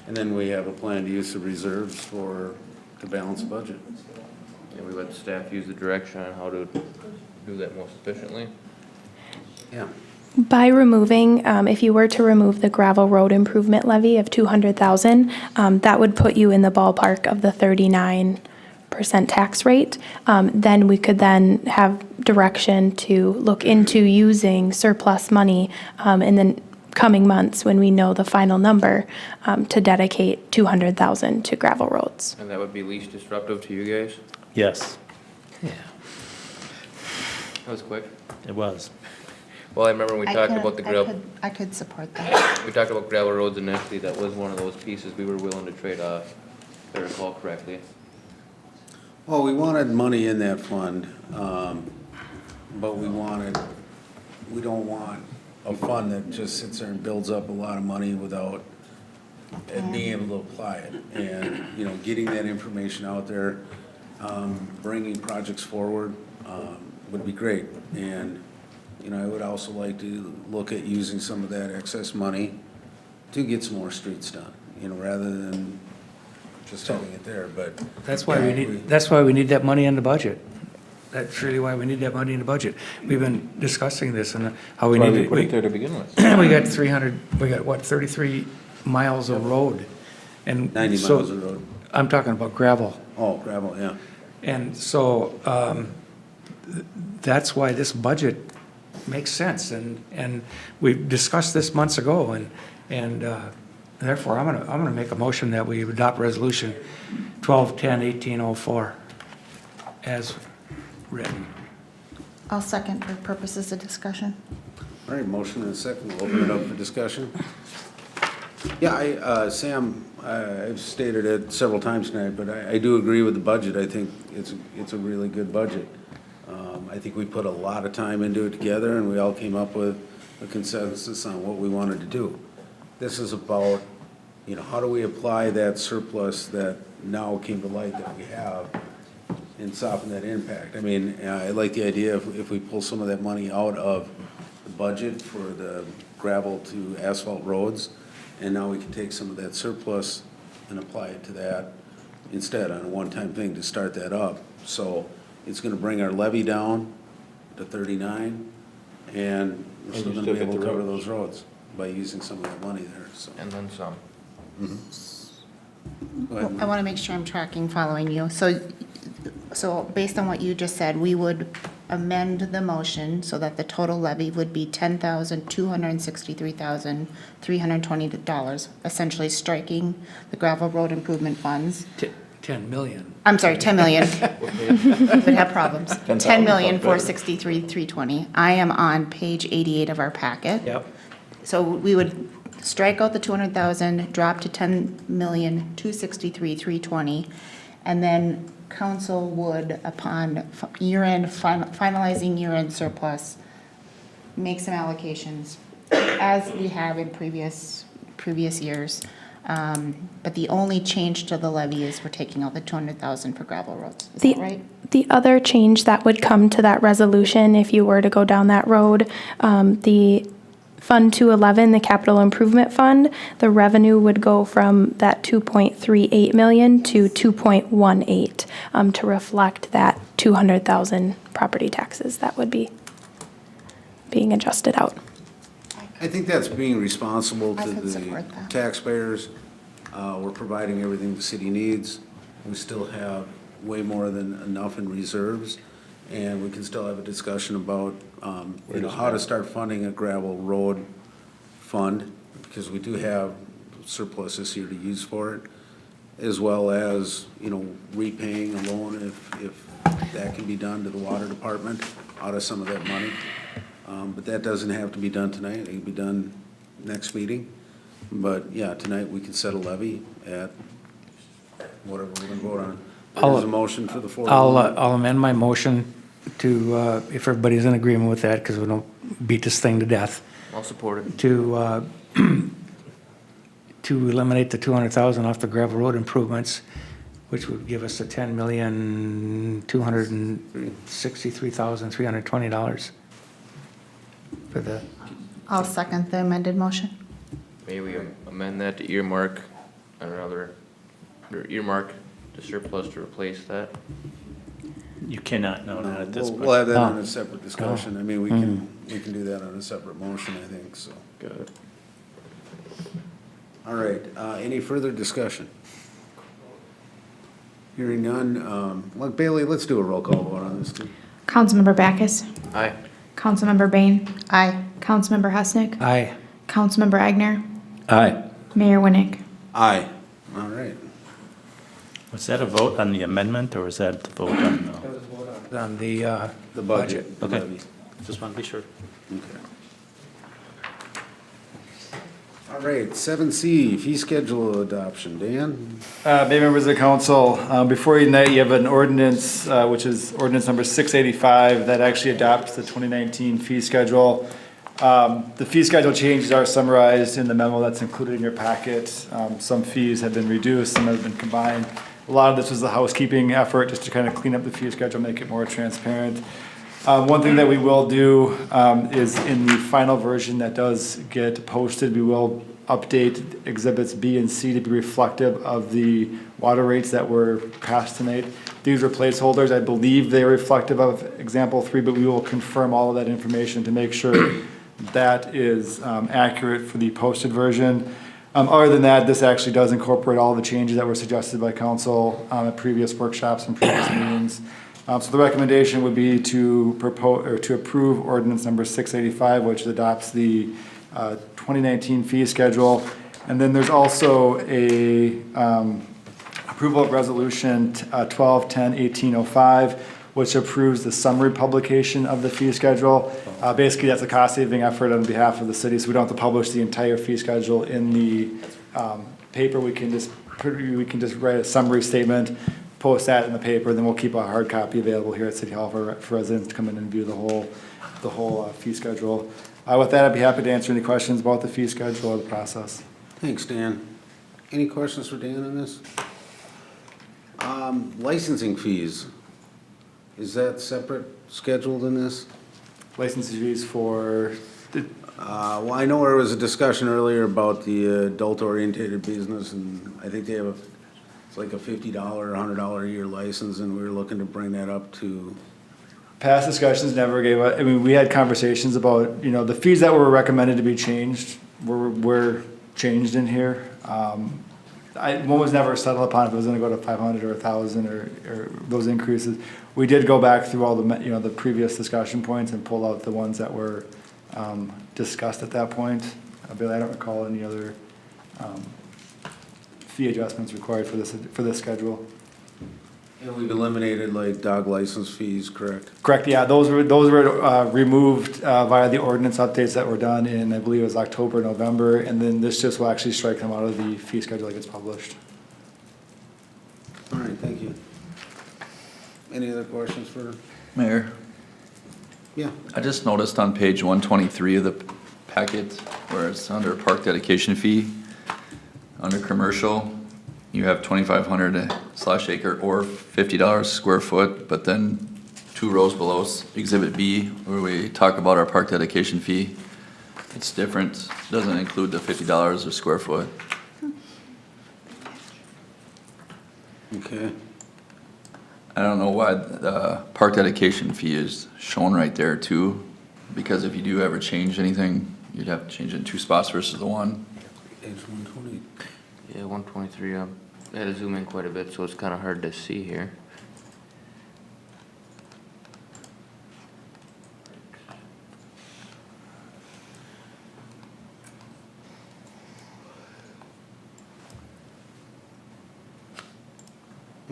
And then we have a planned use of reserves to balance the budget. And we let the staff use the direction on how to do that most efficiently. Yeah. By removing, if you were to remove the gravel road improvement levy of $200,000, that would put you in the ballpark of the 39% tax rate. Then we could then have direction to look into using surplus money in the coming months when we know the final number to dedicate $200,000 to gravel roads. And that would be least disruptive to you guys? Yes, That was quick. it was. Well, I remember when we talked about the gravel. I could support that. We talked about gravel roads initially. That was one of those pieces we were willing to trade off, if I recall correctly. Well, we wanted money in that fund, but we don't want a fund that just sits there and builds up a lot of money without being able to apply it. And, getting that information out there, bringing projects forward would be great. And, I would also like to look at using some of that excess money to get some more streets done, rather than just having it there, but. That's why we need that money in the budget. That's really why we need that money in the budget. We've been discussing this and how we That's why need we to. put it there to begin with. We got 33 miles of road. And 90 so- miles of road. I'm talking about gravel. Oh, gravel, yeah. And so that's why this budget makes sense. And we discussed this months ago, and therefore, I'm gonna make a motion that we adopt resolution 12-10-1804 as written. I'll second for purposes of discussion. All right, motion and a second. We'll open it up for discussion. Yeah, Sam, I've stated it several times tonight, but I do agree with the budget. I think it's a really good budget. I think we put a lot of time into it together, and we all came up with a consensus on what we wanted to do. This is about, how do we apply that surplus that now came to light that we have and soften that impact? I mean, I like the idea if we pull some of that money out of the budget for the gravel to asphalt roads, and now we can take some of that surplus and apply it to that instead on a one-time thing to start that up. So it's gonna bring our levy down to 39, and we're still gonna be able to cover those roads by using some of that money there, so. And then some. Go ahead. I want to make sure I'm tracking, following you. So based on what you just said, we would amend the motion so that the total levy would be $10,263,320, essentially striking the gravel road improvement funds. 10 million. I'm sorry, 10 million. Would have problems. 10,000 $10,463,320. I am on page 88 of our packet. Yep. So we would strike out the 200,000, drop to 10,263,320, and then council would, upon year-end, finalizing year-end surplus, make some allocations, as we have in previous years. But the only change to the levy is we're taking out the 200,000 for gravel roads. Is that right? The other change that would come to that resolution, if you were to go down that road, the Fund 211, the Capital Improvement Fund, the revenue would go from that 2.38 million to 2.18 to reflect that 200,000 property taxes that would be being adjusted out. I think that's being responsible I to could the support that. taxpayers. We're providing everything the city needs. We still have way more than enough in reserves, and we can still have a discussion about, how to start funding a gravel road fund, because we do have surplus this year to use for it, as well as, repaying a loan if that can be done to the water department out of some of that money. But that doesn't have to be done tonight. It can be done next meeting. But yeah, tonight we can set a levy at whatever we're gonna vote on. There's a motion for the floor. I'll amend my motion to, if everybody's in agreement with that, because we don't beat this thing to death, I'll support it. to eliminate the 200,000 off the gravel road improvements, which would give us the $10,263,320 for the, I'll second the amended motion. May we amend that to earmark the surplus to replace that? You cannot, no, not at this point. We'll have that on a separate discussion. I mean, we can do that on a separate motion, I think, so. Good. All right, any further discussion? Hearing none, Bailey, let's do a roll call vote on this too. Councilmember Backus? Aye. Councilmember Bain? Aye. Councilmember Husnick? aye. Councilmember Agner? Aye. Mayor Winnick? Aye. All right. Was that a vote on the amendment, or was that the vote on the? On the budget. Okay, levy. just want to be sure. Okay. All right, 7C, fee schedule adoption. Dan? Mayor, members of the council, before you tonight, you have an ordinance, which is ordinance number 685, that actually adopts the 2019 fee schedule. The fee schedule changes are summarized in the memo that's included in your packet. Some fees have been reduced, some have been combined. A lot of this was a housekeeping effort just to kind of clean up the fee schedule, make it more transparent. One thing that we will do is in the final version that does get posted, we will update exhibits B and C to be reflective of the water rates that were passed tonight. These were placeholders. I believe they're reflective of example 3, but we will confirm all of that information to make sure that is accurate for the posted version. Other than that, this actually does incorporate all the changes that were suggested by council at previous workshops and previous meetings. So the recommendation would be to propose or to approve ordinance number 685, which adopts the 2019 fee schedule. And then there's also a approval of resolution 12-10-1805, which approves the summary publication of the fee schedule. Basically, that's a cost-saving effort on behalf of the city, so we don't have to publish the entire fee schedule in the paper. We can just write a summary statement, post that in the paper, then we'll keep a hard copy available here at City Hall for residents to come in and view the whole fee schedule. With that, I'd be happy to answer any questions about the fee schedule or the process. Thanks, Dan. Any questions for Dan on this? Licensing fees, is that separate scheduled in this? Licensing fees for? Well, I know there was a discussion earlier about the adult-oriented business, and I think they have it's like a $50 or $100 a year license, and we were looking to bring that up to. Past discussions never gave us, I mean, we had conversations about, the fees that were recommended to be changed were changed in here. One was never settled upon if it was gonna go to 500 or 1,000 or those increases. We did go back through all the, the previous discussion points and pull out the ones that were discussed at that point. Billy, I don't recall any other fee adjustments required for this schedule. And we've eliminated like dog license fees, correct? Correct, yeah, those were removed via the ordinance updates that were done in, I believe it was October, November, and then this just will actually strike them out of the fee schedule like it's published. All right, thank you. Any other questions for? Mayor? Yeah. I just noticed on page 123 of the packet where it's under park dedication fee, under commercial, you have 2,500/acre or $50 square foot, but then 2 rows below Exhibit B, where we talk about our park dedication fee. It's different, doesn't include the $50 a square foot. Okay. I don't know why the park dedication fee is shown right there too, because if you do ever change anything, you'd have to change it in 2 spots versus the 1. Page 120. Yeah, 123, I had to zoom in quite a bit, so it's kind of hard to see here.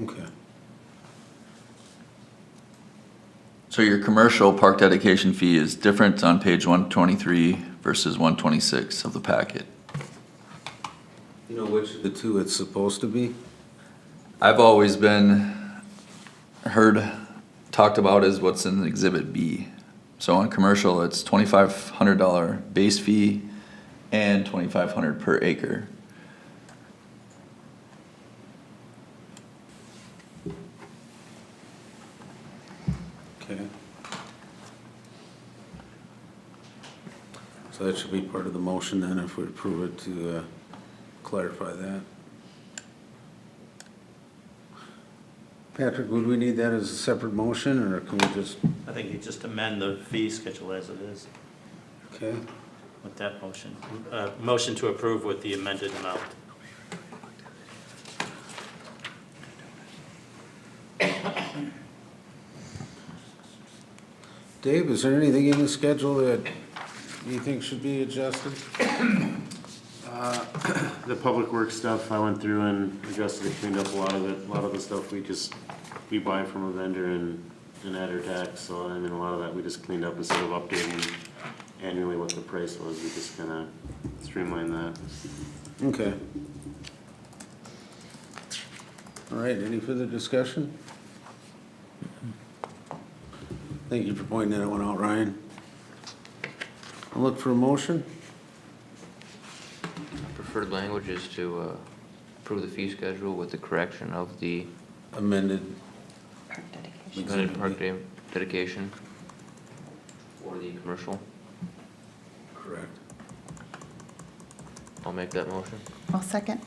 Okay. So your commercial park dedication fee is different on page 123 versus 126 of the packet. You know which of the two it's supposed to be? I've always been talked about as what's in Exhibit B. So on commercial, it's $2,500 base fee and $2,500 per acre. Okay. So that should be part of the motion then, if we approve it, to clarify that. Patrick, would we need that as a separate motion, or can we just? I think you just amend the fee schedule as it is Okay. with that motion. Motion to approve with the amended amount. Dave, is there anything in the schedule that you think should be adjusted? The public works stuff, I went through and adjusted and cleaned up a lot of it. A lot of the stuff we buy from a vendor and add our tax, so I mean, a lot of that we just cleaned up instead of updating annually what the price was. We just kind of streamlined that. Okay. All right, any further discussion? Thank you for pointing that one out, Ryan. I'll look for a motion. Preferred language is to approve the fee schedule with the correction of the amended park dedication for the commercial. Correct. I'll make that motion. I'll second.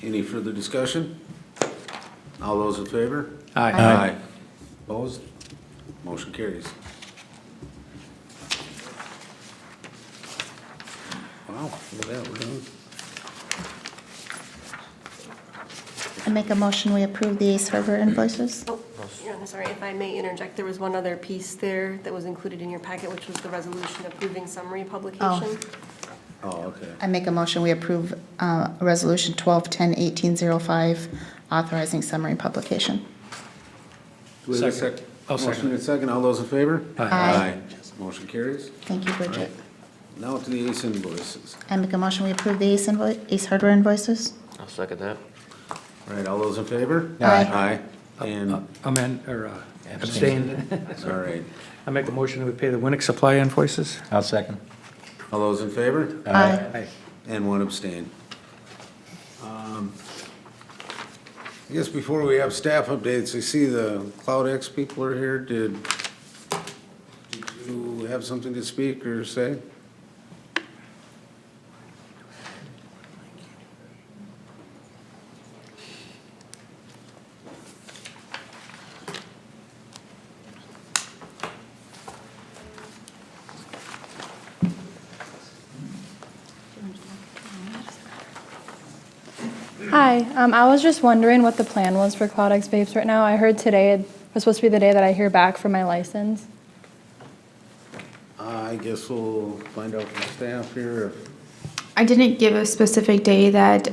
Any further discussion? All those in favor? Aye. Aye. Opposed? Motion carries. Wow, look at that, we're done. I make a motion, we approve the Ace Harbor invoices. Oh, Your Honor, sorry, if I may interject, there was one other piece there that was included in your packet, which was the resolution approving summary publication. Oh, okay. I make a motion, we approve Resolution 1210-1805, authorizing summary publication. Do we have a Second. sec- I'll second. Motion and a second, all those in favor? Aye. Motion carries. Thank you, Bridget. Now to the Ace invoices. I make a motion, we approve the Ace Hardware invoices. I'll second that. All right, all those in favor? Aye. Aye. And, Amend, or abstain. all right, I make a motion that we pay the Winnick Supply invoices. I'll second. all those in favor? Aye. And one abstain. I guess before we have staff updates, I see the CloudX people are here. Did you have something to speak or say? Hi, I was just wondering what the plan was for CloudX Vapes right now. I heard today it was supposed to be the day that I hear back from my license. I guess we'll find out from staff here if I didn't give a specific day that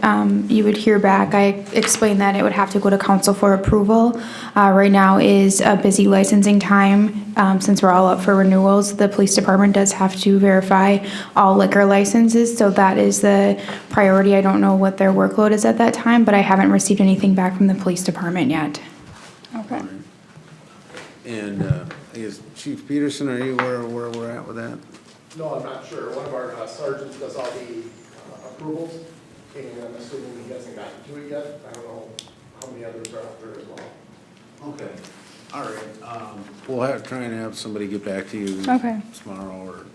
you would hear back. I explained that it would have to go to council for approval. Right now is a busy licensing time. Since we're all up for renewals, the police department does have to verify all liquor licenses, so that is the priority. I don't know what their workload is at that time, but I haven't received anything back from the police department yet. Okay. And I guess Chief Peterson, are you where we're at with that? No, I'm not sure. One of our sergeants does all the approvals, and I'm assuming he hasn't gotten to it yet. I don't know how many others are out there as well. Okay, all right. We'll try and have somebody get back to you Okay. tomorrow or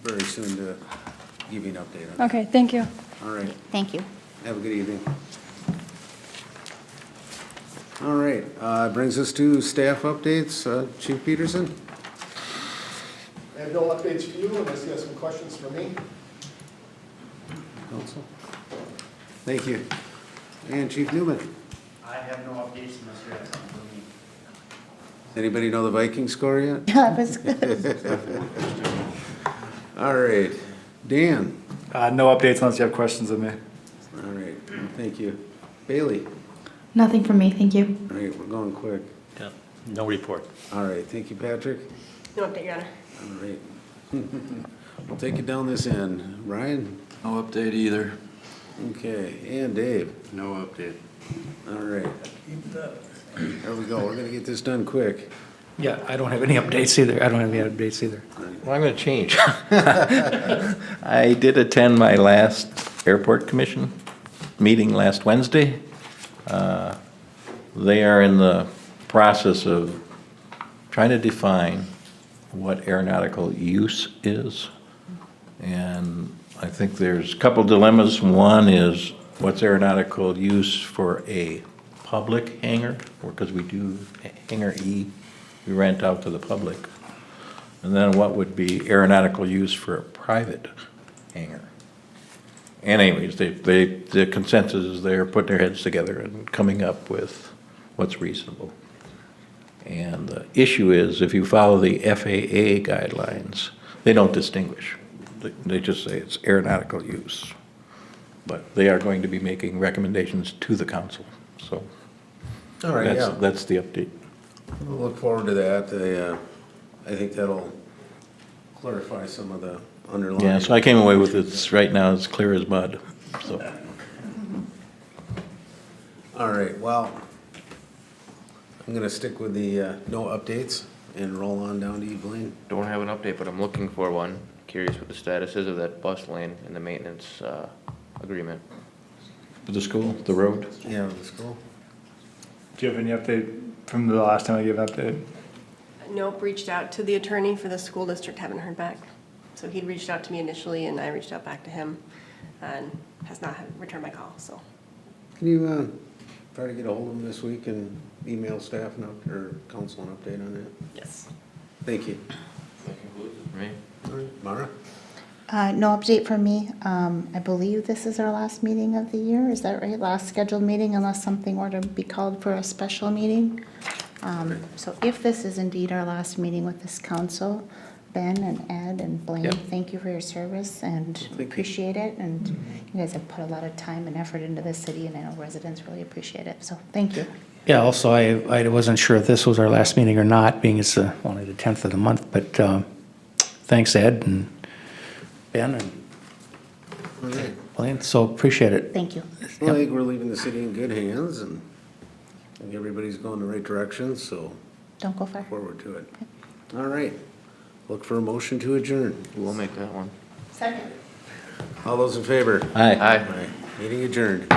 very soon to give you an update on that. Okay, thank you. All right, Thank you. have a good evening. All right, brings us to staff updates. Chief Peterson? I have no updates for you unless you have some questions for me. Council? Thank you. And Chief Newman? I have no updates unless you have something for me. Anybody know the Viking score yet? Yeah, it was good. All right, Dan? No updates unless you have questions of me. All right, thank you. Bailey? Nothing from me, thank you. All right, we're going quick. Yeah, no report. All right, thank you, Patrick. No update, Your Honor. All right. We'll take it down this end. Ryan? No update either. Okay, and Dave? No update. All right. There we go, we're gonna get this done quick. Yeah, I don't have any updates either. I don't have any updates either. Well, I'm going to change. I did attend my last airport commission meeting last Wednesday. They are in the process of trying to define what aeronautical use is. And I think there's a couple dilemmas. One is what's aeronautical use for a public hangar, because we do hangar E, we rent out to the public. And then what would be aeronautical use for a private hangar? And anyways, the consensus is they're putting their heads together and coming up with what's reasonable. And the issue is, if you follow the FAA guidelines, they don't distinguish. They just say it's aeronautical use. But they are going to be making recommendations to the council, so. All right, yeah. That's the update. We'll look forward to that. I think that'll clarify some of the underlying. Yeah, so I came away with it, right now, it's clear as mud, so. All right, well, I'm gonna stick with the no updates and roll on down to Evelyn. Don't have an update, but I'm looking for one. Curious what the status is of that bus lane and the maintenance agreement. For the school, the road? Yeah, the school. Do you have any update from the last time I gave an update? Nope, reached out to the attorney for the school district, haven't heard back. So he'd reached out to me initially, and I reached out back to him, and has not returned my call, so. Can you try to get a hold of them this week and email staff or council an update on that? Yes. Thank you. That concludes it for me. All right, Mara? No update from me. I believe this is our last meeting of the year. Is that right? Last scheduled meeting unless something were to be called for a special meeting. So if this is indeed our last meeting with this council, Ben and Ed and Blaine, Yep. thank you for your service and appreciate it. And you guys have put a lot of time and effort into this city, and I know residents really appreciate it. So thank you. Yeah, also, I wasn't sure if this was our last meeting or not, being it's only the 10th of the month, but thanks, Ed and Ben and All right. Blaine, so appreciate it. Thank you. Well, I think we're leaving the city in good hands, and I think everybody's going the right direction, so Don't go far. forward to it. All right. Look for a motion to adjourn. We'll make that one. Second. All those in favor? Aye. Aye. Meeting adjourned.